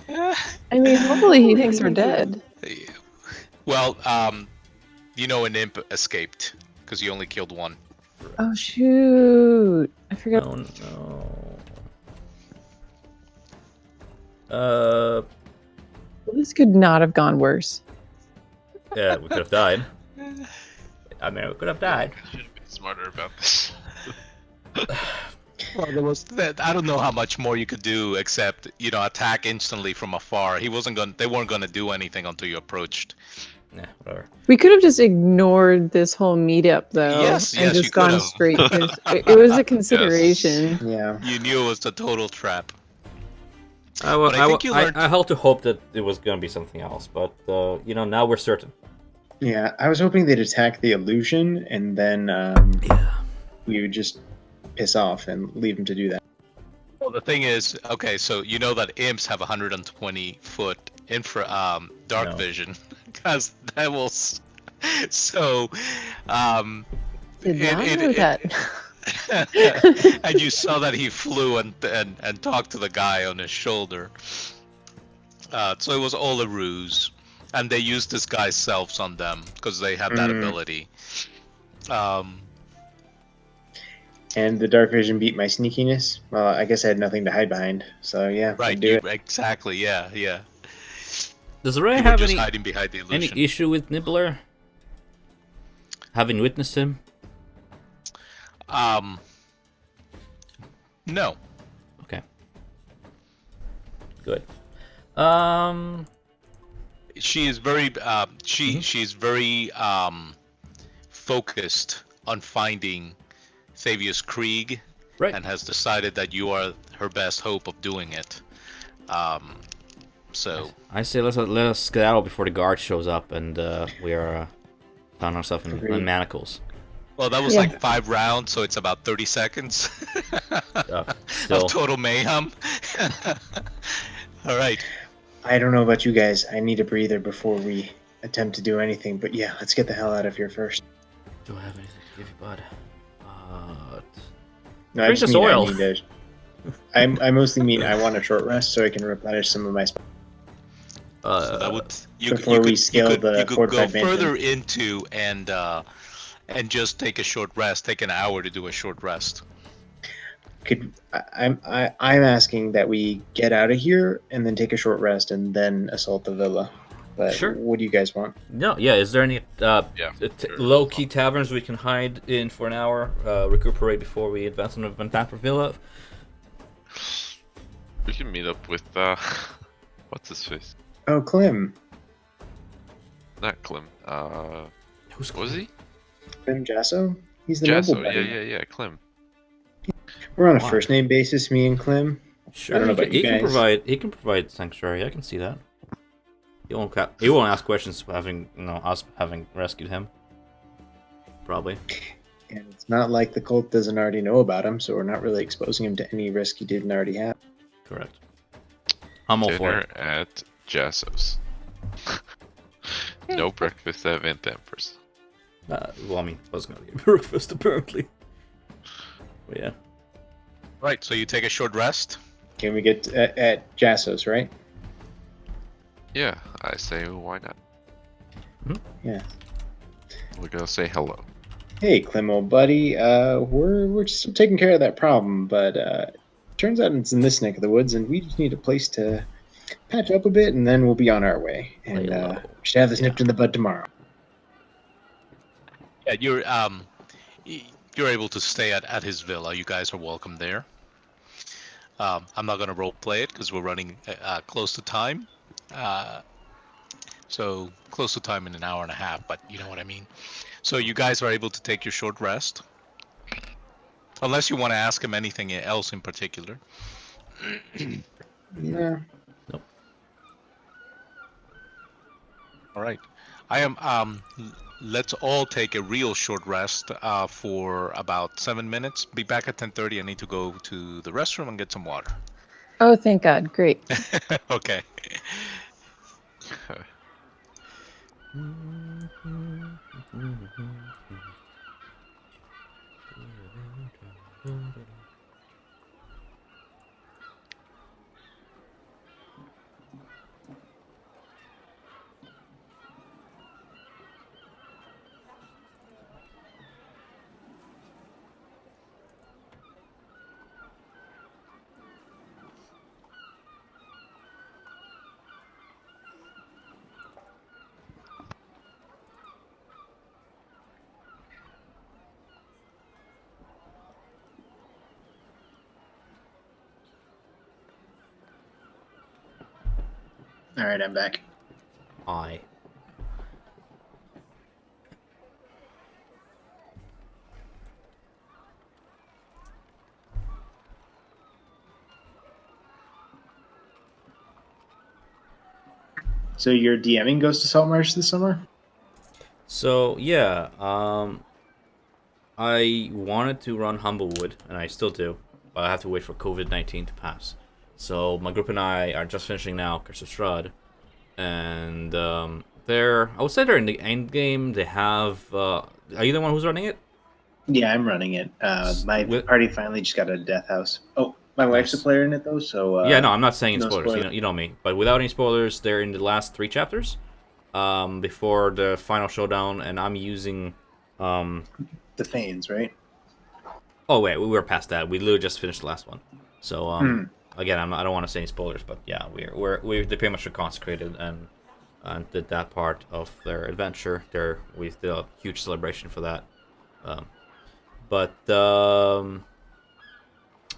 I mean, hopefully he thinks we're dead. Well, you know an imp escaped because you only killed one. Oh shoot! I forgot. Oh no. This could not have gone worse. Yeah, we could have died. I mean, we could have died. I should have been smarter about this. Well, there was that. I don't know how much more you could do except attack instantly from afar. They weren't gonna do anything until you approached. Yeah, whatever. We could have just ignored this whole meetup though, Yes, and yes, you just could gone have. straight. 'Cause it was a consideration. Yeah. You knew it was a total trap. I But I think you learned- held to hope that it was going to be something else, but now we're certain. Yeah, I was hoping they'd attack the illusion and then Yeah. we would just piss off and leave them to do that. Well, the thing is, okay, so you know that imps have 120-foot dark No. vision, because that will. So, Did not it- know it- that. and you saw that he flew and talked to the guy on his shoulder. So it was all a ruse, and they used this guy's selves on them because they had that Mm. ability. And the dark vision beat my sneakiness. Well, I guess I had nothing to hide behind. So yeah, Right, I'd do it. exactly, yeah. Does Ray You were have just any hiding behind the illusion. issue with Nibbler? Having witnessed him? No. Okay. Good. She is very she's very focused on finding Thavius Krieg, Right. and has decided that you are her best hope of doing it. So I say let us skedaddle before the guard shows up and we are found ourselves in Agreed. manacles. well, that was Yeah. like 5 rounds, so it's about 30 seconds Still, of total mayhem. All right. I don't know about you guys. I need a breather before we attempt to do anything. But yeah, let's get the hell out of here first. do I have anything to give you, bud? No, I Drink just this mean oil. I need I mostly mean I want a short rest so I can replenish some of my. So that would Before we scale the you could go fortified mansion. further into and just take a short rest. Take an hour to do a short rest. I'm asking that we get out of here and then take a short rest and then assault the villa. But Sure. what do you guys want? No, yeah. Is there any Yeah, sure. low-key taverns we can hide in for an hour, recuperate before we advance on the Vanthampur Villa? We can meet up with what's his face? Oh, Clem. Not Clem. Who's Was he? Clem Jasso? He's the Jasso. noble buddy. Yeah. Clem. We're on a Why? first name basis, me and Clem. Sure. I don't know about you he can guys. provide. He can provide sanctuary. I can see that. He won't ask questions having us having rescued him. Probably. And it's not like the cult doesn't already know about him, so we're not really exposing him to any risk he didn't already have. Correct. I'm all for Dinner it. at Jasso's. No breakfast at Vanthampur's. Well, I mean, I was gonna get breakfast apparently. But yeah. Right. So you take a short rest. Can we get at Jasso's, right? Yeah, I say why not? Yeah. We're gonna say hello. Hey, Clem, old buddy. We're just taking care of that problem, but turns out it's in this neck of the woods, and we just need a place to patch up a bit, and then we'll be on our way. And Lay low. we should have this nipped in the bud tomorrow. Yeah, you're able to stay at his villa. You guys are welcome there. I'm not gonna role play it because we're running close to time. So close to time in an hour and a half, but you know what I mean. So you guys are able to take your short rest, unless you want to ask him anything else in particular. No. All right. I am. Let's all take a real short rest for about 7 minutes. Be back at 10:30. I need to go to the restroom and get some water. Oh, thank God. Great. Okay. All right, I'm back. I. So you're DMing Ghost of Saltmarsh this summer? So yeah, I wanted to run Humblewood, and I still do, but I have to wait for COVID-19 to pass. So my group and I are just finishing now Curse of Strahd, and I would say they're in the end game. They have. Are you the one who's running it? Yeah, I'm running it. My With- party finally just got a death house. Oh, my wife's Nice. a player in it though, so Yeah, no, I'm not saying in no spoilers. spoiler. You know me. But without any spoilers, they're in the last 3 chapters, before the final showdown, and I'm using. The Thanes, right? Oh wait, we were past that. We literally just finished the last one. So again, I don't want to say any spoilers, but yeah, they pretty much are consecrated and did that part of their adventure. We did a huge celebration for that.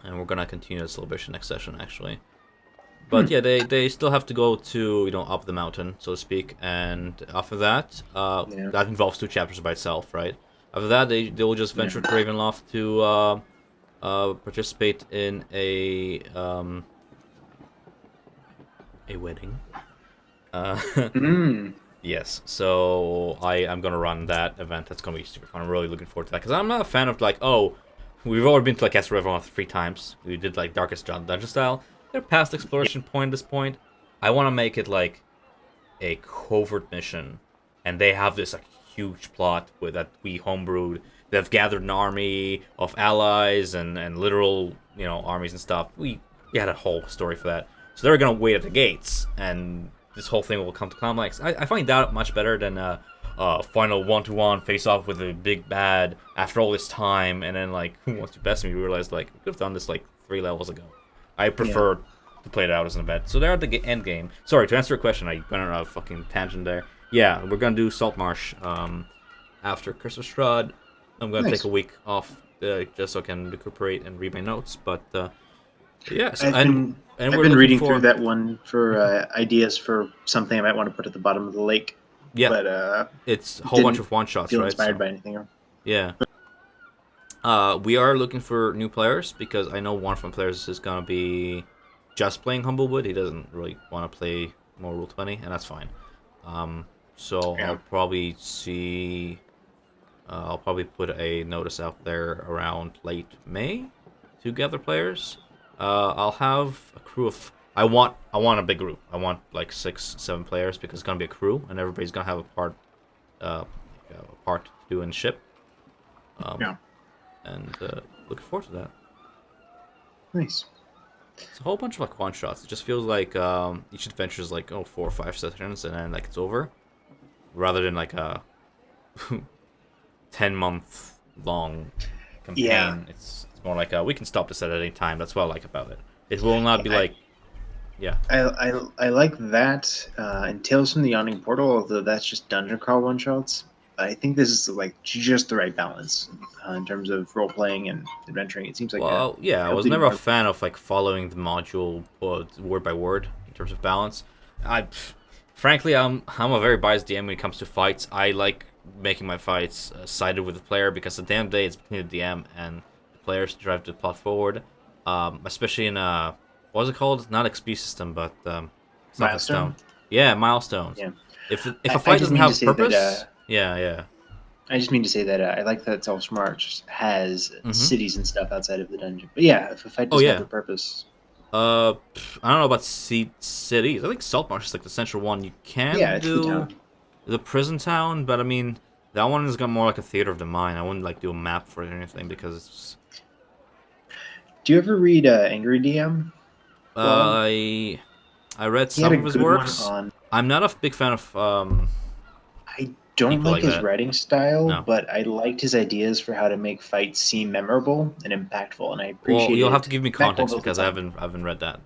And we're gonna continue the celebration next session actually. But yeah, they still have to go to up the mountain, so to speak, and after that, that involves 2 chapters by itself, right? After that, they will just venture to Ravenloft to participate in a wedding. Yes, so I'm gonna run that event. That's gonna be super fun. I'm really looking forward to that because I'm not a fan of we've already been to Castle Ravenloft 3 times. We did Darkest Dungeon style. They're past exploration point at this point. I want to make it like a covert mission, and they have this huge plot that we homebrewed. They've gathered an army of allies and literal armies and stuff. We had a whole story for that. So they're gonna wait at the gates, and this whole thing will come to climax. I find that much better than final 1-to-1 face off with a big bad after all this time, and then like who wants to best me? We realized like we could have done this like 3 levels ago. I prefer to play it out as an event. So they're at the end game. Sorry, to answer your question, I went on a fucking tangent there. Yeah, we're gonna do Saltmarsh after Christmas Strahd. I'm gonna Nice. take a week off just so I can recuperate and read my notes. But yeah, so, I've been we're looking reading for, through that one for ideas for something I might want to put at the bottom of the lake. Yeah, But it's a whole bunch didn't of one shots, feel right? inspired So, by anything. yeah. We are looking for new players because I know one of my players is gonna be just playing Humblewood. He doesn't really want to play more Rule 20, and that's fine. So Yeah. I'll probably see. I'll probably put a notice out there around late May to gather players. I'll have a crew of. I want a big group. I want like 6-7 players because it's gonna be a crew, and everybody's gonna have a part to do in ship. Yeah. And looking forward to that. Nice. It's a whole bunch of like one shots. It just feels like each adventure is like 4 or 5 sessions and then like it's over, rather than like a 10-month long campaign. Yeah. It's more like we can stop this at any time. That's what I like about it. It will not be like, yeah. I like that and Tales from the Yawning Portal, although that's just dungeon crawl one shots. I think this is like just the right balance in terms of role playing and adventuring. It seems like Well, yeah, I was healthy never a more- fan of like following the module word by word in terms of balance. Frankly, I'm a very biased DM when it comes to fights. I like making my fights sided with the player because at the end of the day, it's between the DM and the players to drive the plot forward. Especially in what was it called? Not XP system, but something Milestone? stone. Yeah, milestones. Yeah. If I a fight just doesn't mean to have say that, purpose, yeah. I just mean to say that I like that Saltmarsh has Mhm. cities and stuff outside of the dungeon. But yeah, if a fight Oh, doesn't yeah. have a purpose, I don't know about cities. I think Saltmarsh is like the central one. You can yeah, it's the do town. the prison town, but I mean that one is got more like a theater of the mind. I wouldn't like do a map for it or anything because it's, Do you ever read Angry DM? Blog? I read He had some a of his good works. one on. I'm not a big fan of I don't people like like his that. writing style, No. but I liked his ideas for how to make fights seem memorable and impactful, and I Well, appreciated. you'll have to give me impactful context both the because I time. haven't read that.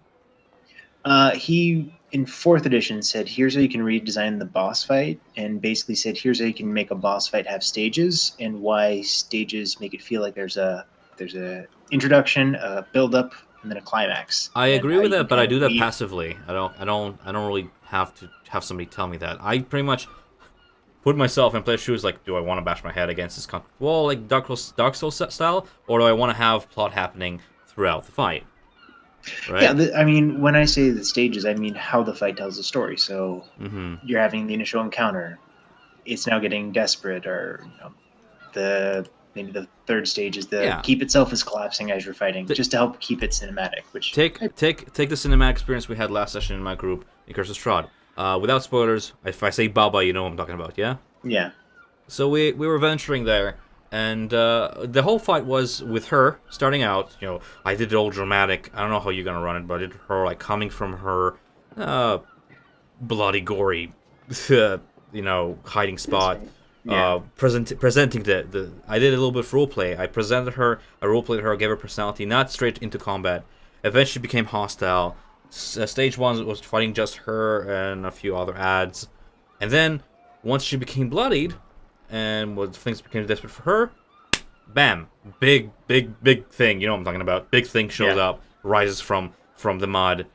He in fourth edition said, "Here's how you can redesign the boss fight," and basically said, "Here's how you can make a boss fight have stages, and why stages make it feel like there's a introduction, a build up, and then a climax." I and agree how with you that, can but I kind do of that weave- passively. I don't really have to have somebody tell me that. I pretty much put myself in player's shoes. Like, do I want to bash my head against this concrete wall, like Dark Souls style, or do I want to have plot happening throughout the fight? Right? Yeah, I mean, when I say the stages, I mean how the fight tells the story. So Mm-hmm. you're having the initial encounter, it's now getting desperate, or maybe the third stage is the Yeah. keep itself is collapsing as you're fighting, The- just to help keep it cinematic. Which Take the cinematic experience we had last session in my group in Curse of Strahd. Without spoilers, if I say Baba, you know what I'm talking about, yeah? yeah, So we were venturing there, and the whole fight was with her starting out. You know, I did it all dramatic. I don't know how you're gonna run it, but I did her like coming from her bloody, gory, hiding spot. Yeah. Presenting the I did a little bit of roleplay. I presented her, I roleplayed her, gave her personality, not straight into combat. Eventually became hostile. Stage 1 was fighting just her and a few other ads. And then, once she became bloodied, and things became desperate for her, bam! Big thing, you know what I'm talking about. Big thing shows up, rises from the mud.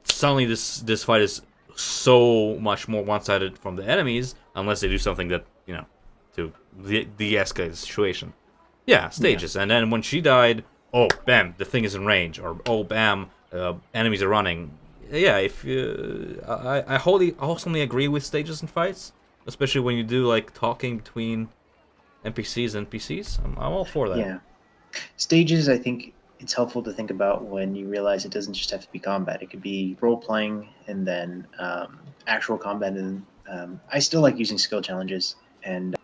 Suddenly this fight is so much more one-sided from the enemies, unless they do something that, to de-escalate the situation. Yeah, stages. Yeah. And then when she died, oh, bam, the thing is in range. Or, oh, bam, enemies are running. Yeah, I wholly agree with stages and fights, especially when you do, like, talking between NPCs. I'm all for that. Yeah. Stages, I think it's helpful to think about when you realize it doesn't just have to be combat. It could be role-playing and then actual combat. And I still like using skill challenges. And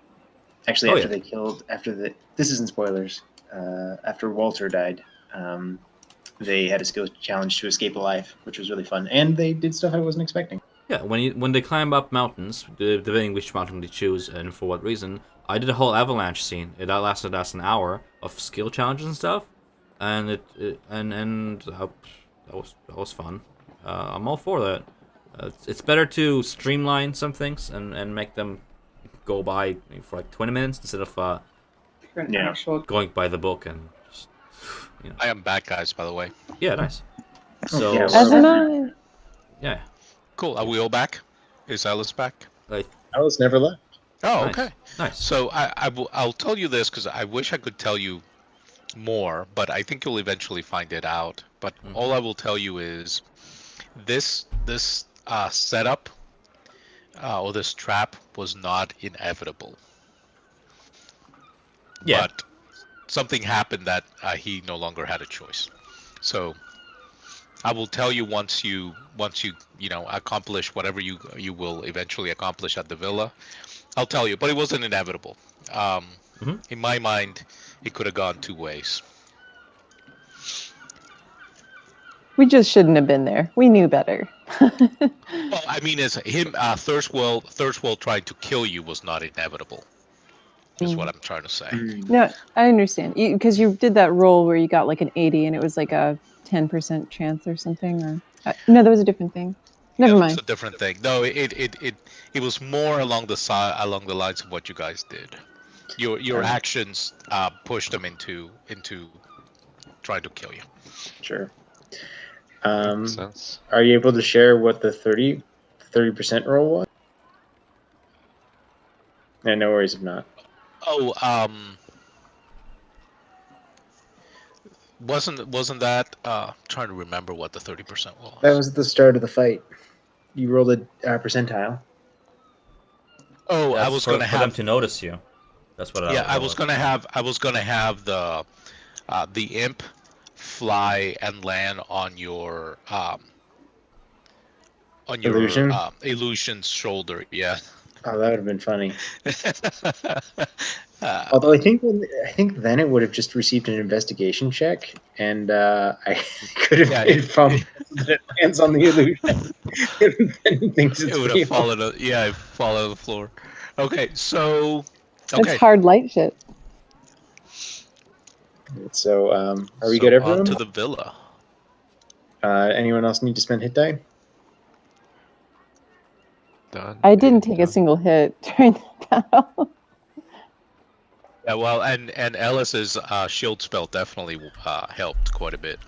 actually, this isn't spoilers, after Walter died, they had a skill challenge to escape alive, which was really fun. And they did stuff I wasn't expecting. Yeah, when they climb up mountains, depending which mountain they choose and for what reason, I did a whole avalanche scene. It lasted us an hour of skill challenges and stuff, and that was fun. I'm all for that. It's better to streamline some things and make them go by for like 20 minutes instead of For an Yeah. actual. going by the book and just, I am back, guys. By the way. yeah, nice. Oh, So yeah, As we're am all- I. yeah, Cool. Are we all back? Is Alice back? like Alice never left. Oh, nice, okay. nice. So I'll tell you this because I wish I could tell you more, but I think you'll eventually find it out. But all I will tell you is this setup or this trap was not inevitable. Yeah. But something happened that he no longer had a choice. So I will tell you once you accomplish whatever you will eventually accomplish at the villa. I'll tell you, but it wasn't inevitable. In my mind, it could have gone two ways. We just shouldn't have been there. We knew better. Well, I mean, as him, Thurswell trying to kill you was not inevitable. Is what I'm trying to say. No, I understand. Because you did that roll where you got like an 80 and it was like a 10% chance or something. Or no, that was a different thing. Never Yeah, mind. it's a different thing. No, it was more along the lines of what you guys did. Your actions pushed them into trying to kill you. Sure. Makes sense. Are you able to share what the 30% roll was? And no worries if not. Oh, wasn't that trying to remember what the 30% was? That was at the start of the fight. You rolled a percentile. Oh, I That's was for gonna them have. to notice you. That's what Yeah, I was gonna have the imp fly and land on your Illusion? illusion's shoulder. Yeah. Oh, that would have been funny. Although I think then it would have just received an investigation check, and I could have Yeah, made fumble that it lands on the illusion. It thinks it it's would have real. fallen. It fall on the floor. Okay, so It's hard light shit. So, are we so good, on everyone? to the villa. Anyone else need to spend hit die? Done. I didn't and take a done. single hit during the battle. Yeah, well, and Ellis's shield spell definitely helped quite a bit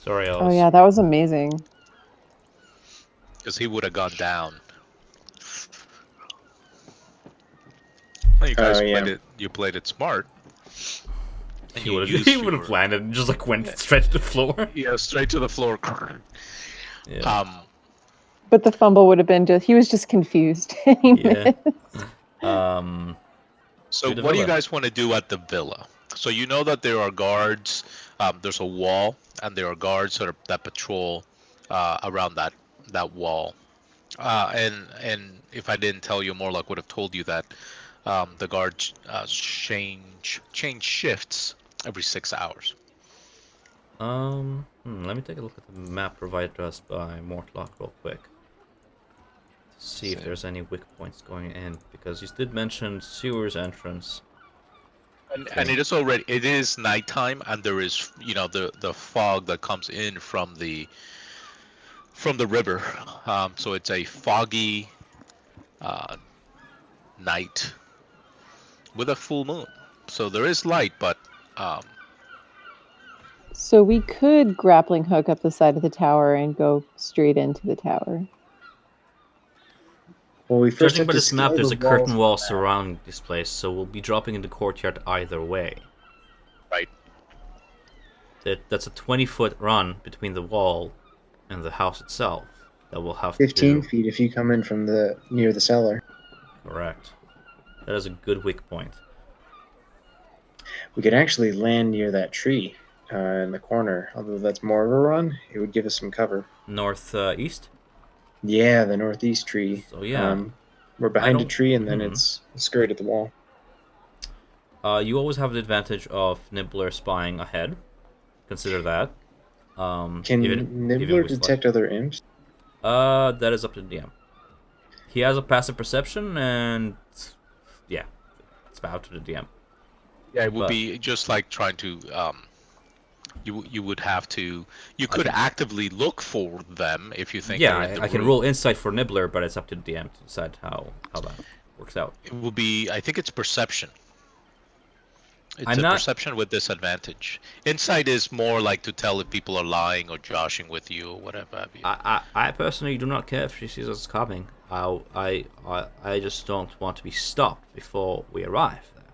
Sorry, Alice. Oh yeah, that was amazing. because he would have gone down. Well, you guys yeah. played it. You played it smart. And He you would used have your- landed and just like went straight to the floor. Yeah, straight to the floor. Yeah. But the fumble would have been he was just confused. He Yeah. missed. So To the what do you villa. guys want to do at the villa? So you know that there are guards. There's a wall, and there are guards that patrol around that wall. And if I didn't tell you, more like would have told you that the guards change shifts every 6 hours. Let me take a look at the map provided to us by Mortlock real quick. To see if Same. there's any weak points going in, because you did mention sewers entrance. And it is nighttime, and there is the fog that comes in from the river. So it's a foggy night with a full moon. So there is light, but So we could grappling hook up the side of the tower and go straight into the tower. Well, we first Judging have by to this map, scale there's the a curtain wall walls. surrounding this place, so we'll be dropping in the courtyard either way. right. That's a 20-foot run between the wall and the house itself. That we'll have 15 to feet if you come in from near the cellar. correct. That is a good weak point. We could actually land near that tree in the corner. Although that's more of a run, it would give us some cover. Northeast? Yeah, the northeast tree. So yeah. We're behind a don't- tree, and then it's straight at the wall. You always have the advantage of Nibbler spying ahead. Consider that. Can even Nibbler with detect other imps? That is up to the DM. he has a passive perception, and yeah, it's about to the DM. Yeah, it would But- be just like trying to you would have to you I could can- actively look for them if you think Yeah, they're in the I can room. roll insight for Nibbler, but it's up to the DM to decide how that works out. It will be, I think it's perception. It's I'm a not- perception with disadvantage. Insight is more like to tell if people are lying or joshing with you or whatever have you. I personally do not care if she sees us coming. I just don't want to be stopped before we arrive there.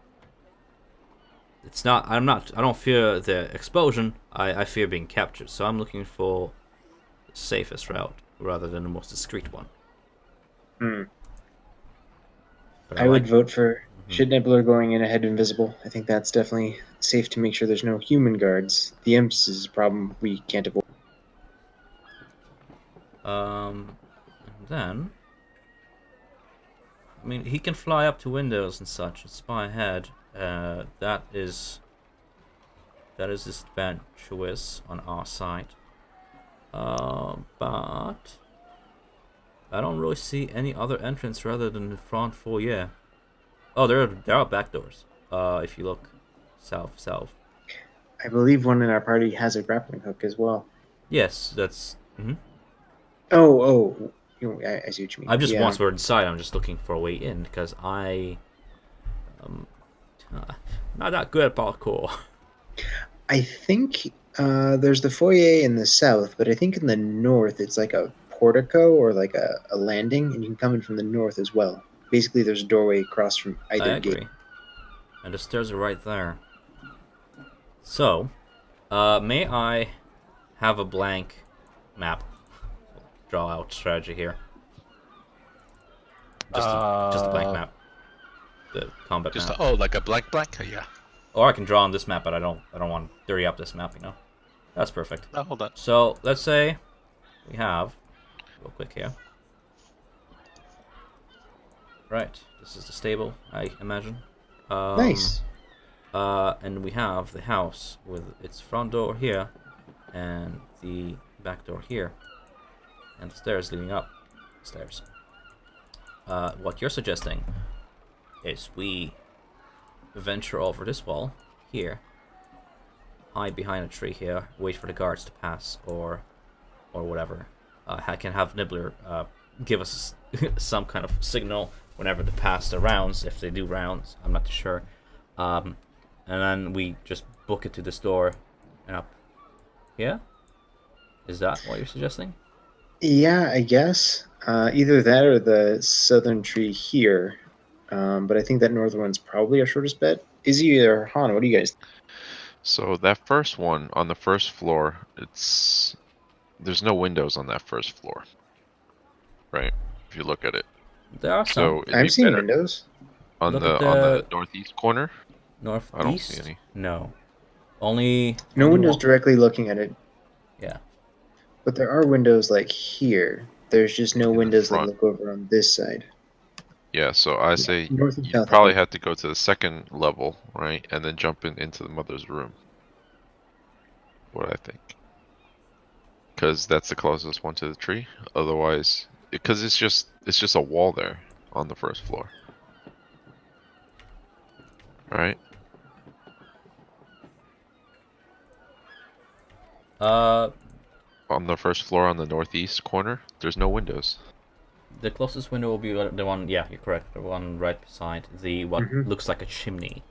It's not. I don't fear the explosion. I fear being captured. So I'm looking for the safest route rather than the most discreet one. Hmm. But I would like- vote for Shit Nibbler going in ahead invisible. I think that's definitely safe to make sure there's no human guards. The imps is a problem we can't avoid. And then, I mean, he can fly up to windows and such and spy ahead. That is disadvantageous on our side. But I don't really see any other entrance rather than the front foyer. Oh, there are back doors. If you look south. I believe one in our party has a grappling hook as well. Yes, that's. Oh, I see what you mean. I'm just Yeah. once we're inside, I'm just looking for a way in because I not that good at parkour. I think there's the foyer in the south, but I think in the north it's like a portico or like a landing, and you can come in from the north as well. Basically, there's a doorway across from I either agree. gate. And the stairs are right there. So, may I have a blank map? Draw out strategy here. Just a blank map. The combat Just map. like a blank. Yeah. Or I can draw on this map, but I don't want to dirty up this map, you know. That's perfect. Oh, hold on. So let's say we have real quick here. Right, this is the stable, I imagine. Nice. And we have the house with its front door here, and the back door here, and the stairs leading up. Stairs. What you're suggesting is we venture over this wall here, hide behind a tree here, wait for the guards to pass, or whatever. I can have Nibbler give us some kind of signal whenever they pass the rounds, if they do rounds. I'm not too sure. And then we just book it to this door and up. Yeah? Is that what you're suggesting? Yeah, I guess. Either that or the southern tree here. But I think that northern one's probably our shortest bet. Izzy or Han, what do you guys think? So that first one on the first floor, there's no windows on that first floor, right? If you look at it. There are some. So it'd I'm be seeing better windows. on Look the at on the the- northeast corner. Northeast? I don't see any. No. Only. No only windows one- directly looking at it, Yeah. but there are windows like here. There's just no In the windows that front. look over on this side. Yeah, so I say North and you south. probably have to go to the second level, right, and then jump into the mother's room. What I think, because that's the closest one to the tree. Otherwise, because it's just a wall there on the first floor, right? On the first floor on the northeast corner, there's no windows. The closest window will be the one. Yeah, you're correct. The one right beside the what Mhm. looks like a chimney.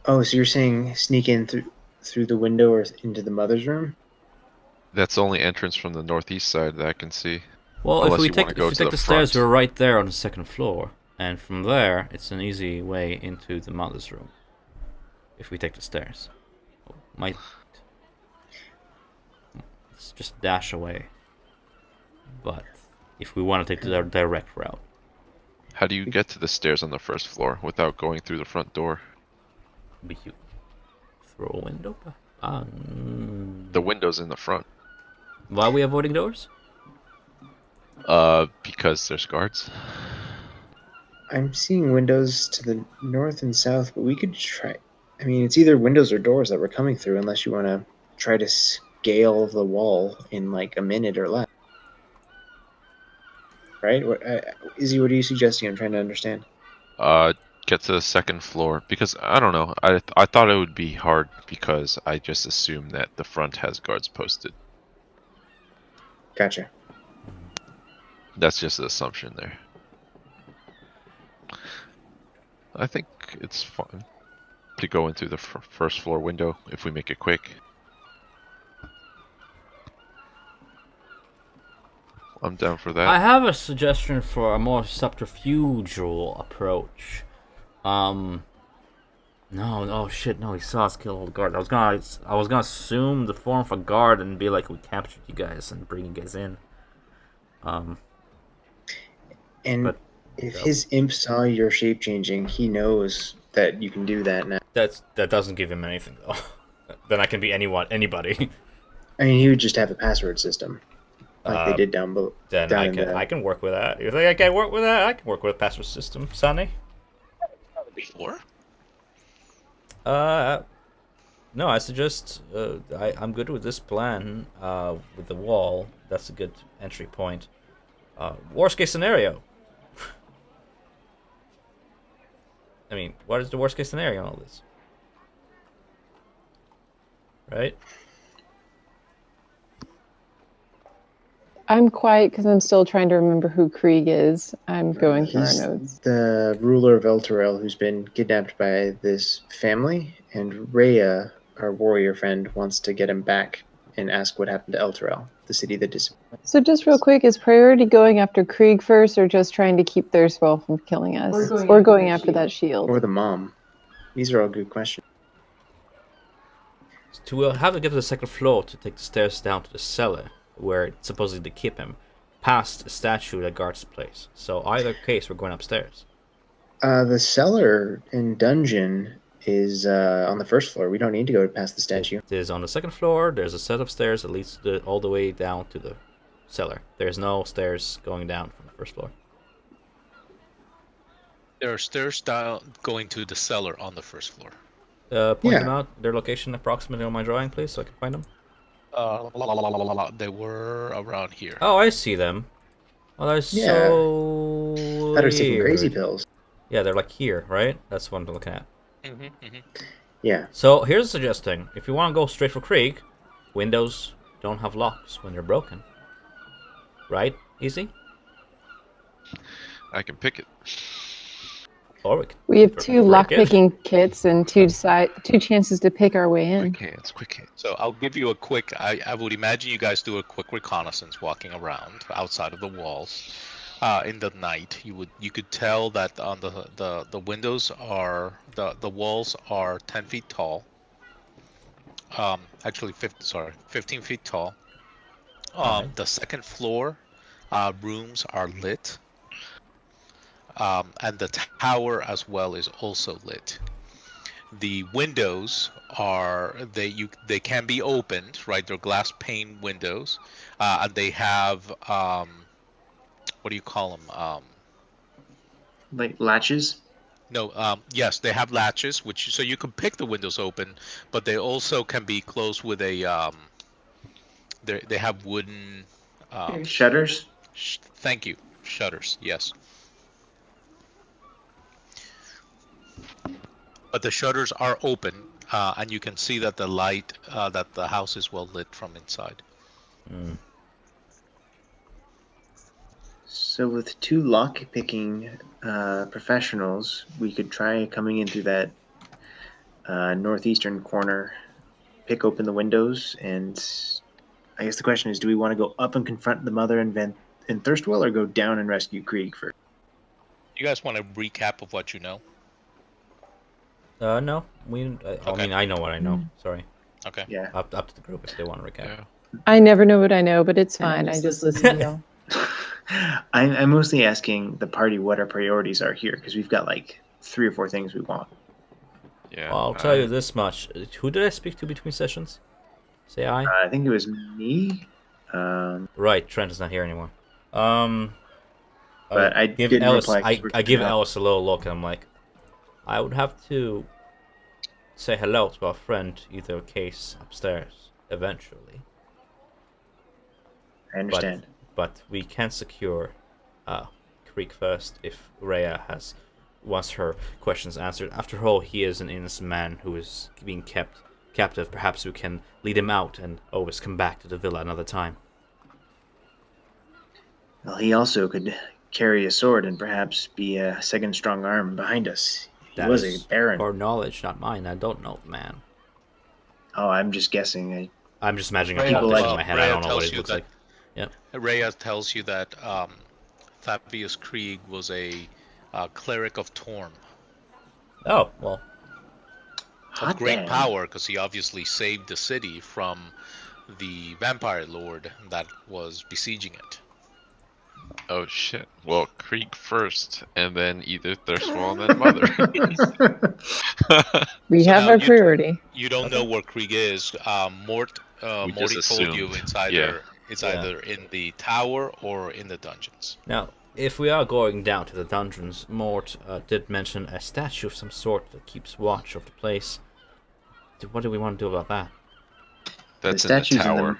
Oh, so you're saying sneak in through the window or into the mother's room? That's the only entrance from the northeast side that I can see. Well, Unless if we you wanna take go if we to take the the stairs, front. we're right there on the second floor, and from there it's an easy way into the mother's room. If we take the stairs, might it's just dash away. But if we want to take the direct route, How do you get to the stairs on the first floor without going through the front door? we could throw a window. The window's in the front. Why are we avoiding doors? Because there's guards. I'm seeing windows to the north and south, but we could try. I mean, it's either windows or doors that we're coming through, unless you want to try to scale the wall in like a minute or less. right? Izzy, what are you suggesting? I'm trying to understand. Get to the second floor because I don't know. I thought it would be hard because I just assumed that the front has guards posted. Gotcha. That's just an assumption there. I think it's fun to go in through the first floor window if we make it quick. I'm down for that. I have a suggestion for a more subterfugal approach. No, oh shit, no, he saw us kill all the guards. I was gonna assume the form of a guard and be like, we captured you guys and bring you guys in. And But if no. his imp saw your shape changing, he knows that you can do that now. That doesn't give him anything though. Then I can be anybody. I mean, he would just have a password system, like they did down below. Then down I can work with that. You think I can work with that? I can work with a password system, Sonny. Before? No, I suggest I'm good with this plan. With the wall, that's a good entry point. Worst case scenario. I mean, what is the worst case scenario in all this? Right? I'm quiet because I'm still trying to remember who Krieg is. I'm going through our He's notes. the ruler of Elturel who's been kidnapped by this family, and Rhea, our warrior friend, wants to get him back and ask what happened to Elturel, the city that disappeared. So just real quick, is priority going after Krieg first, or just trying to keep Thirstwell from killing us, or going after that shield? Or the mom. These are all good questions. To have to get to the second floor to take the stairs down to the cellar, where it's supposedly to keep him, past a statue that guards the place. So either case, we're going upstairs. The cellar and dungeon is on the first floor. We don't need to go past the statue. It is on the second floor. There's a set of stairs that leads all the way down to the cellar. There's no stairs going down from the first floor. There are stairs down going to the cellar on the first floor. Point them out, their location approximately on my drawing, please, so I can find them. They were around here. Oh, I see them. Oh, that's so Thought I was taking weird. crazy pills. Yeah, they're like here, right? That's what I'm looking at. Yeah. So here's a suggestion. If you want to go straight for Krieg, windows don't have locks when they're broken. Right? Easy? I can pick it. Or We have two break it. lockpicking kits and two chances to pick our way in. Quick hands. So I'll give you a quick. I would imagine you guys do a quick reconnaissance, walking around outside of the walls. In the night, you could tell that on the windows are the walls are 10 feet tall. Actually, 15 feet tall. The second floor rooms are lit. And the tower as well is also lit. The windows they can be opened, right? They're glass pane windows, and they have what do you call them? Like latches? No, yes, they have latches, so you can pick the windows open, but they also can be closed with a they have wooden Shutters? Thank you, shutters. Yes. But the shutters are open, and you can see that the light, that the house is well lit from inside. So with two lock-picking professionals, we could try coming in through that northeastern corner, pick open the windows, and I guess the question is, do we want to go up and confront the mother and Thirstwell, or go down and rescue Krieg first? You guys want a recap of what you know? No. Okay. I mean, I know what I know. Sorry. Okay. Yeah. Up to the group if they want to recap. Yeah. I never know what I know, but it's fine. I just listen to y'all. I'm mostly asking the party what our priorities are here, because we've got like 3 or 4 things we want. Yeah. Well, I'll tell you this much. Who did I speak to between sessions? Say I? I think it was me. Right, Trent is not here anymore. But I give didn't Ellis. reply 'cause we're I give keeping up. Ellis a little look, and I'm like, I would have to say hello to our friend, either case upstairs, eventually. I understand. But we can secure Krieg first if Rhea wants her questions answered. After all, he is an innocent man who is being kept captive. Perhaps we can lead him out and always come back to the villa another time. Well, he also could carry a sword and perhaps be a second strong arm behind us. He That was a is baron. your knowledge, not mine. I don't know the man. Oh, I'm just guessing. I'm just imagining a Rhea, politician in like- my head. I Rhea don't know what tells he you looks that like. Yep. Rhea tells you that Thappius Krieg was a cleric of Torm, Oh, well. of Hot great damn. power, because he obviously saved the city from the vampire lord that was besieging it. Oh shit. Well, Krieg first, and then either Thirstwall and then Mother. We So have now our priority. You don't know where Krieg is. We Morty just told you assumed. it's Yeah. either in the tower or in the dungeons. Now, if we are going down to the dungeons, Mort did mention a statue of some sort that keeps watch of the place. What do we want to do about that? That's the in the statue's tower.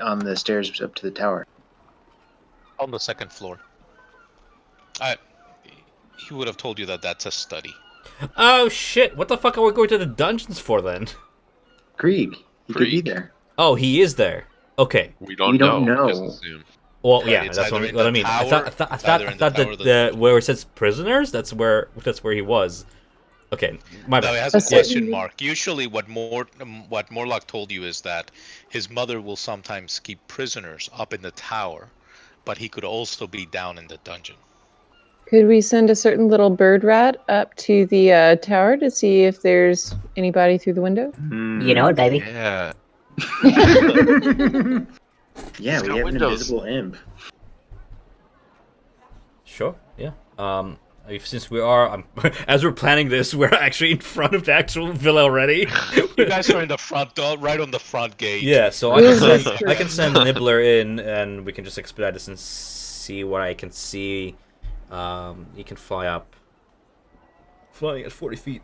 on the stairs up to the tower. On the second floor. He would have told you that that's a study. Oh shit! What the fuck are we going to the dungeons for then? Krieg. He could be Krieg? there. Oh, he is there. Okay. We don't We don't know. know. Just assume. Well, Right, yeah, it's that's either what, in what the I mean. I tower- thought it's either in the that tower or the the where it says prisoners. That's where he was. Okay, my No, bad. it has a That's question it. mark. Usually, what Morlock told you is that his mother will sometimes keep prisoners up in the tower, but he could also be down in the dungeon. Could we send a certain little bird rat up to the tower to see if there's anybody through the window? You know it, baby. Yeah. Yeah, He's we got have windows. an invisible imp. Sure. Yeah. Since we are, as we're planning this, we're actually in front of the actual villa already. You guys are in the front door, right on the front gate. Yeah, so I can send Nibbler in, and we can just expedite this and see what I can see. He can fly up, flying at 40 feet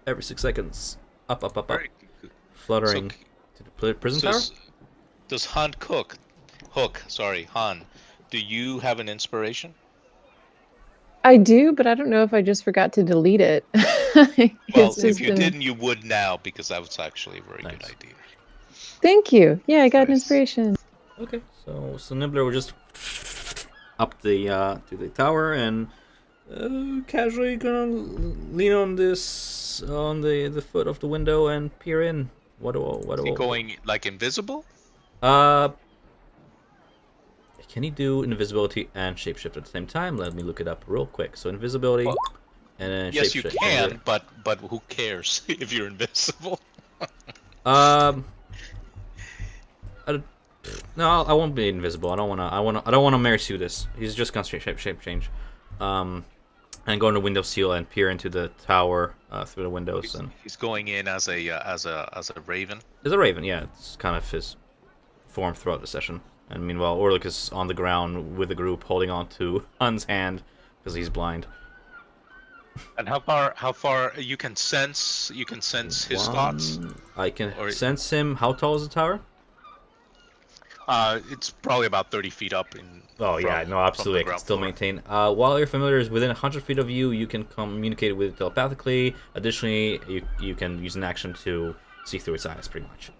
every 6 seconds, up, Very good. fluttering So- to the prison tower. Does Han Han, do you have an inspiration? I do, but I don't know if I just forgot to delete it. Well, It's if just you been- didn't, you would now, because that was actually a very good Nice. idea. Thank you. Yeah, I got an Nice. inspiration. Okay, so Nibbler will just up the to the tower and casually gonna lean on the foot of the window and peer in. Is he going like invisible? Can he do invisibility and shapeshift at the same time? Let me look it up real quick. So invisibility and then Yes, you shapeshift. can, but who cares if you're invisible? No, I won't be invisible. I don't wanna Mary Sue this. He's just gonna shape change. And go into window seal and peer into the tower through the windows. And He's going in as a raven. it's a raven. Yeah, it's kind of his form throughout the session. And meanwhile, Orlick is on the ground with the group, holding on to Hun's hand because he's blind. And how far you can sense his thoughts? I can Or- sense him. How tall is the tower? It's probably about 30 feet up in. Oh yeah, from- no, from absolutely. the I can ground still floor. maintain. While your familiar is within 100 feet of you, you can communicate with it telepathically. Additionally, you can use an action to see through its eyes, pretty much.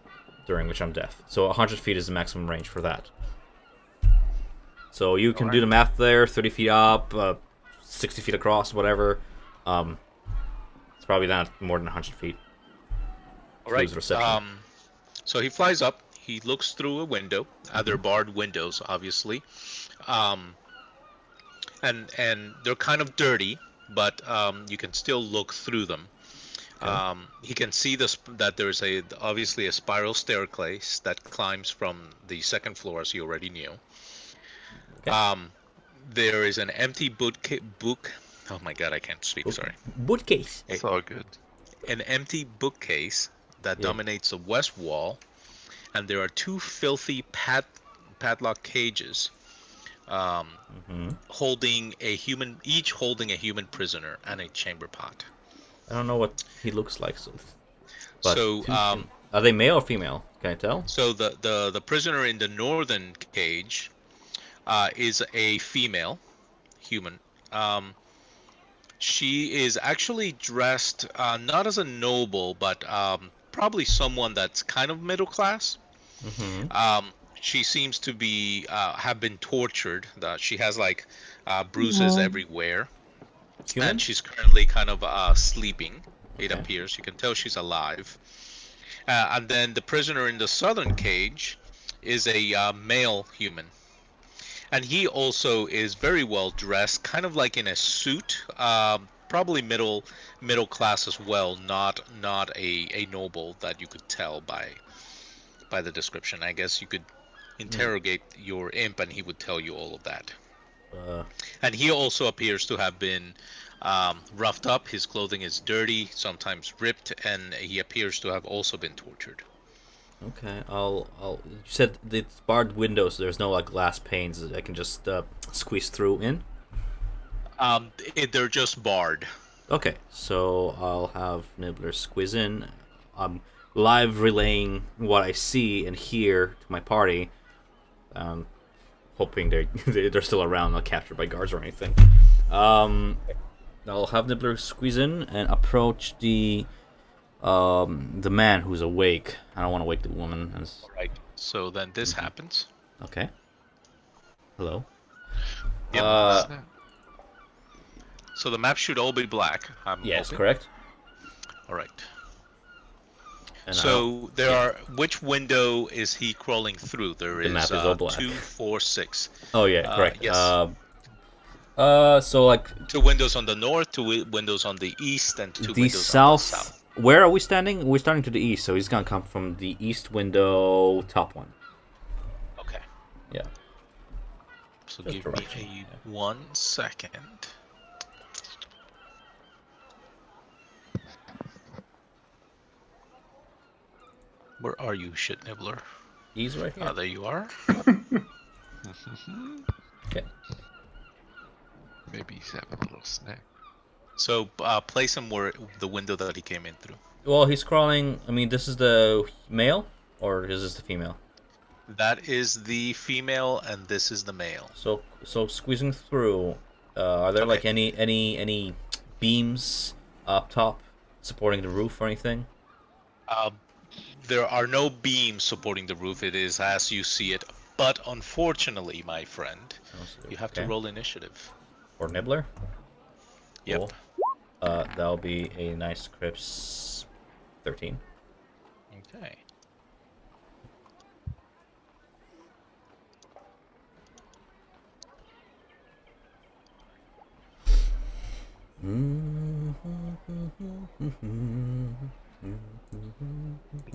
During which I'm deaf. So 100 feet is the maximum range for that. So you can do the math there. 30 feet up, 60 feet across, whatever. It's probably not more than 100 feet. All right. Lose reception. So he flies up. He looks through a window. They're barred windows, obviously. And they're kind of dirty, but you can still look through them. He can see that there's obviously a spiral staircase that climbs from the second floor, as you already knew. Okay. There is an empty book. Oh my god, I can't speak. Sorry. Bookcase. It's all good. An empty bookcase that Yeah. dominates the west wall, and there are two filthy padlock cages, holding each holding a human prisoner and a chamber pot. I don't know what he looks like. So are they male or female? Can I tell? So the prisoner in the northern cage is a female, human. Um, she is actually dressed not as a noble, but probably someone that's kind of middle class. Mm-hmm. She seems to be have been tortured. She has like bruises Oh. everywhere, and Human? she's currently kind of sleeping. It Okay. appears you can tell she's alive. And then the prisoner in the southern cage is a male human, and he also is very well dressed, kind of like in a suit. Probably middle class as well, not a noble that you could tell by the description. I guess you could Mm. interrogate your imp and he would tell you all of that. Uh, And he also appears to have been roughed up. His clothing is dirty, sometimes ripped, and he appears to have also been tortured. okay. You said it's barred windows. So there's no like glass panes that I can just squeeze through in. They're just barred. Okay, so I'll have Nibbler squeeze in. I'm live relaying what I see and hear to my party. Um, hoping they're still around, not captured by guards or anything. I'll have Nibbler squeeze in and approach the man who's awake. I don't want to wake the woman. All right. So then this happens. Okay. Hello. Yep. Uh, So the map should all be black. I'm yes, hoping. correct. All right. And So there are. Which window is he crawling through? There The is map is all black. 2, 4, 6. oh yeah, correct. Yes. So like 2 windows on the north, 2 windows on the east, and 2 the windows on the south. Where are we standing? We're starting to the east, so he's gonna come from the east window, top one. Okay. Yeah. So Just give direction, me 1 second. Where are you, shit nibbler? He's right here. There you are. Okay. Maybe he's having a little snack. So place him where the window that he came in through. Well, he's crawling. I mean, this is the male, or is this the female? That is the female, and this is the male. So squeezing through. Are there like Okay. any beams up top supporting the roof or anything? There are no beams supporting the roof. It is as you see it. But unfortunately, my friend, you have to Okay. roll initiative. Or Nibbler. Yep. Cool. That'll be a nice crisp 13. Okay.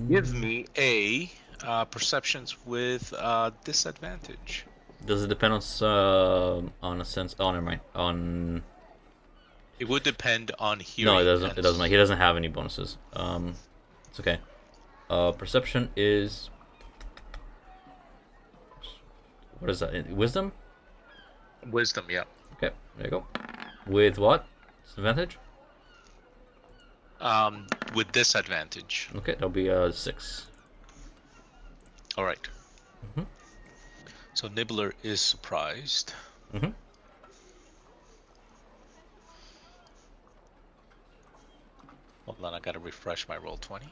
Give me a perceptions with disadvantage. Does it depend on a sense? Oh, never mind. On It would depend on hearing. no, it doesn't. and It doesn't. He doesn't have any bonuses. It's okay. Perception is what is that? Wisdom. Wisdom, yeah. Okay, there you go. With what? Disadvantage? With disadvantage. Okay, that'll be 6. All right. Mhm. So Nibbler is surprised. Mhm. Hold on, I gotta refresh my roll 20.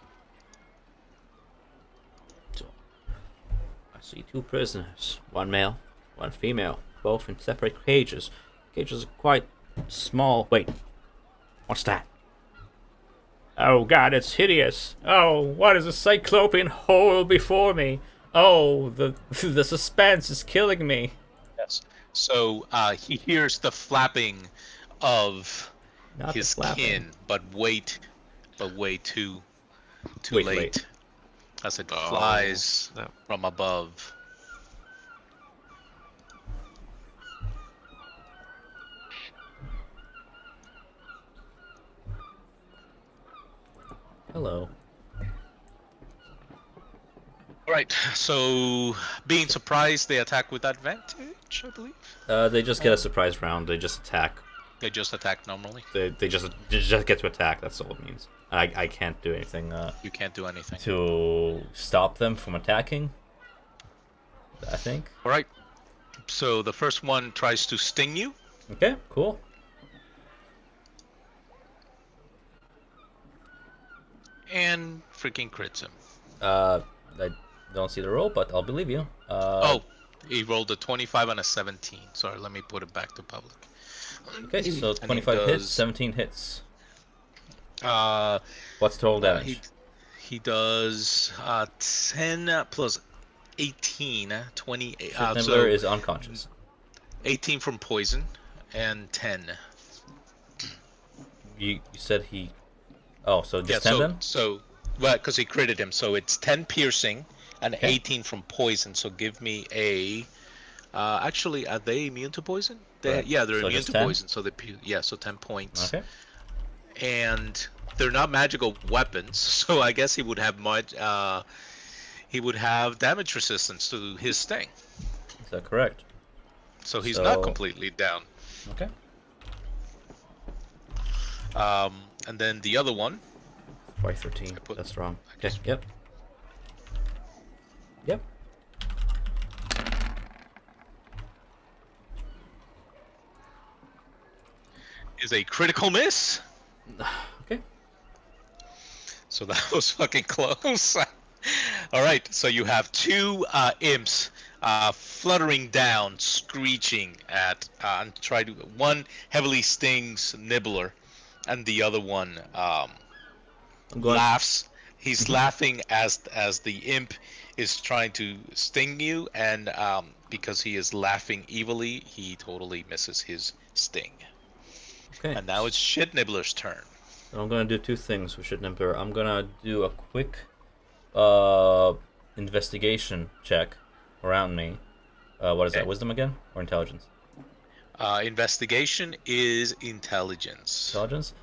So, I see 2 prisoners, one male, one female, both in separate cages. Cages are quite small. Wait, what's that? Oh God, it's hideous. Oh, what is a cyclopean hole before me? Oh, the the suspense is killing me. Yes. So he hears the flapping of Not the his flapping. kin, but way too Way too late. late. As it Oh, flies no. from above. Hello. All right. So being surprised, they attack with advantage, I believe. They just get a surprise round. They just attack. They just attack normally. They just get to attack. That's all it means. I can't do anything You can't do anything. to stop them from attacking. I think. All right. So the first one tries to sting you. Okay, cool. And freaking crits him. I don't see the roll, but I'll believe you. Oh, he rolled a 25 and a 17. Sorry, let me put it back to public. Okay, so And he 25 hits, does. 17 hits. Uh, What's total uh damage? he he does 10 plus 18, 20. Shit Nibbler So is unconscious. 18 from poison and 10. You said he. Oh, so Yeah, just 10 so then? well, because he critted him, so it's 10 piercing and Okay. 18 from poison. So give me a. Actually, are they immune to poison? Right. Yeah, they're So immune just to 10? poison. So yeah, so 10 points. Okay. And they're not magical weapons, so I guess he would have much. He would have damage resistance to his sting. Is that correct? So he's not So. completely down. Okay. And then the other one, By 13. I put. That's wrong. I Okay. just Yep. Yep. is a critical miss. Okay. So that was fucking close. All right, so you have two imps fluttering down, screeching at, and try to. One heavily stings Nibbler, and the other one I'm going. laughs. He's laughing as the imp is trying to sting you, and because he is laughing evilly, he totally misses his sting. Okay. And now it's Shit Nibbler's turn. So I'm gonna do two things with Shit Nibbler. I'm gonna do a quick uh investigation check around me. What is that? Okay. Wisdom again or intelligence? Investigation is intelligence. Intelligence.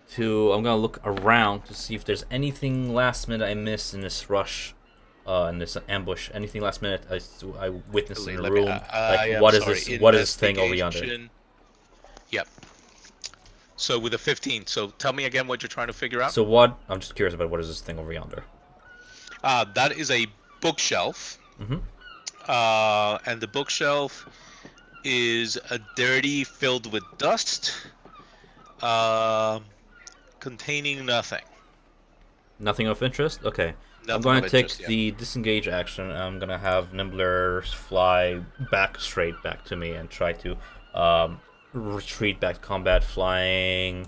So I'm gonna look around to see if there's anything last minute I missed in this rush, in this ambush. Anything last minute I witnessed in the Let me. room. I Like am what is sorry. this? What is this thing over yonder? Investigation. Yep. So with a 15. So tell me again what you're trying to figure out. So what? I'm just curious about what is this thing over yonder. That is a bookshelf. Mm-hmm. And the bookshelf is a dirty, filled with dust, uh, containing nothing. Nothing of interest? Okay. I'm Nothing going of to take interest yet. the disengage action. I'm going to have Nimbler fly back straight back to me and try to retreat back to combat, flying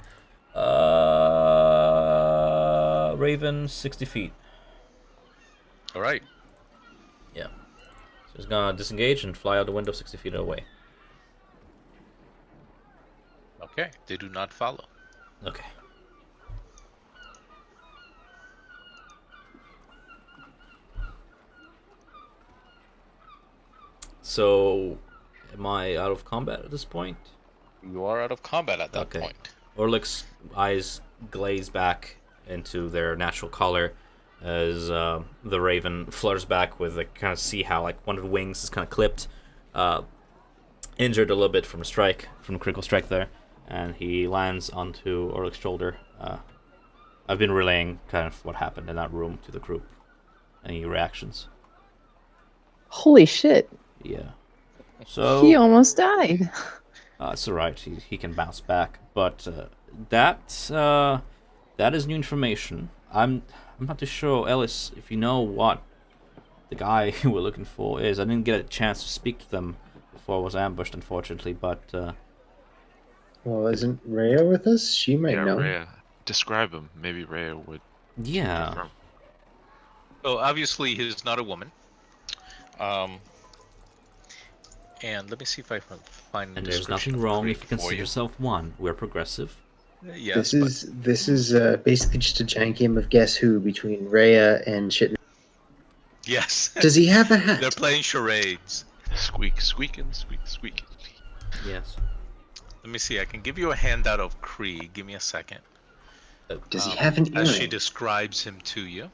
Raven 60 feet. All right. Yeah. So he's going to disengage and fly out the window 60 feet away. Okay. They do not follow. Okay. So, am I out of combat at this point? You are out of combat at that Okay. point. Orlick's eyes glaze back into their natural color as the raven flutters back with a kind of see how like one of the wings is kind of clipped, injured a little bit from the critical strike there, and he lands onto Orlick's shoulder. I've been relaying kind of what happened in that room to the group. Any reactions? Holy shit. Yeah. He So almost died. it's alright. He can bounce back, but that is new information. I'm not too sure, Ellis, if you know what the guy we're looking for is. I didn't get a chance to speak to them before I was ambushed, unfortunately, but Well, isn't Rhea with us? She might Yeah, know. Rhea. Describe him. Maybe Rhea would yeah. confirm. So obviously he's not a woman. And let me see if I can find. And a there's description nothing of wrong Krieg if you for consider yourself one. We're progressive. Yes, This is basically just a giant game of Guess Who between Rhea and shit. yes. Does he have a They're hat? playing charades. Squeak, squeaking, squeak, squeak. Yes. Let me see. I can give you a handout of Krieg. Give me a second. Does he have an As she earring? describes him to you.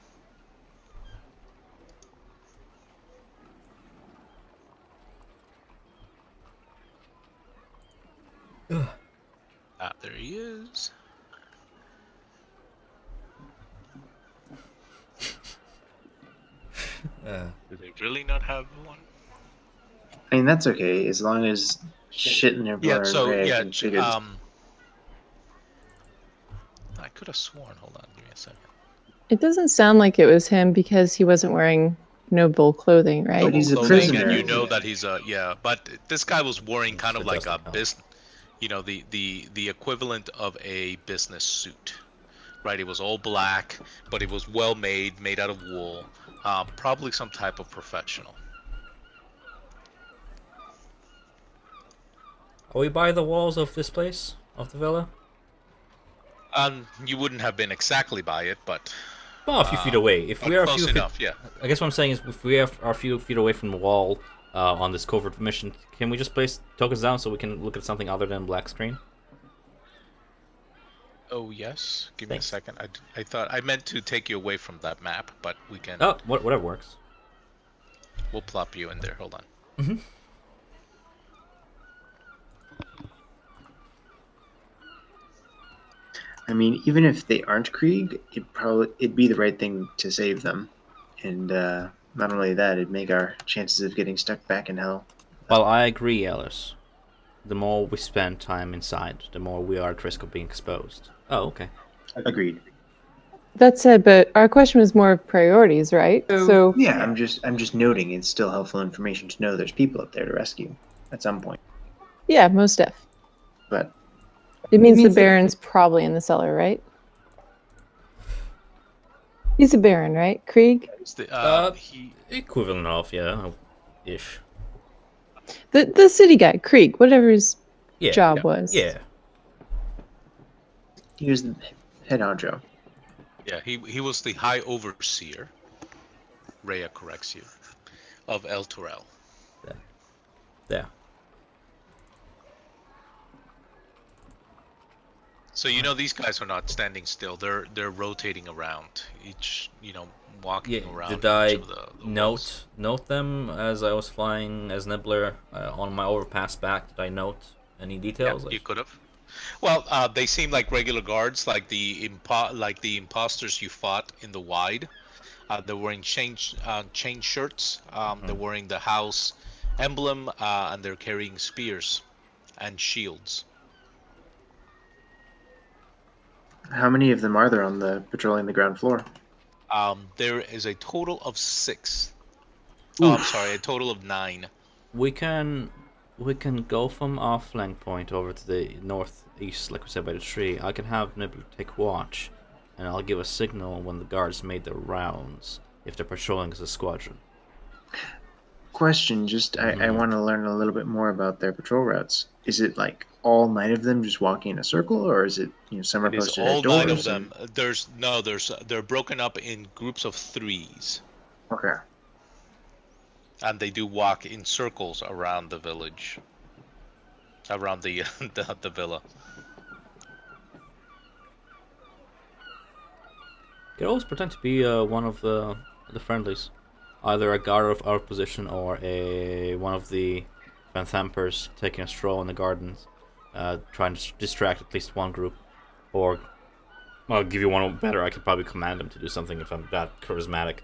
There he is. Do they really not have one? I mean, that's okay as long as shit in their Yeah. bar and So Ray, I yeah. can figure this. I could have sworn. Hold on. Give me a second. It doesn't sound like it was him because he wasn't wearing noble clothing, right? But he's a Clothing, and prisoner. you know that he's a yeah. But this guy was wearing kind of It like a doesn't help. business, the equivalent of a business suit, right? It was all black, but it was well made out of wool. Probably some type of professional. Are we by the walls of this place? Of the villa? You wouldn't have been exactly by it, but Well, a few feet away. If we are a close few feet, enough. Yeah. I guess what I'm saying is, if we are a few feet away from the wall on this covert mission, can we just place tokens down so we can look at something other than black screen? Oh yes. Give me a Thanks. second. I thought I meant to take you away from that map, but we can. Oh, whatever works. We'll plop you in there. Hold on. I mean, even if they aren't Krieg, it'd be the right thing to save them, and not only that, it'd make our chances of getting stuck back in hell. Well, I agree, Ellis. The more we spend time inside, the more we are at risk of being exposed. Oh, okay. Agreed. That said, but our question was more of priorities, right? So Yeah, I'm just noting it's still helpful information to know there's people up there to rescue at some point. yeah, most def. But It means the Baron's probably in the cellar, right? He's a Baron, right? Krieg? He Equivalent of, yeah, ish. The city guy, Krieg, whatever his Yeah. job was. Yeah. he was the head honcho. Yeah, he was the high overseer. Rhea corrects you, of El Torel. Yeah. So these guys are not standing still. They're rotating around, each walking around. Did I each of the walls. note them as I was flying as Nibbler on my overpass back? Did I note any details? Yeah, you could have. Well, they seem like regular guards, like the imposters you fought in the wide. They're wearing chain shirts. They're wearing the house emblem, and they're carrying spears and shields. How many of them are there on the patrolling the ground floor? There is a total of 6. Oh, I'm sorry, a total of 9. We can go from our flank point over to the northeast, like we said, by the tree. I can have Nibbler take watch, and I'll give a signal when the guards made their rounds, if they're patrolling as a squadron. Question, I want to learn a little bit more about their patrol routes. Is it like all 9 of them just walking in a circle, or is it some are It is posted all at doors? 9 of them. They're broken up in groups of 3s. Okay. And they do walk in circles around the village, around the the villa. You could always pretend to be one of the friendlies, either a guard of our position or one of the Vanthampurs taking a stroll in the gardens, trying to distract at least one group, or I'll give you one better. I could probably command them to do something if I'm that charismatic,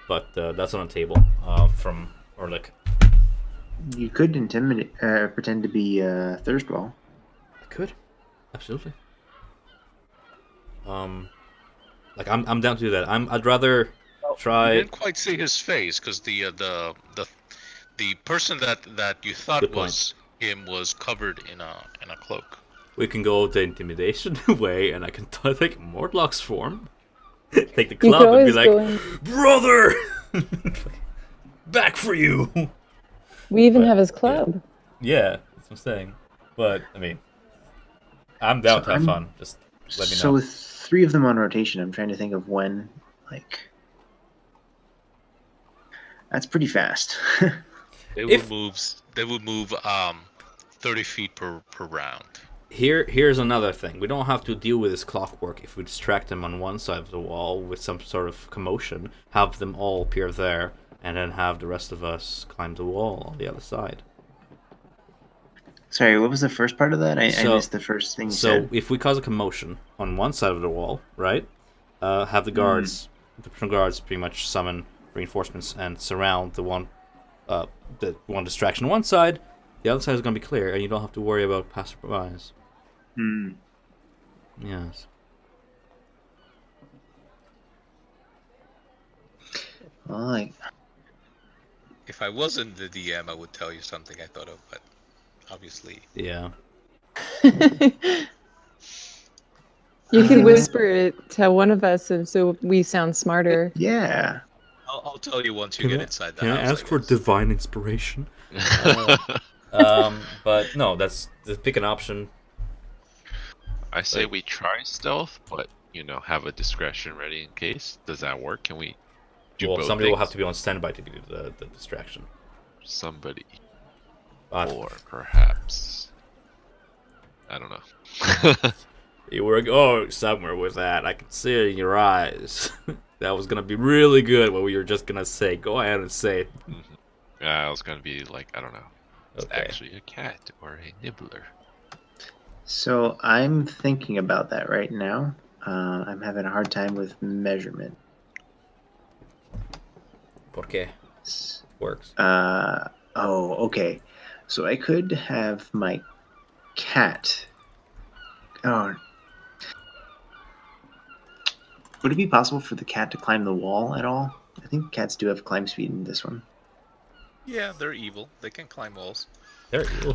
but that's on the table. From Orlick. You could pretend to be Thursball. I could, absolutely. Like I'm down to do that. I'd rather try. I didn't quite see his face because the person that you thought Good point. was him was covered in a cloak. We can go the intimidation way, and I can take Mordlock's form, take the club, and be like, "Brother, back for you." We even have his club. Yeah, that's what I'm saying. But I mean, I'm down to have fun. Just let me know. So with 3 of them on rotation, I'm trying to think of when. That's pretty fast. They would move 30 feet per round. Here's another thing. We don't have to deal with this clockwork if we distract them on one side of the wall with some sort of commotion, have them all appear there, and then have the rest of us climb the wall on the other side. Sorry, what was the first part of that? I missed the first thing you said. So if we cause a commotion on one side of the wall, right, have the guards, the patrol guards pretty much summon reinforcements and surround the one the one distraction on one side, the other side is going to be clear, and you don't have to worry about passerbys. Hmm. Yes. Well, If I wasn't the DM, I would tell you something I thought of, but obviously. Yeah. You could uh, whisper it to one of us, and so we sound smarter. yeah. I'll tell you once you get inside the Can I house, ask for guess. divine inspiration? But no, that's pick an option. I say Like- we try stealth, but have a discretion ready in case. Does that work? Can we do Well, both somebody will things? have to be on standby to do the distraction. Somebody, But or perhaps I don't know. you were going somewhere with that. I can see it in your eyes. That was gonna be really good. What we were just gonna say. Go ahead and say it. Yeah, I was gonna be like, I don't know. It's Okay. actually a cat or a nibbler. So I'm thinking about that right now. I'm having a hard time with measurement. Porque works. Okay. So I could have my cat. Oh. Would it be possible for the cat to climb the wall at all? I think cats do have climb speed in this one. Yeah, they're evil. They can climb walls. There you go.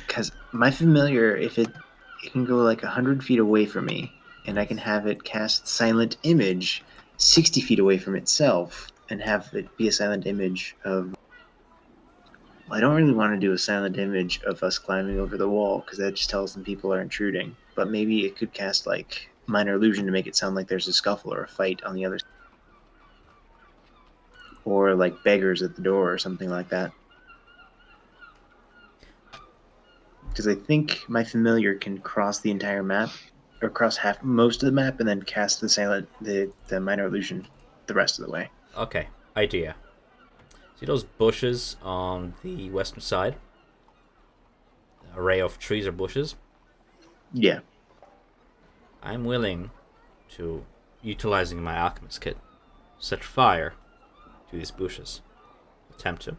Because my familiar, if it can go like 100 feet away from me, and I can have it cast silent image 60 feet away from itself, and have it be a silent image of. Well, I don't really want to do a silent image of us climbing over the wall because that just tells them people are intruding. But maybe it could cast like minor illusion to make it sound like there's a scuffle or a fight on the other side. Or like beggars at the door or something like that. Because I think my familiar can cross the entire map, or cross most of the map, and then cast the minor illusion the rest of the way. Okay. Idea. See those bushes on the western side? Array of trees or bushes. Yeah. I'm willing to, utilizing my alchemist kit, set fire to these bushes. Attempt to.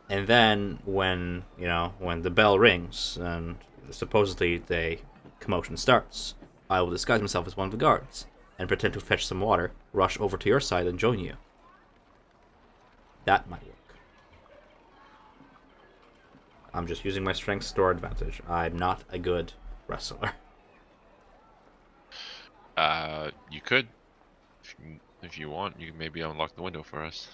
And then when the bell rings and supposedly the commotion starts, I will disguise myself as one of the guards and pretend to fetch some water, rush over to your side and join you. That might work. I'm just using my strengths to our advantage. I'm not a good wrestler. You could, if you want, you can maybe unlock the window for us.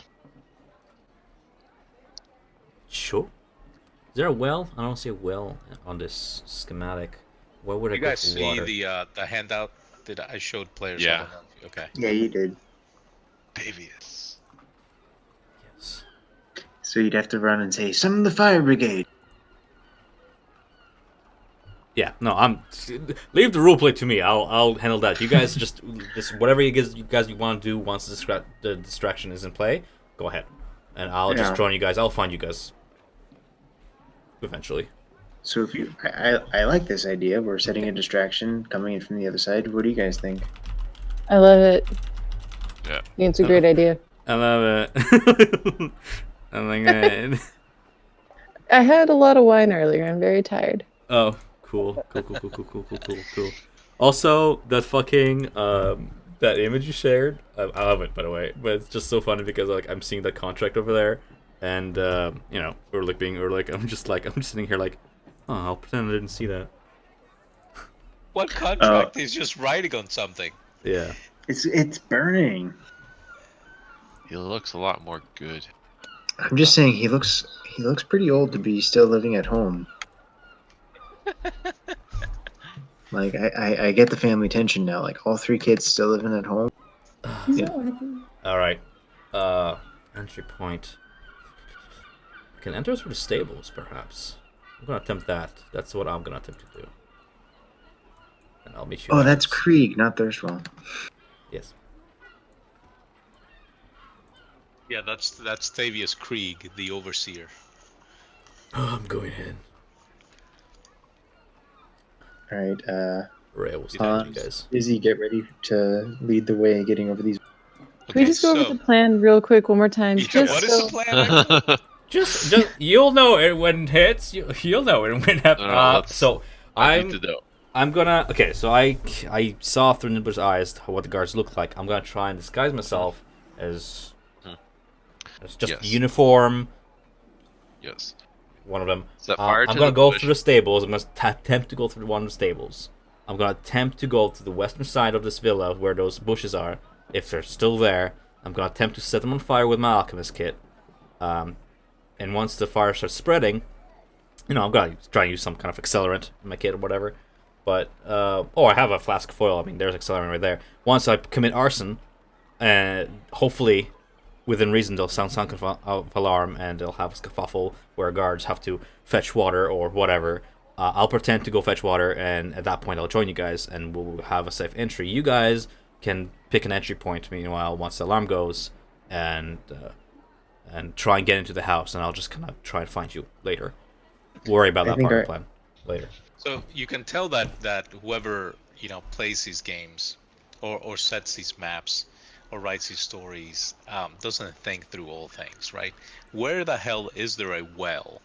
Sure. Is there a well? I don't see a well on this schematic. Where would I You go guys for see water? the handout that I showed players? Yeah. Hold on. Okay. Yeah, you did. Davius. Yes. So you'd have to run and say, "Summon the fire brigade." Yeah, no, leave the roleplay to me. I'll handle that. You guys just whatever you guys want to do once the distraction is in play. Go ahead, and I'll just Yeah. join you guys. I'll find you guys eventually. So if you, I like this idea. We're setting a distraction coming in from the other side. What do you guys think? I love it. Yeah. I think it's a great idea. I love it. Oh my god. I had a lot of wine earlier. I'm very tired. Oh, cool. Also, that fucking that image you shared, I love it by the way. But it's just so funny because like I'm seeing that contract over there, and I'm just sitting here like, oh, I'll pretend I didn't see that. What contract? He's just writing on something. Yeah. It's burning. He looks a lot more good. I'm just saying he looks pretty old to be still living at home. Like I get the family tension now. Like all three kids still living at home. Yeah. All right. Entry point. Can enter through the stables, perhaps. I'm gonna attempt that. That's what I'm gonna attempt to do. And I'll meet you. Oh, at that's this. Krieg, not Thirstwell. Yes. Yeah, that's Thavius Krieg, the overseer. Oh, I'm going in. All right. Ray will stand you guys. Izzy, get ready to lead the way getting over these. Can we just go over the plan real quick one more time? Yeah, Just what is the so plan? Actually? Just you'll know it when it hits. You'll know it when it happens. So I need to know. I'm gonna. Okay, so I saw through Nibbler's eyes what the guards look like. I'm gonna try and disguise myself as just Yes. uniform. Yes. One of them. Set fire I'm to gonna the go bush. through the stables. I'm gonna attempt to go through one of the stables. I'm gonna attempt to go to the western side of this villa where those bushes are. If they're still there, I'm gonna attempt to set them on fire with my alchemist kit. And once the fire starts spreading, I'm gonna try and use some kind of accelerant in my kit or whatever. But I have a flask of foil. I mean, there's accelerant right there. Once I commit arson, hopefully, within reason, they'll sound some of alarm and they'll have a scuffle where guards have to fetch water or whatever. I'll pretend to go fetch water, and at that point, I'll join you guys, and we'll have a safe entry. You guys can pick an entry point. Meanwhile, once the alarm goes, and try and get into the house, and I'll just kind of try and find you later. Worry about that part of the plan later. So you can tell that whoever plays these games, or sets these maps, or writes these stories, doesn't think through all things, right? Where the hell is there a well?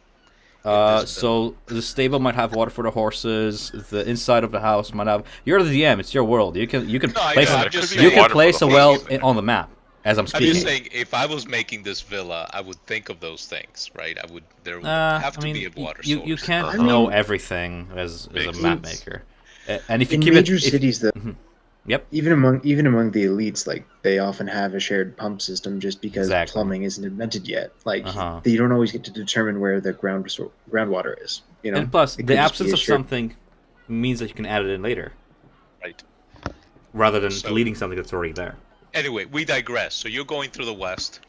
So the stable might have water for the horses. The inside of the house might have. You're the DM. It's your world. You can place I'm just you saying- can place a well horses. on the map as I'm I'm speaking. just saying, if I was making this villa, I would think of those things, right? There would have to be a water source. You can't Uh-huh. know everything as a Makes map sense. maker. And if you In keep major it, if, cities, though, yep, even among the elites, like they often have a shared pump system just because Exactly. plumbing isn't invented yet. Like Uh-huh. you don't always get to determine where the groundwater is. and plus It could the just absence be a of shared- something means that you can add it in later, Right. rather than So- deleting something that's already there. Anyway, we digress. So you're going through the west.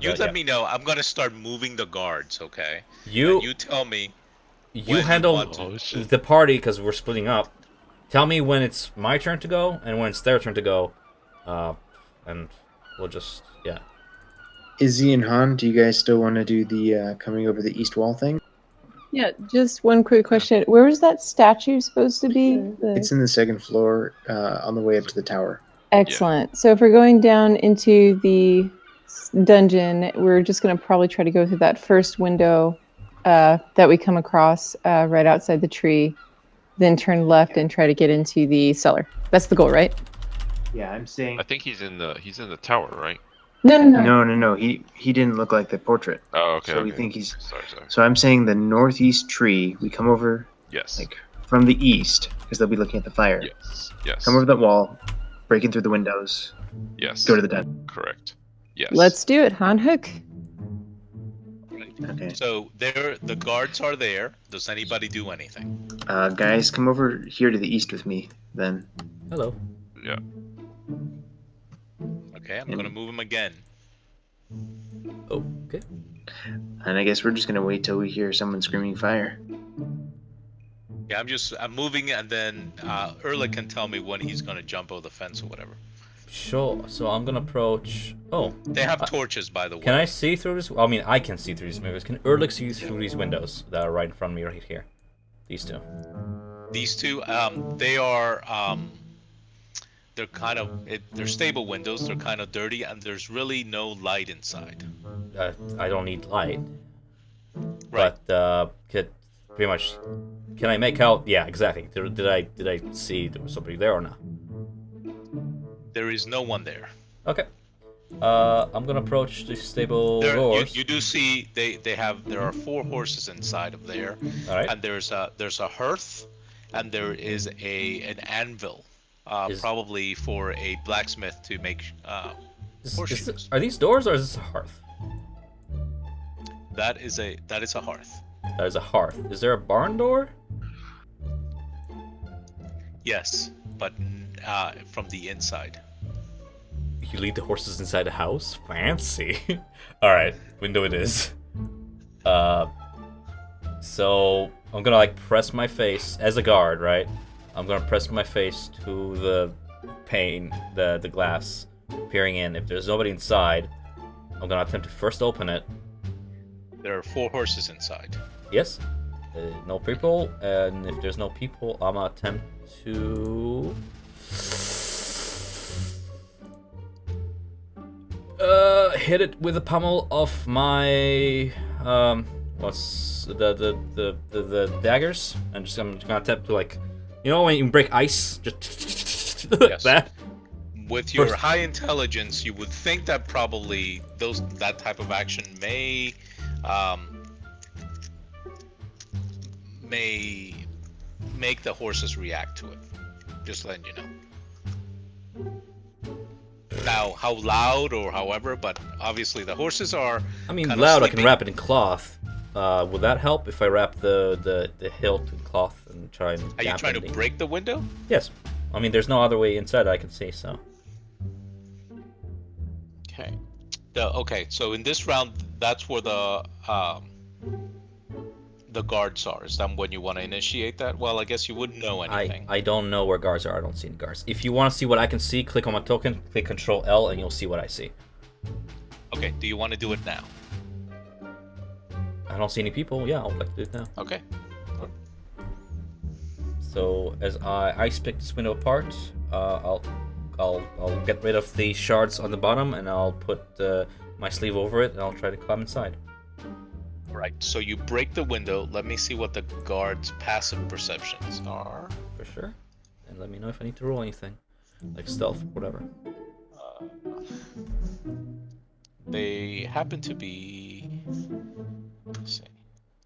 You let me know. I'm gonna start moving the guards, okay? And you tell me. when You you handle want to. Oh, shit. the party because we're splitting up. Tell me when it's my turn to go and when it's their turn to go, and we'll just Izzy and Han, do you guys still want to do the coming over the east wall thing? yeah, just one quick question. Where was that statue supposed to be? It's in the second floor, on the way up to the tower. Excellent. So if we're going down into the dungeon, we're just going to probably try to go through that first window that we come across right outside the tree, then turn left and try to get into the cellar. That's the goal, right? Yeah, I'm saying. I think he's in the tower, right? No. He didn't look like the portrait. Oh, okay. So we okay. think he's. Sorry. So I'm saying the northeast tree. We come over Yes. like from the east because they'll be looking at the fire. Yes. Come over that wall, break in through the windows, Yes. go to the dungeon. Correct. Yes. Let's do it, Han Hook. Okay. So the guards are there. Does anybody do anything? Guys, come over here to the east with me. Then hello. Yeah. Okay, I'm gonna move them again. Okay. and I guess we're just gonna wait till we hear someone screaming fire. Yeah, I'm moving, and then Erlich can tell me when he's gonna jump over the fence or whatever. Sure. So I'm gonna approach. Oh, They have torches, by the way. can I see through this? I mean, I can see through these windows. Can Erlich see through these windows that are right in front of me right here? These two. These two, they are, they're kind of, they're stable windows. They're kind of dirty, and there's really no light inside. I don't need light. Right. But pretty much, can I make out? Yeah, exactly. Did I see there was somebody there or not? There is no one there. Okay. I'm gonna approach the stable doors. You do see there are 4 horses inside of there, All right. and there's a hearth, and there is an anvil, probably for a blacksmith to make horseshoes. Are these doors or is this a hearth? That is a hearth. That is a hearth. Is there a barn door? Yes, but from the inside. You lead the horses inside the house? Fancy. Alright, window it is. So I'm gonna press my face as a guard, right? I'm gonna press my face to the pane, the glass, peering in. If there's nobody inside, I'm gonna attempt to first open it. There are 4 horses inside. Yes. No people, and if there's no people, I'm gonna attempt to hit it with the pommel of my what's the daggers, and I'm gonna attempt to, like, you know when you break ice, just like Yes. that. With your First- high intelligence, you would think that probably that type of action um, may make the horses react to it. Just letting you know. Now, how loud or however, but obviously the horses are. I mean, kind of loud. I can sleeping. wrap it in cloth. Would that help if I wrap the hilt in cloth and try and? Are you trying to dampen the- break the window? Yes. I mean, there's no other way inside I can see, so. Okay. Okay. So in this round, that's where the guards are. Is that when you want to initiate that? Well, I guess you wouldn't know anything. I don't know where guards are. I don't see any guards. If you want to see what I can see, click on my token, click Control L, and you'll see what I see. Okay. Do you want to do it now? I don't see any people. Yeah, I'll like to do it now. Okay. So as I ice pick this window apart, I'll get rid of the shards on the bottom, and I'll put my sleeve over it, and I'll try to climb inside. Right. So you break the window. Let me see what the guards' passive perceptions are. For sure. And let me know if I need to roll anything, like stealth, whatever. They happen to be. Let's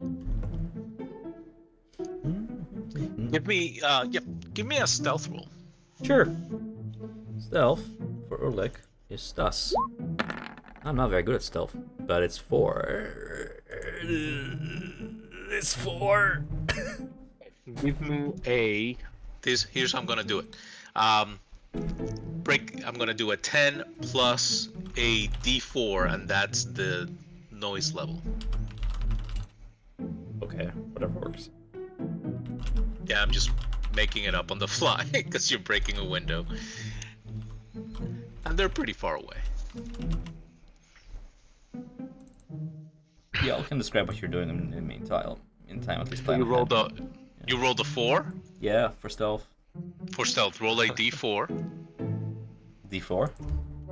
see. Give me a stealth roll. Sure. Stealth for Urlik is thus. I'm not very good at stealth, but it's 4. It's 4. Give me a. Here's how I'm gonna do it. I'm gonna do a 10 plus a D4, and that's the noise level. Okay, whatever works. Yeah, I'm just making it up on the fly because you're breaking a window, and they're pretty far away. Yeah, I can describe what you're doing in the meantime. In time, at least plan You rolled ahead. you rolled a 4 Yeah, for stealth. for stealth. Roll a D4. D4.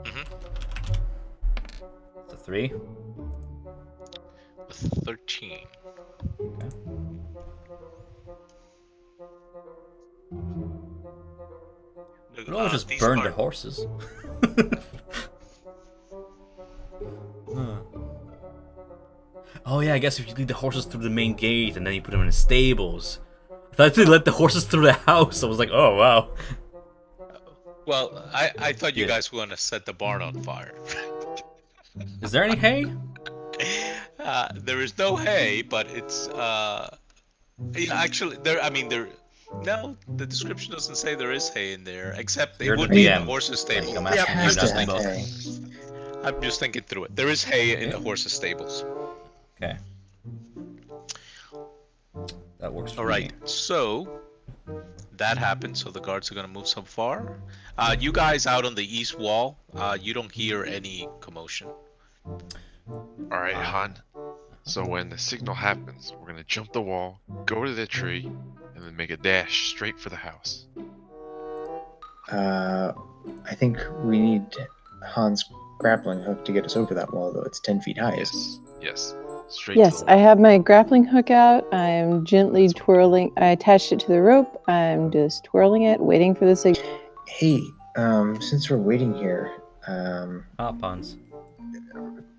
Mhm. It's a 3. With 13. Okay. Look, Could always just these burn are- the horses. Huh. Oh yeah, I guess if you lead the horses through the main gate and then you put them in the stables. I thought they let the horses through the house. I was like, oh wow. Well, I thought you Yeah. guys were gonna set the barn on fire. Is there any hay? There is no hay, but it's yeah, actually there. I mean there. No, the description doesn't say there is hay in there, except it You're the would be in the DM. horse's stable. Like, I'm Yeah, asking I'm you, just not thinking. them. I'm just thinking through it. There is hay in the Okay. horse's stables. Okay. That works for All right, me. so that happened. So the guards are gonna move so far. You guys out on the east wall, you don't hear any commotion. All right, Han. So when the signal happens, we're gonna jump the wall, go to the tree, and then make a dash straight for the house. I think we need Han's grappling hook to get us over that wall, though it's 10 feet high. Yes, yes, straight Yes, to the I wall. have my grappling hook out. I'm gently twirling. I attached it to the rope. I'm just twirling it, waiting for the signal. Hey, since we're waiting here, Pons.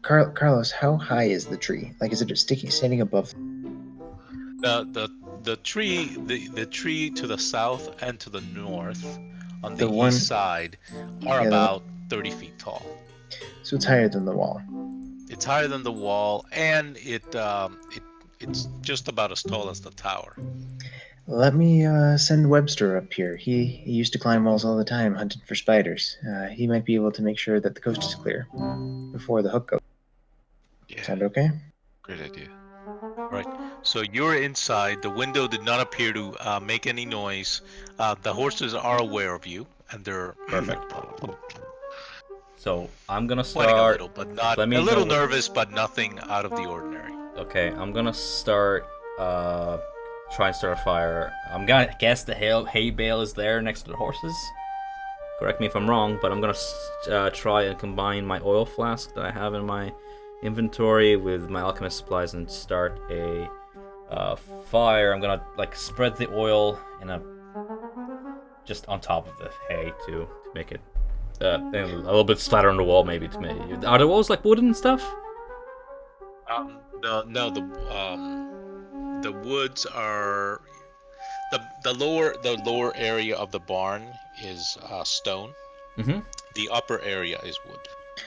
Carlos, how high is the tree? Like, is it standing above? The tree the tree to the south and to the north on the The one- east side are Yeah, the- about 30 feet tall. So it's higher than the wall. It's higher than the wall, and it's just about as tall as the tower. Let me send Webster up here. He used to climb walls all the time, hunting for spiders. He might be able to make sure that the coast is clear before the hook goes. Yeah, Sound okay? great idea. Right. So you're inside. The window did not appear to make any noise. The horses are aware of you, and they're Perfect. So I'm gonna sweating a start. little, but not let me a little know- nervous, but nothing out of the ordinary. Okay, I'm gonna start. Try and start a fire. I'm gonna guess the hay bale is there next to the horses. correct me if I'm wrong, but I'm gonna try and combine my oil flask that I have in my inventory with my alchemist supplies and start a fire. I'm gonna like spread the oil in a just on top of the hay to make it a little bit splatter on the wall, maybe to make. Are the walls like wooden and stuff? No, the woods are the lower area of the barn is stone. Mm-hmm. The upper area is wood.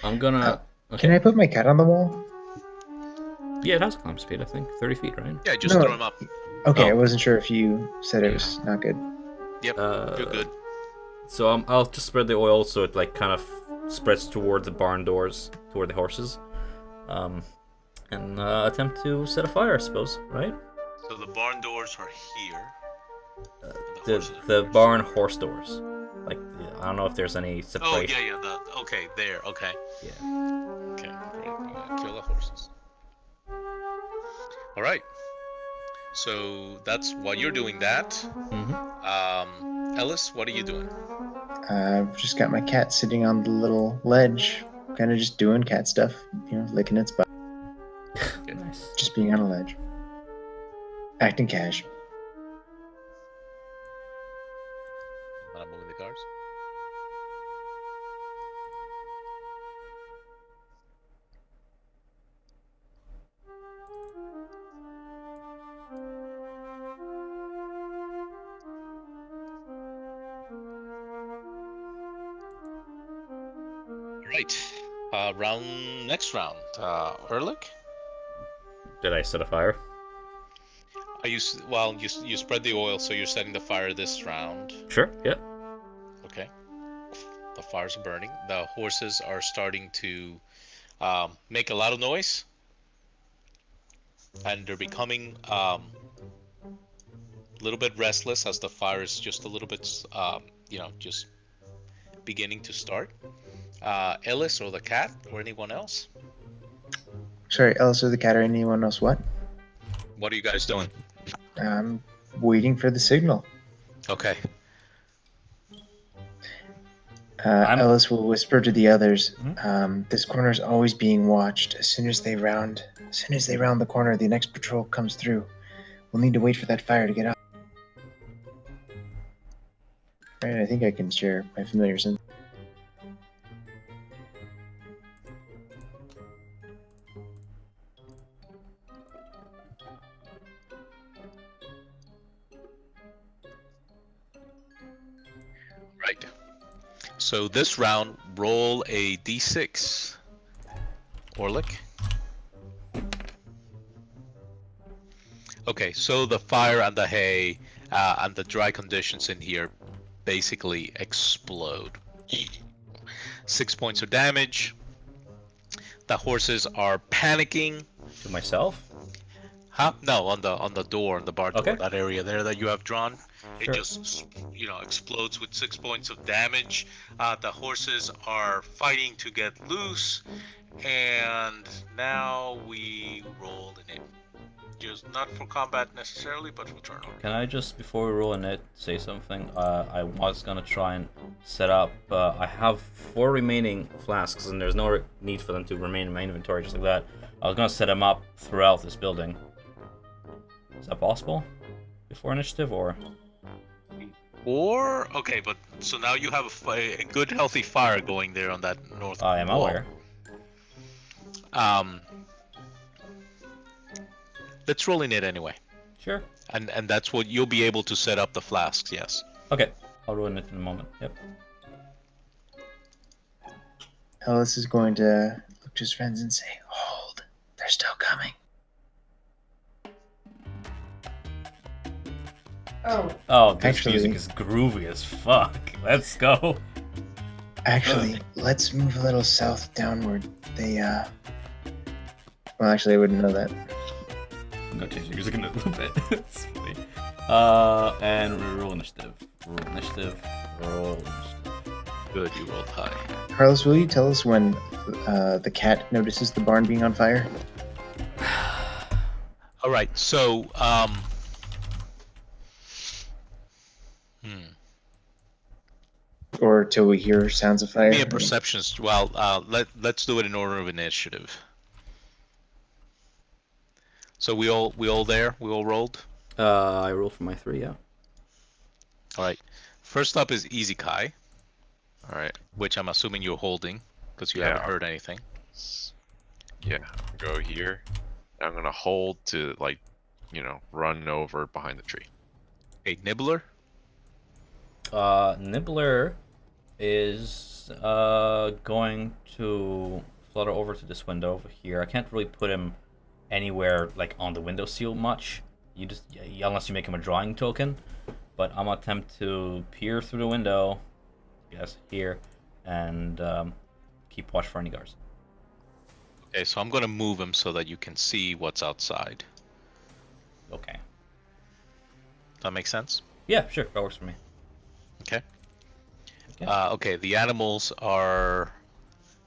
I'm gonna. Can I put my cat on the wall? Yeah, it has a climb speed. I think 30 feet, right? Yeah, just No. throw them up. Okay, Oh. I wasn't sure if you said it was not good. Yep, you're good. So I'll just spread the oil so it like kind of spreads toward the barn doors, toward the horses, and attempt to set a fire, I suppose, right? So the barn doors are here. The barn horse doors. Like I don't know if there's any Oh separation. yeah. Okay, there. Okay. Yeah. Okay, great. Kill the horses. All right. So that's while you're doing that. Mm-hmm. Ellis, what are you doing? I've just got my cat sitting on the little ledge, kind of just doing cat stuff, licking its butt, Nice. just being on a ledge, acting cash. Not moving the cars. Right. Next round. Erlich? Did I set a fire? Are you you spread the oil, so you're setting the fire this round. Sure. Yeah. Okay. The fire's burning. The horses are starting to make a lot of noise, and they're becoming a little bit restless as the fire is just a little bit, just beginning to start. Ellis or the cat or anyone else? Sorry, Ellis or the cat or anyone else? What? What are you guys doing? I'm waiting for the signal. Okay. Ellis will whisper to the others. This corner is always being watched. As soon as they round the corner, the next patrol comes through. We'll need to wait for that fire to get up. Right, I think I can share my familiar sense. Right. So this round, roll a d6. Orlick. Okay, so the fire and the hay and the dry conditions in here basically explode. 6 points of damage. The horses are panicking. To myself. Huh? No, on the door, on the bar door, Okay. that area there that you have drawn. Sure. It just, explodes with 6 points of damage. The horses are fighting to get loose, and now we roll in it. Just not for combat necessarily, but for turn order. Can I just, before we roll in it, say something? I was gonna try and set up. I have 4 remaining flasks, and there's no need for them to remain in my inventory just like that. I was gonna set them up throughout this building. Is that possible? Before initiative, or? Or okay, but so now you have a good healthy fire going there on that north I am wall. aware. Let's roll in it anyway, Sure. and that's what you'll be able to set up the flasks. Yes. Okay. I'll roll in it in a moment. Yep. Ellis is going to look to his friends and say, "Hold, they're still coming." Oh, This Actually- music is groovy as fuck. Let's go. Actually, let's move a little south downward. Well, actually, I wouldn't know that. I'm gonna change the music in a little bit. It's funny. And roll initiative. Roll initiative. Roll initiative. Good, you rolled high. Carlos, will you tell us when the cat notices the barn being on fire? All right, so or till we hear sounds of fire? Give me a perception. Well, let's do it in order of initiative. So we all there? We all rolled? I rolled for my 3, yeah. All right. First up is Easy Kai, All right. which I'm assuming you're holding because you Yeah. haven't heard anything. Yeah. Go here. I'm gonna hold to run over behind the tree. Okay, Nibbler. Nibbler is going to flutter over to this window over here. I can't really put him anywhere like on the windowsill much. You just unless you make him a drawing token. But I'm gonna attempt to peer through the window, yes, here, and keep watch for any guards. Okay, so I'm gonna move him so that you can see what's outside. Okay. Does that make sense? Yeah, sure, that works for me. Okay. Okay. Okay, the animals are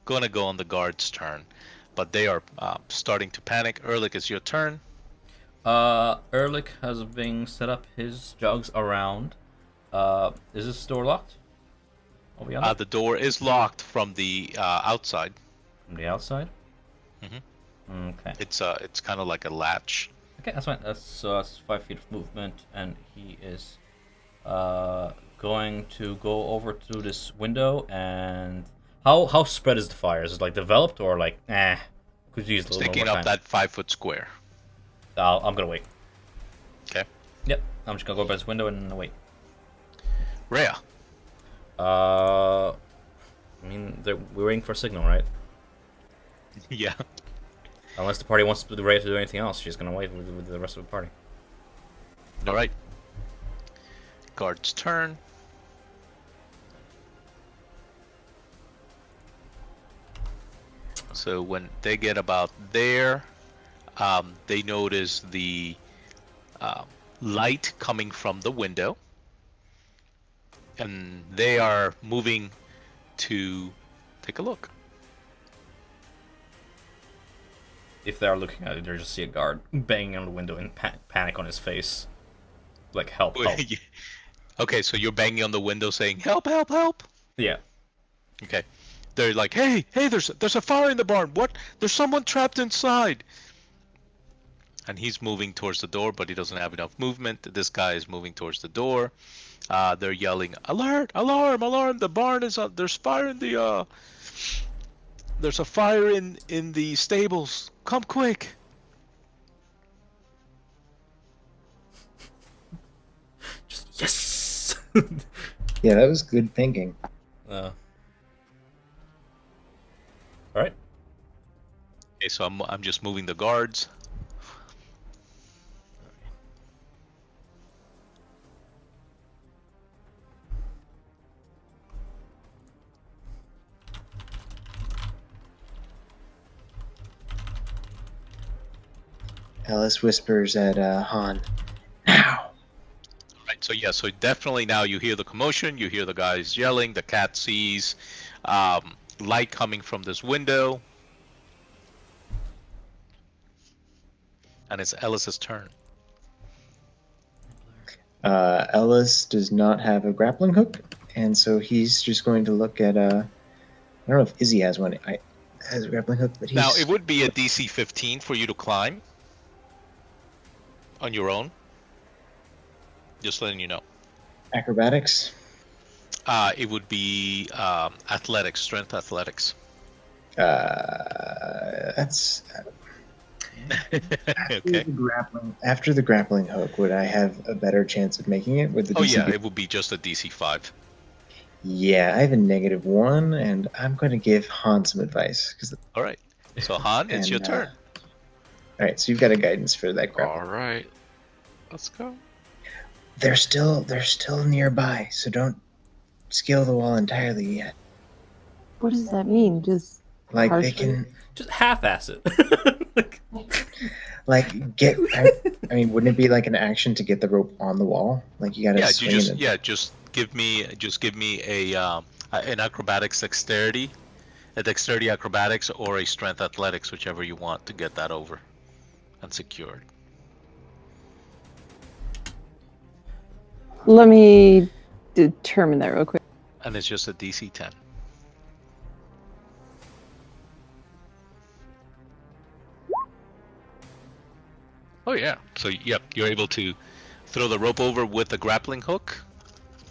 gonna go on the guard's turn, but they are starting to panic. Ehrlich, it's your turn. Ehrlich has been set up his jogs around. Is this door locked? Are we on it? The door is locked from the outside. From the outside? Mhm. Okay. It's kind of like a latch. Okay, that's fine. That's 5 feet of movement, and he is going to go over to this window. And how spread is the fire? Is it like developed or like could you use a little Sticking more up time? that 5-foot square. I'm gonna wait. Okay. Yep, I'm just gonna go by this window and wait. Rhea. I mean, we're waiting for a signal, right? Yeah. Unless the party wants Rhea to do anything else, she's gonna wait with the rest of the party. All right. Guard's turn. So when they get about there, they notice the light coming from the window, and they are moving to take a look. If they are looking at it, they just see a guard banging on the window and panic on his face. Like, help, help. Okay, so you're banging on the window saying, "Help, help, help!" Yeah. Okay. They're like, "Hey, there's a fire in the barn. What? There's someone trapped inside." And he's moving towards the door, but he doesn't have enough movement. This guy is moving towards the door. They're yelling, "Alert! Alarm! Alarm! The barn is on. There's fire in the There's a fire in the stables. Come quick!" Just yes. Yeah, that was good thinking. All right. Okay, so I'm just moving the guards. Alice whispers at Han, "Now!" Right. So yeah. So definitely now you hear the commotion. You hear the guys yelling. The cat sees light coming from this window, and it's Ellis's turn. Ellis does not have a grappling hook, and so he's just going to look at. I don't know if Izzy has one. Has a grappling hook, but he's Now it would be a DC 15 for you to climb on your own. Just letting you know. acrobatics. It would be athletics, strength athletics. That's Okay. after the grappling hook. Would I have a better chance of making it with the Oh DC? yeah, it would be just a DC 5. Yeah, I have a -1, and I'm going to give Han some advice. All right. So Han, it's And, your turn. All right, so you've got a guidance for that grapple. All right. Let's go. They're still nearby, so don't scale the wall entirely yet. What does that mean? Just Like Partially. they can Just half-ass it. get. I mean, wouldn't it be like an action to get the rope on the wall? Like you got to Yeah, swing it. just give me a an acrobatics dexterity, a dexterity acrobatics or a strength athletics, whichever you want to get that over and secured. let me determine that real quick. And it's just a DC 10. Oh yeah. So yep, you're able to throw the rope over with the grappling hook,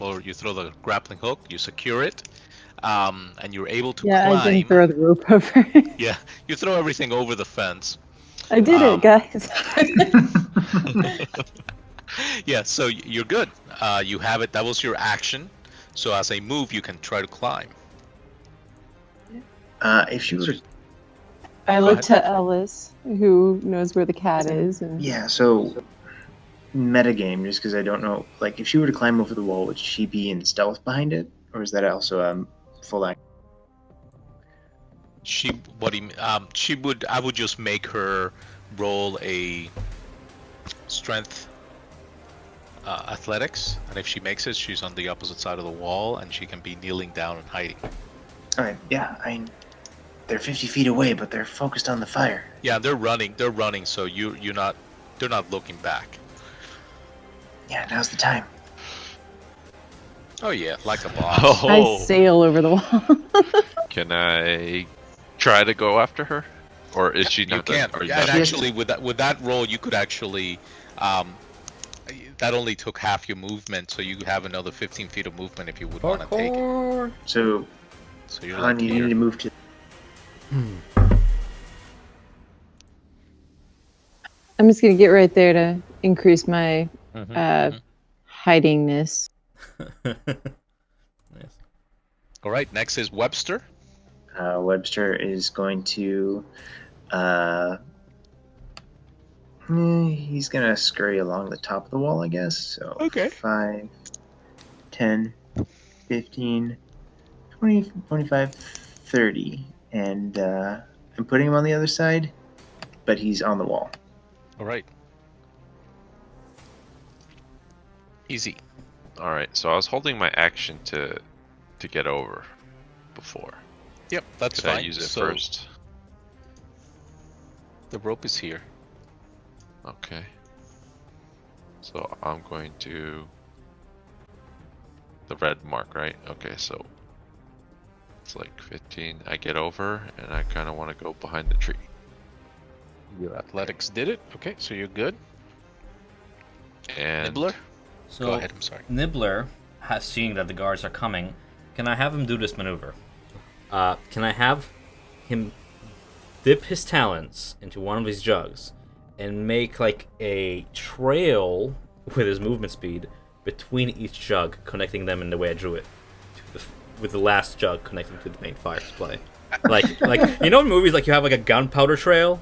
or you throw the grappling hook, you secure it, and you're able to Yeah, I didn't climb. throw the rope over. Yeah, you throw everything over the fence. I did it, guys. Yeah, so you're good. You have it. That was your action. So as a move, you can try to climb. If she were to, I Go look ahead. to Ellis, who knows where the cat is, and yeah, so metagame, just because I don't know, like, if she were to climb over the wall, would she be in stealth behind it, or is that also full act? What do you, she would. I would just make her roll a strength athletics, and if she makes it, she's on the opposite side of the wall, and she can be kneeling down and hiding. All right, yeah, I mean, they're 50 feet away, but they're focused on the fire. Yeah, they're running. They're running. So you're not. They're not looking back. Yeah, now's the time. Oh yeah, like a boss. I Oh, sail over the wall. can I try to go after her, or is she You not? can't. Are you Yeah, and not? actually, with that roll, you could actually. That only took half your movement, so you have another 15 feet of movement if you would want to take it. Parkour. So, So you're Han, like you here. need to move to. I'm just gonna get right there to increase my Mhm, uh, mhm. hidingness. Nice. All right. Next is Webster. Webster is going to. He's gonna scurry along the top of the wall, I guess. So Okay. 5, 10, 15, 20, 25, 30. And I'm putting him on the other side, but he's on the wall. All right. Easy. All right. So I was holding my action to get over before. Yep, that's Could fine. I use it So first? the rope is here. Okay. So I'm going to the red mark, right? Okay, so it's like 15. I get over, and I kind of want to go behind the tree. Your athletics did it. Okay, so you're good. And Nibbler. So Go ahead. I'm sorry. Nibbler has seen that the guards are coming. Can I have him do this maneuver? Can I have him dip his talons into one of these jugs and make like a trail with his movement speed between each jug, connecting them in the way I drew it, with the last jug connecting to the main fire supply? Like you know in movies like you have like a gunpowder trail.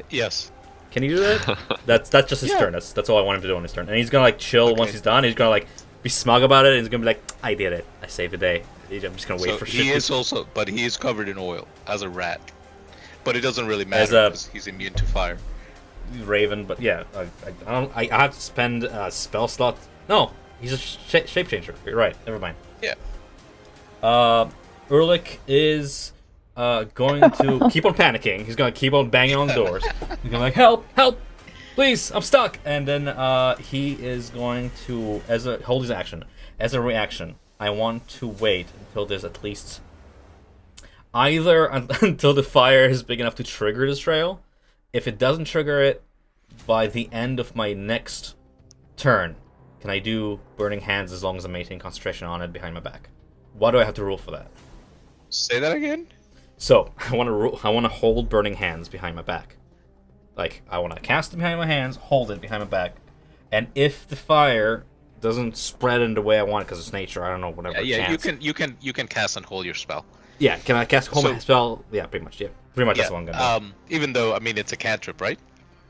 Yes. Can you do that? That's just his Yeah. turn. That's all I want him to do on his turn. And he's gonna like chill once Okay. he's done. He's gonna like be smug about it. And he's gonna be like, "I did it. I saved the day." I'm just gonna wait So for he shit. is also, but he is covered in oil as a rat. But it doesn't really As matter a- because he's immune to fire. Raven, but yeah, I have to spend a spell slot. No, he's a shape changer. You're right. Never mind. Yeah. Erlich is going to keep on panicking. He's gonna keep on banging on the doors. He's gonna like, help, help, please, I'm stuck. And then he is going to, hold his action. As a reaction, I want to wait until there's at least either until the fire is big enough to trigger this trail. If it doesn't trigger it by the end of my next turn, can I do Burning Hands as long as I'm maintaining concentration on it behind my back? Why do I have to roll for that? Say that again. So I want to hold Burning Hands behind my back. Like I want to cast it behind my hands, hold it behind my back, and if the fire doesn't spread in the way I want because it's nature, I don't know, whatever. Yeah, chance. you can cast and hold your spell. Yeah, can I cast hold my So- spell? Yeah, pretty much. Yeah, pretty much. That's what I'm gonna do. Even though I mean it's a cantrip, right?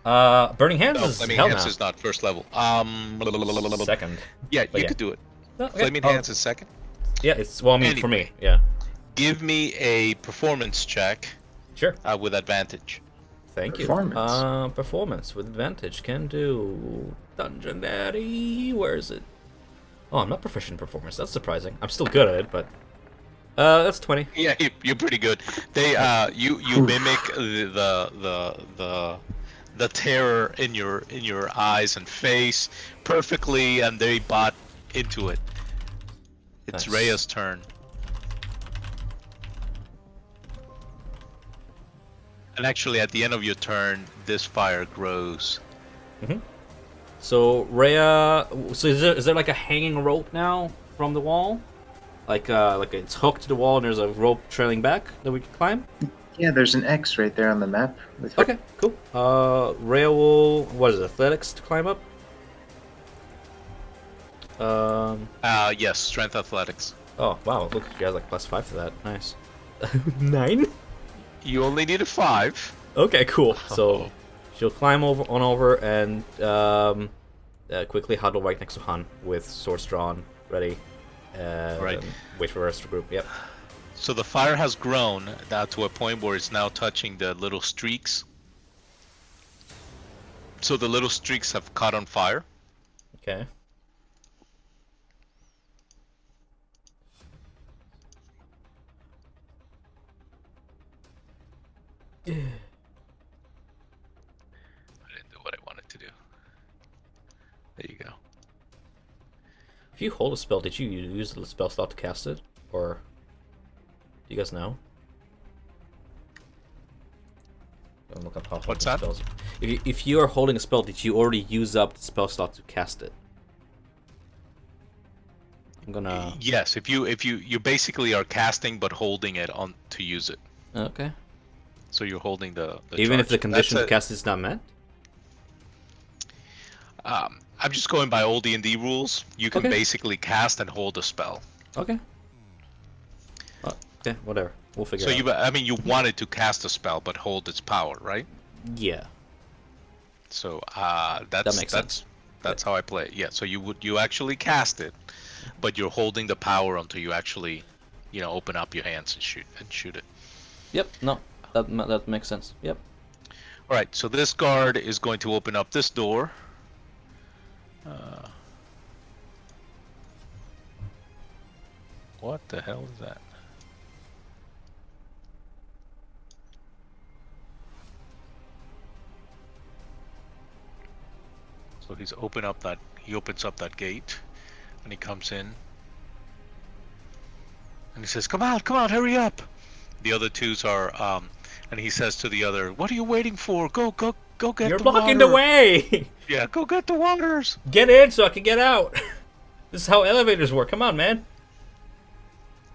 Burning Hands No, is I mean hell hands now. is not first level. Second. Yeah, but you yeah. could do it. No, okay. Flaming Oh, hands is second. Yeah, it's well, I mean for me. Anyway. Yeah, Give me a performance check sure. with advantage. Thank you. Performance. Performance with advantage can do Dungeon Daddy. Where is it? Oh, I'm not proficient in performance. That's surprising. I'm still good at it, but that's 20. Yeah, you're pretty good. They you mimic the terror in your eyes and face perfectly, and they bought into it. It's Nice. Rhea's turn. And actually, at the end of your turn, this fire grows. So Rhea, so is there like a hanging rope now from the wall? Like it's hooked to the wall and there's a rope trailing back that we can climb? Yeah, there's an X right there on the map. With Okay, cool. Rhea will, what is it, athletics to climb up? Yes, strength athletics. Oh wow, look, you guys like +5 to that. Nice. 9? You only need a 5. Okay, cool. So Oh. she'll climb over and quickly huddle right next to Han with swords drawn, ready. Right. And wait for the rest of the group. Yep. So the fire has grown now to a point where it's now touching the little streaks. So the little streaks have caught on fire. Okay. I didn't do what I wanted to do. There you go. If you hold a spell, did you use the spell slot to cast it, or do you guys know? Don't look up how What's holding that? spells. If you are holding a spell, did you already use up the spell slot to cast it? I'm gonna. Yes, if you basically are casting but holding it on to use it. Okay. So you're holding the Even if charge. the condition to That's cast is not met. I'm just going by old D&D rules. You can Okay. basically cast and hold a spell. Okay. Okay, whatever. We'll figure So it out. you wanted to cast a spell but hold its power, right? Yeah. So That makes sense. that's how I play it. Yeah. So you actually cast it, but you're holding the power until you actually, open up your hands and shoot it. Yep. No, that makes sense. Yep. All right. So this guard is going to open up this door. What the hell is that? So he opens up that gate, and he comes in, and he says, come out, hurry up. The other twos are, and he says to the other, what are you waiting for? Go get You're the blocking water. the way. Yeah, go get the waters. Get in so I can get out. This is how elevators work. Come on, man.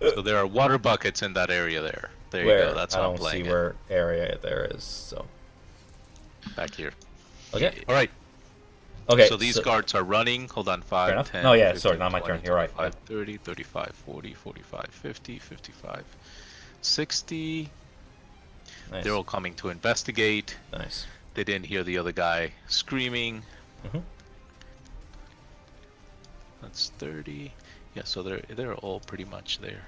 So there are water buckets in that area there. There you Where? go, that's I how I'm don't see playing where area there is. So. it. Back here. Okay. All right. Okay. So these guards are running. Hold on, 5, enough. 10, No, yeah, 15, sorry, not my 20, turn. You're right, 25, 30, 35, 40, 45, 50, 55, 60. Nice. They're all coming to investigate. Nice. They didn't hear the other guy screaming. Mhm. That's 30. Yeah, so they're all pretty much there.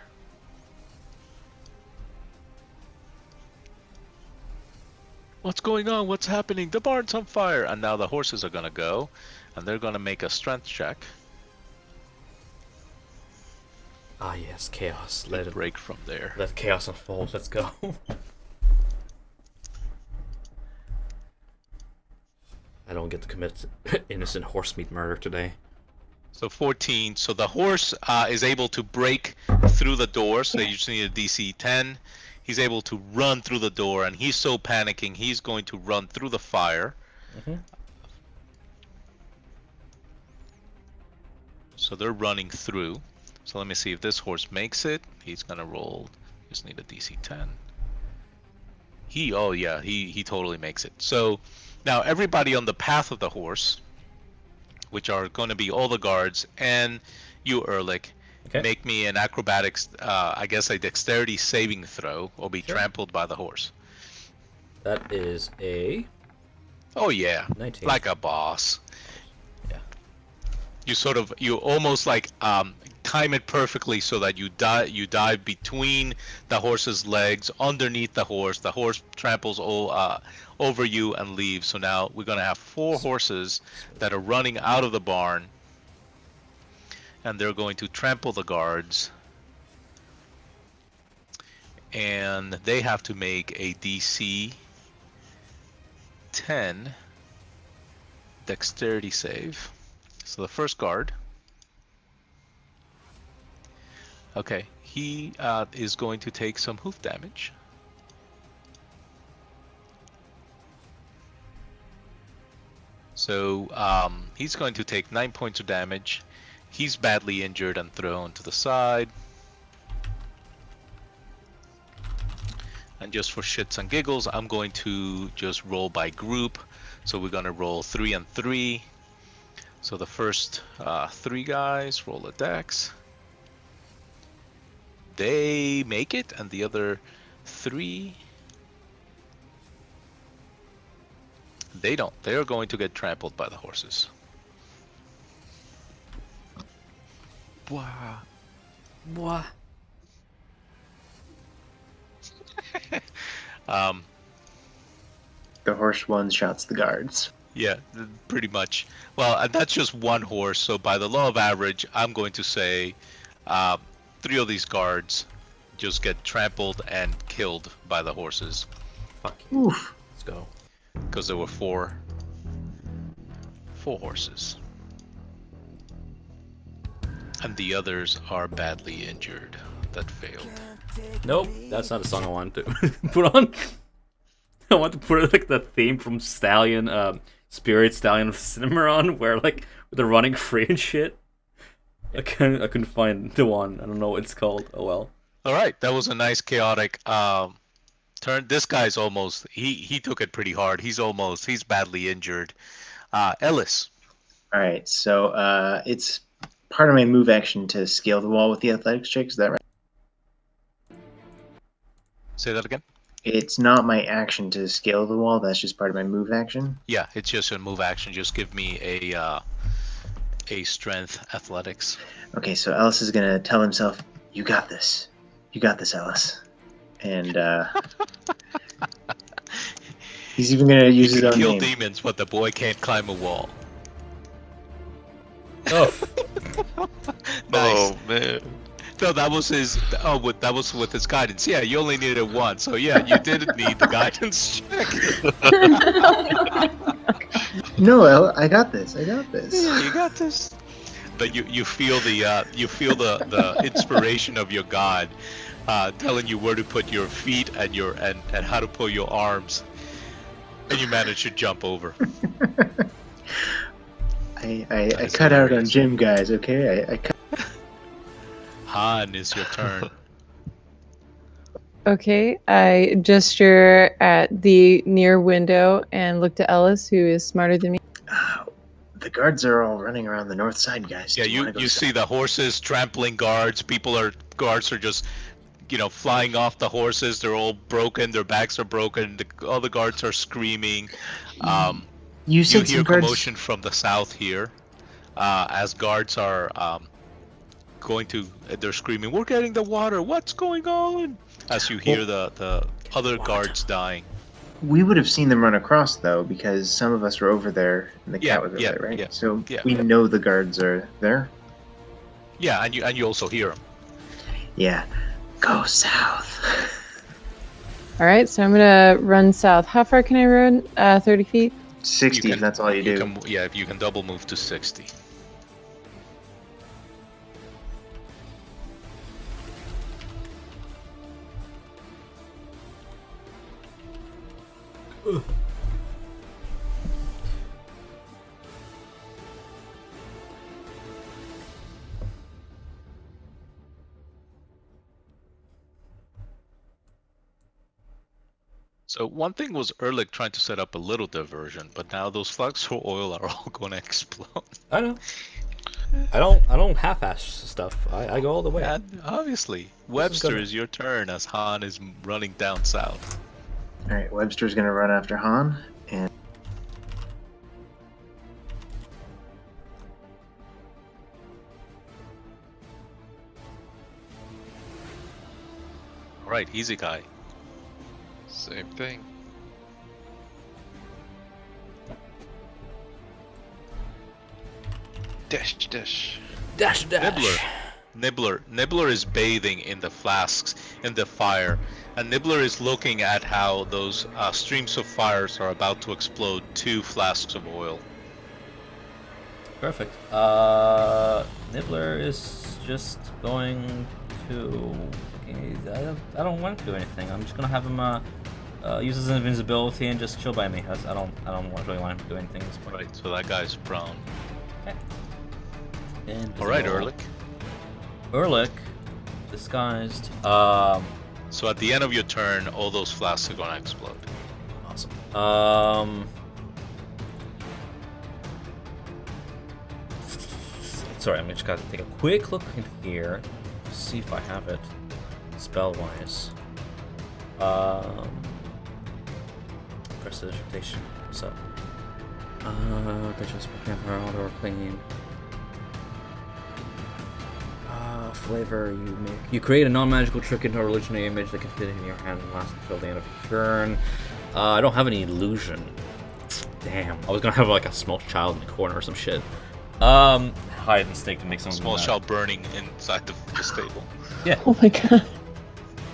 What's going on? What's happening? The barn's on fire! And now the horses are gonna go, and they're gonna make a strength check. Ah yes, chaos. Let break from there. Let chaos unfold. Let's go. I don't get to commit innocent horse meat murder today. So 14. So the horse is able to break through the door. So you just need a DC 10. He's able to run through the door, and he's so panicking, he's going to run through the fire. Mhm. So they're running through. So let me see if this horse makes it. He's gonna roll. Just need a DC 10. He totally makes it. So now everybody on the path of the horse, which are going to be all the guards and you, Erlich, Okay. make me an acrobatics, I guess a dexterity saving throw, or be Sure. trampled by the horse. That is a Oh yeah, 19. like a boss. Yeah. You almost like time it perfectly so that you dive between the horse's legs, underneath the horse tramples over you and leaves. So now we're gonna have 4 horses that are running out of the barn, and they're going to trample the guards, and they have to make a DC 10 dexterity save. So the first guard Okay, he is going to take some hoof damage. So he's going to take 9 points of damage. He's badly injured and thrown to the side. And just for shits and giggles, I'm going to just roll by group. So we're going to roll 3 and 3. So the first 3 guys roll a dex. They make it, and the other 3, they don't. They're going to get trampled by the horses. Wow. What? The horse one-shots the guards. Yeah, pretty much. Well, and that's just one horse, so by the law of average, I'm going to say 3 of these guards just get trampled and killed by the horses. Fuck you. Oof. Let's go. Because there were 4 horses. And the others are badly injured. That failed. Nope, that's not a song I wanted to put on. I want to put like the theme from Stallion, Spirit Stallion of Cinnamon, where like they're running free and shit. I couldn't find the one. I don't know what it's called. Oh well. All right, that was a nice chaotic turn. This guy's almost he took it pretty hard. He's badly injured. Ellis. All right, so it's part of my move action to scale the wall with the athletics check. Is that right? Say that again. It's not my action to scale the wall. That's just part of my move action. Yeah, it's just a move action. Just give me a strength athletics. Okay, so Ellis is gonna tell himself, "You got this. You got this, Ellis." And he's even gonna use You his can own kill name. demons, but the boy can't climb a wall. Oh, Nice. Oh man. No, that was his. Oh, that was with his guidance. Yeah, you only needed 1, so yeah, you didn't need the guidance check. No, I got this. I got this. Yeah, you got this. But you feel the inspiration of your god, telling you where to put your feet and and how to pull your arms, and you manage to jump over. I cut out on Jim, guys. Okay, I cut. Han, it's your turn. Okay, I gesture at the near window and look to Ellis, who is smarter than me. The guards are all running around the north side, guys. Yeah, Do wanna go you south? see the horses trampling guards. Guards are just, flying off the horses. They're all broken. Their backs are broken. All the guards are screaming. You You said hear some guards. commotion from the south here, as guards are they're screaming, "We're getting the water! What's going on?" As you hear the other guards dying. We would have seen them run across though, because some of us were over there, and the Yeah, cat was over yeah, there, right? yeah, So yeah. we know the guards are there. Yeah, and you also hear them. Yeah, go south. All right, so I'm gonna run south. How far can I run? 30 feet. 60. If that's all you do. If you can double move to 60. So one thing was Ehrlich trying to set up a little diversion, but now those flags for oil are all going to explode. I know. I don't half-ass stuff. I go all the way. And obviously, Webster, gonna- is your turn as Han is running down south. All right, Webster's gonna run after Han, and All right, easy guy. Same thing. Dash, dash. Dash. Nibbler is bathing in the flasks in the fire, and Nibbler is looking at how those streams of fires are about to explode 2 flasks of oil. Perfect. Nibbler is just going to. I don't want to do anything. I'm just gonna have him use his invincibility and just chill by me. I don't really want him to do anything at this point. Right, so that guy's prone. Okay. All right, Invisible. Ehrlich. Disguised. So at the end of your turn, all those flasks are gonna explode. Awesome. Sorry, I'm just gotta take a quick look in here, see if I have it spell-wise. Prestidigitation. What's up? They just for outdoor clean. Flavor you create a non-magical trick into a illusionary image that can fit in your hand and last until the end of your turn. I don't have any illusion. Damn, I was gonna have like a small child in the corner or some shit. Hide and stake to make some Small child burning inside the stable. Yeah. Oh my god.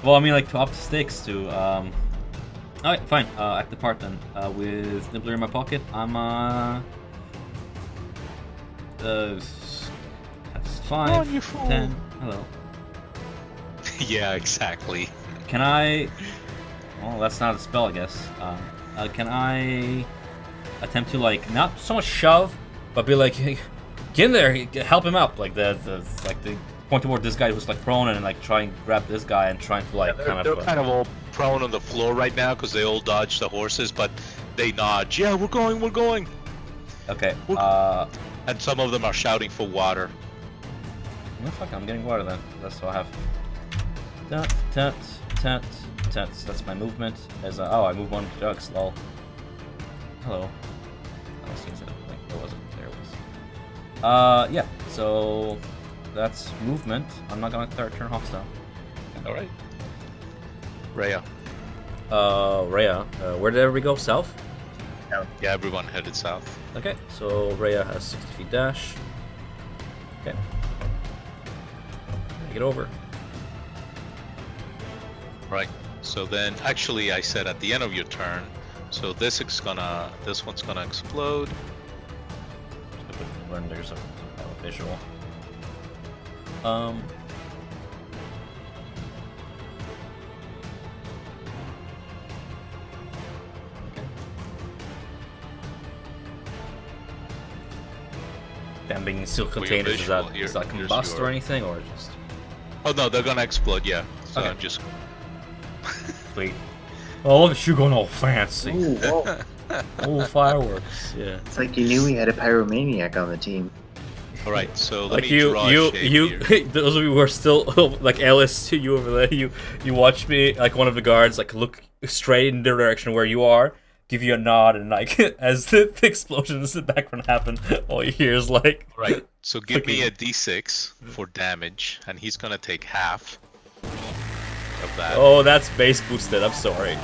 Well, I mean, like to up the stakes to. Alright, fine. Act the part then. With Nibbler in my pocket, I'm that's 5, you fool. 10. Hello. Yeah, exactly. Can I? Well, that's not a spell, I guess. Can I attempt to like not so much shove, but be like, hey, get in there, help him up, like the point toward this guy who's like prone and like try and grab this guy and trying to like They're kind of all prone on the floor right now because they all dodge the horses, but they nod. Yeah, we're going. Okay. And some of them are shouting for water. No, fuck, I'm getting water then. That's what I have. Tent. That's my movement. As I move one jugs. Lol. Hello. I was seeing something. Where was it? There it was. Yeah. So that's movement. I'm not gonna turn hostile. All right. Rhea. Rhea. Where did everybody go? South. Yeah, everyone headed south. Okay. So Rhea has 60 feet dash. Okay. Make it over. Right. So then, actually, I said at the end of your turn. So this one's gonna explode. When there's a visual. Okay. Them being sealed Well, containers, visual, is that here's combust or your- anything, or just Oh no, they're gonna explode. Yeah. So Okay. just. wait? Oh, look at you going all fancy. Ooh, whoa. Oh, fireworks. Yeah. It's like you knew we had a pyromaniac on the team. All right. So let Like me draw a shape here. those of you who are still like Ellis to you over there, you watch me like one of the guards like look straight in the direction where you are, give you a nod, and like as the explosions in the background happen, all you hear is like. Right. So give me a d6 for damage, and he's gonna take half of that. Oh, that's base boosted. I'm sorry.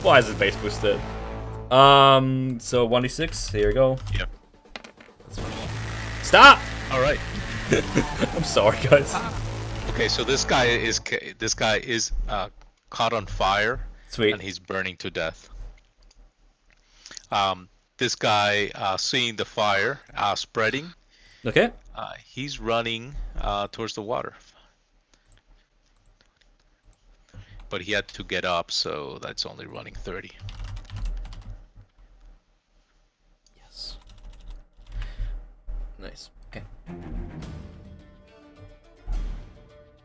Why is it base boosted? So 1d6. Here we go. Yeah. Stop! All right. I'm sorry, guys. Okay. So this guy is caught on fire, Sweet. and he's burning to death. This guy seeing the fire spreading, Okay. he's running towards the water. But he had to get up, so that's only running 30. Yes. Nice. Okay.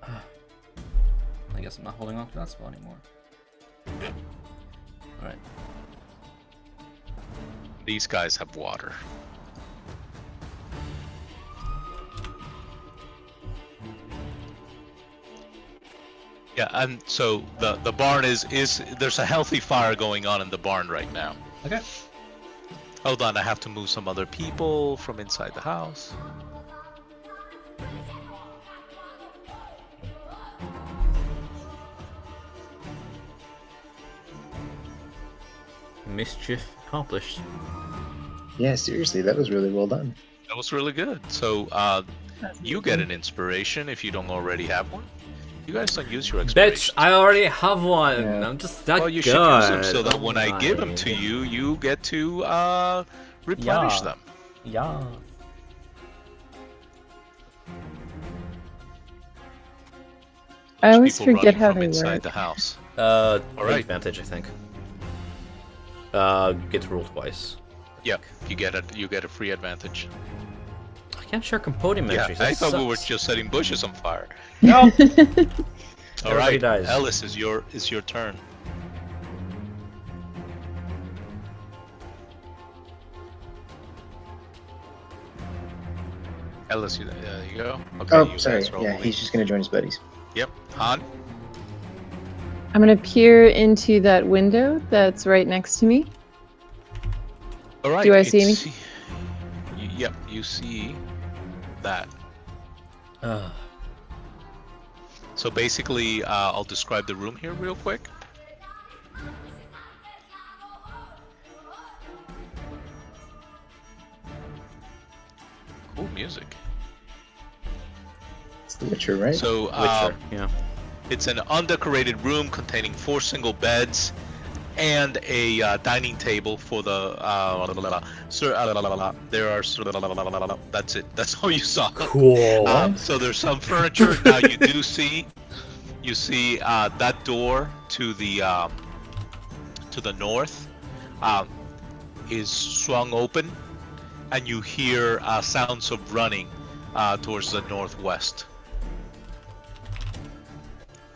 I guess I'm not holding on to that spell anymore. Alright. These guys have water. Yeah, and so the barn is there's a healthy fire going on in the barn right now. Okay. Hold on, I have to move some other people from inside the house. Mischief accomplished. Yeah, seriously, that was really well done. That was really good. So you get an inspiration if you don't already have one. You guys don't use your Bitch, inspiration. I already have one. Yeah. I'm just that Well, you good. should use them so that Oh when I give them my. to you, you get to replenish Yeah. them. Yeah. I There's always people forget running how from they inside work. the house. All right. advantage, I think. Get to roll twice. Yep, you get a free advantage. I can't share component Yeah, entries. I That thought we were sucks. just setting bushes on fire. No. All Everybody right, dies. Ellis, is your turn. Ellis, there you go. Okay, Oh, you sorry. guys roll. Yeah, he's just gonna join his buddies. Yep, Han. I'm gonna peer into that window that's right next to me. All right. Do I see anything? Yep, you see that. Ugh. So basically, I'll describe the room here real quick. Cool music. It's The Witcher, right? So Witcher. Yeah. it's an undecorated room containing 4 single beds and a dining table for the. There are. That's it. That's all you saw. Cool. So there's some furniture. Now you do see. You see that door to the north is swung open, and you hear sounds of running towards the northwest.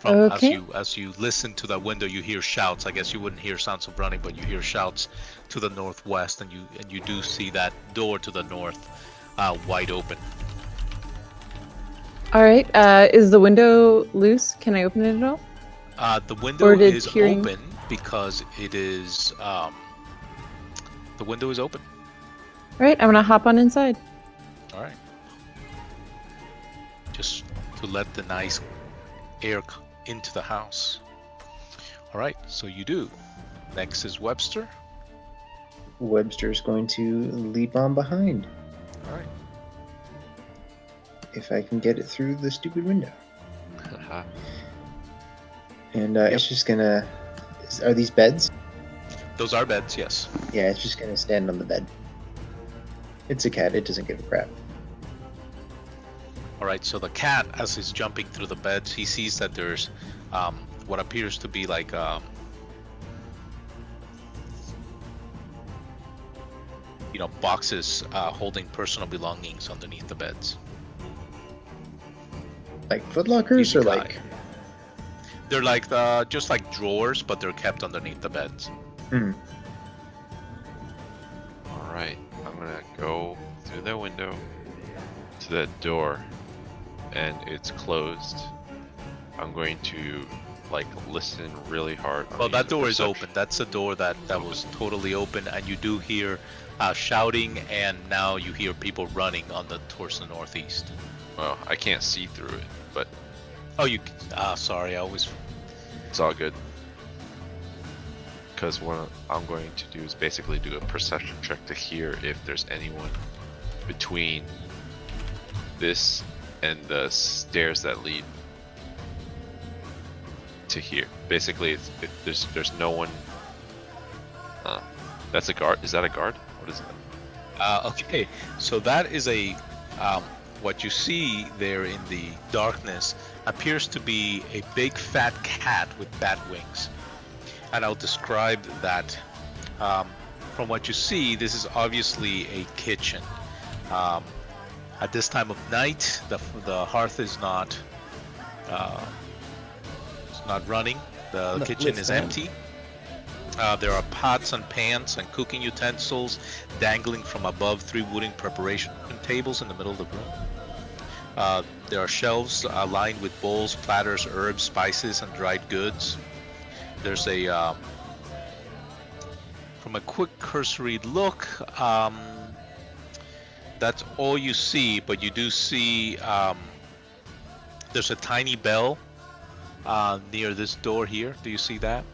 Okay. As you listen to that window, you hear shouts. I guess you wouldn't hear sounds of running, but you hear shouts to the northwest, and you do see that door to the north wide open. All right. Is the window loose? Can I open it at all? The window Or did is hearing- open because it is. The window is open. All right. I'm gonna hop on inside. All right. Just to let the nice air into the house. All right. So you do. Next is Webster. Webster's going to leap on behind All right. if I can get it through the stupid window. Haha. And it's just gonna. Are these beds? Those are beds. Yes. Yeah, it's just gonna stand on the bed. It's a cat. It doesn't give a crap. All right. So the cat, as he's jumping through the beds, he sees that there's what appears to be like boxes holding personal belongings underneath the beds. Like footlockers or Unique like. eye. They're like just like drawers, but they're kept underneath the beds. Hmm. All right, I'm gonna go through the window to that door, and it's closed. I'm going to listen really hard. I'm Well, gonna that use door is perception. open. That's a door that was totally open, and you do hear shouting, and now you hear people running towards the northeast. Well, I can't see through it, but Oh, you. Sorry, I always. it's all good. Because what I'm going to do is basically do a perception check to hear if there's anyone between this and the stairs that lead to here. Basically, there's no one. That's a guard. Is that a guard? What is that? Okay, so that is a. What you see there in the darkness appears to be a big fat cat with bat wings. And I'll describe that. From what you see, this is obviously a kitchen. At this time of night, the hearth is not running. The Not kitchen lit, is no. empty. There are pots and pans and cooking utensils dangling from above 3 wooden preparation tables in the middle of the room. There are shelves lined with bowls, platters, herbs, spices, and dried goods. There's a from a quick cursory look, that's all you see, but you do see there's a tiny bell near this door here. Do you see that?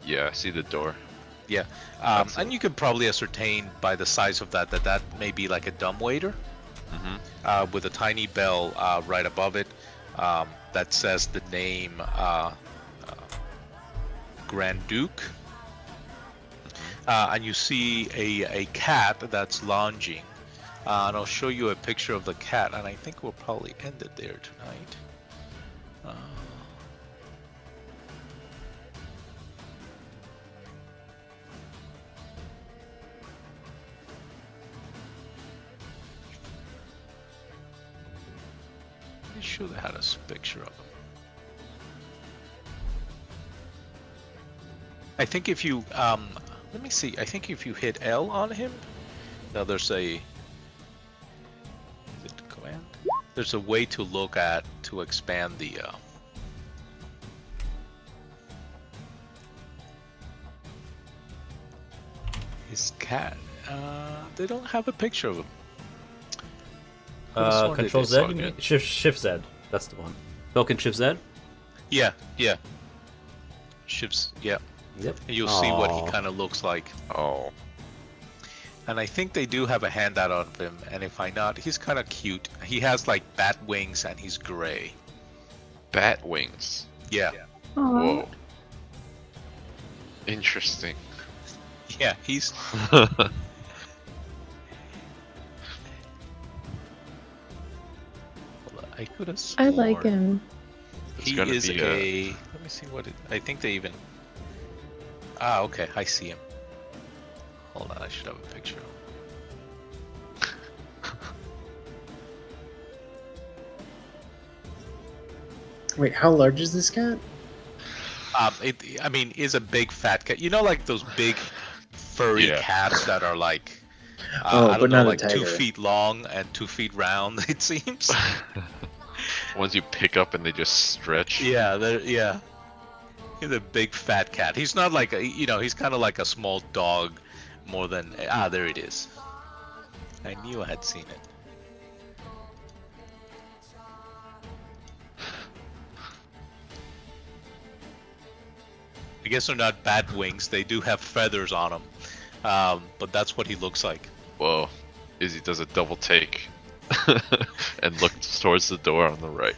Yeah, I see the door. Yeah, That's and it. you can probably ascertain by the size of that may be like a dumbwaiter with a tiny bell right above it that says the name Grand Duke. And you see a cat that's lounging. And I'll show you a picture of the cat, and I think we'll probably end it there tonight. Pretty sure they had a picture of him. I think if you let me see. I think if you hit L on him, now there's a. Is it command? There's a way to look at to expand the. His cat. They don't have a picture of him. Could've sworn they Control did. Z. all You mean? good. Shift Z. That's the one. Falcon Shift Z. Yeah, yeah. Shifts. Yeah. Yep. And you'll see what he Aw. kind of looks like. Oh, And I think they do have a handout of him. And if I not, he's kind of cute. He has like bat wings and he's gray. bat wings. Yeah, Aw. Whoa. Interesting. yeah. He's I could have I sworn like him. It's he gonna is be a. Let me see what it. I think they even. Ah, okay. I see him. Hold on. I should have a picture. Wait, how large is this cat? I mean, is a big fat cat. You know, like those big furry Yeah. cats that are like, Oh, I but don't know, not a like 2 tiger. feet long and 2 feet round. It seems. Ones you pick up and they just stretch. Yeah, yeah. He's a big fat cat. He's not like a, he's kind of like a small dog, more than. Ah, there it is. I knew I had seen it. I guess they're not bat wings. They do have feathers on them, but that's what he looks like. Whoa. Izzy does a double take and looks towards the door on the right.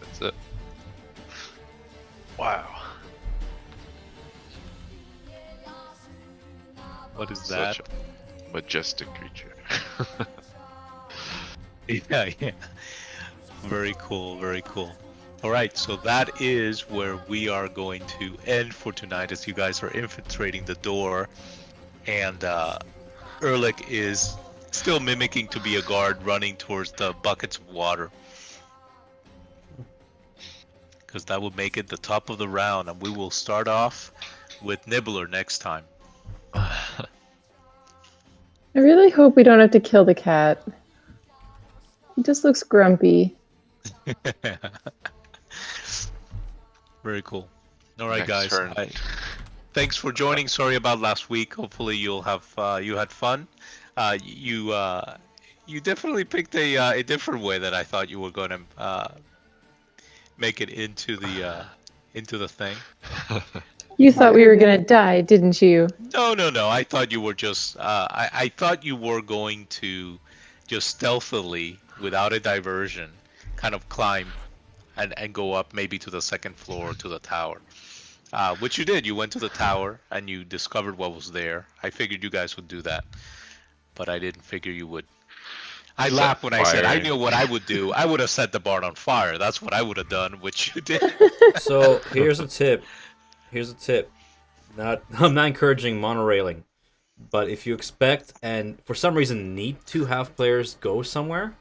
That's it. Wow. What is that? Such a majestic creature. Yeah, yeah. Very cool, very cool. All right, so that is where we are going to end for tonight as you guys are infiltrating the door. And Erlich is still mimicking to be a guard running towards the buckets of water. Because that will make it the top of the round, and we will start off with Nibbler next time. I really hope we don't have to kill the cat. He just looks grumpy. Very cool. All right, Next guys. turn. Thanks for joining. Sorry about last week. Hopefully, you'll have you had fun. You definitely picked a different way that I thought you were going to make it into the thing. You thought we were gonna die, didn't you? No. I thought you were just. I thought you were going to just stealthily, without a diversion, kind of climb and go up maybe to the second floor to the tower. Which you did. You went to the tower and you discovered what was there. I figured you guys would do that, but I didn't figure you would. I Set laughed when I said I fire. knew what I would do. I would have set the barn on fire. That's what I would have done, which you did. So here's a tip. I'm not encouraging monorailing, but if you expect and for some reason need to have players go somewhere,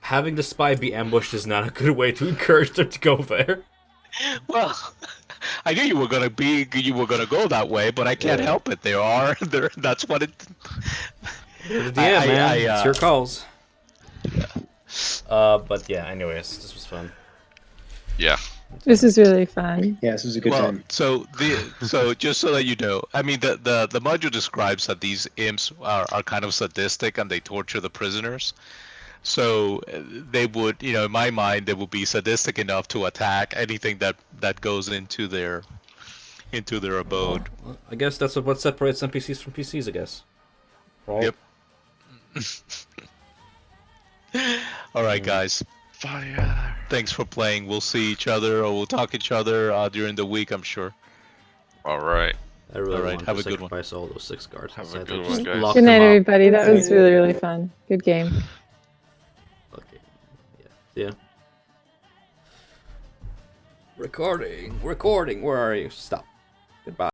having the spy be ambushed is not a good way to encourage them to go there. Well, I knew you were gonna go that way, but I can't Yeah. help it. That's what it. You're the DM, man. It's your calls. Yeah. But yeah. Anyways, this was fun. Yeah. This is really fun. Yeah, this was a good Well, time. so just so that you know, I mean the module describes that these imps are kind of sadistic and they torture the prisoners. So they would, in my mind, they would be sadistic enough to attack anything that goes into their abode. Well, I guess that's what separates NPCs from PCs. I guess. Right? Yep. All right, guys. Fire. Thanks for playing. We'll see each other, or we'll talk each other during the week, I'm sure. All right. I really All right, want have to a good one. sacrifice all those 6 guards. Have a Instead, good I one, just guys. lock Good night, them up. everybody. That was really, really fun. Good game. Okay. Yeah. Recording. Where are you? Stop. Goodbye.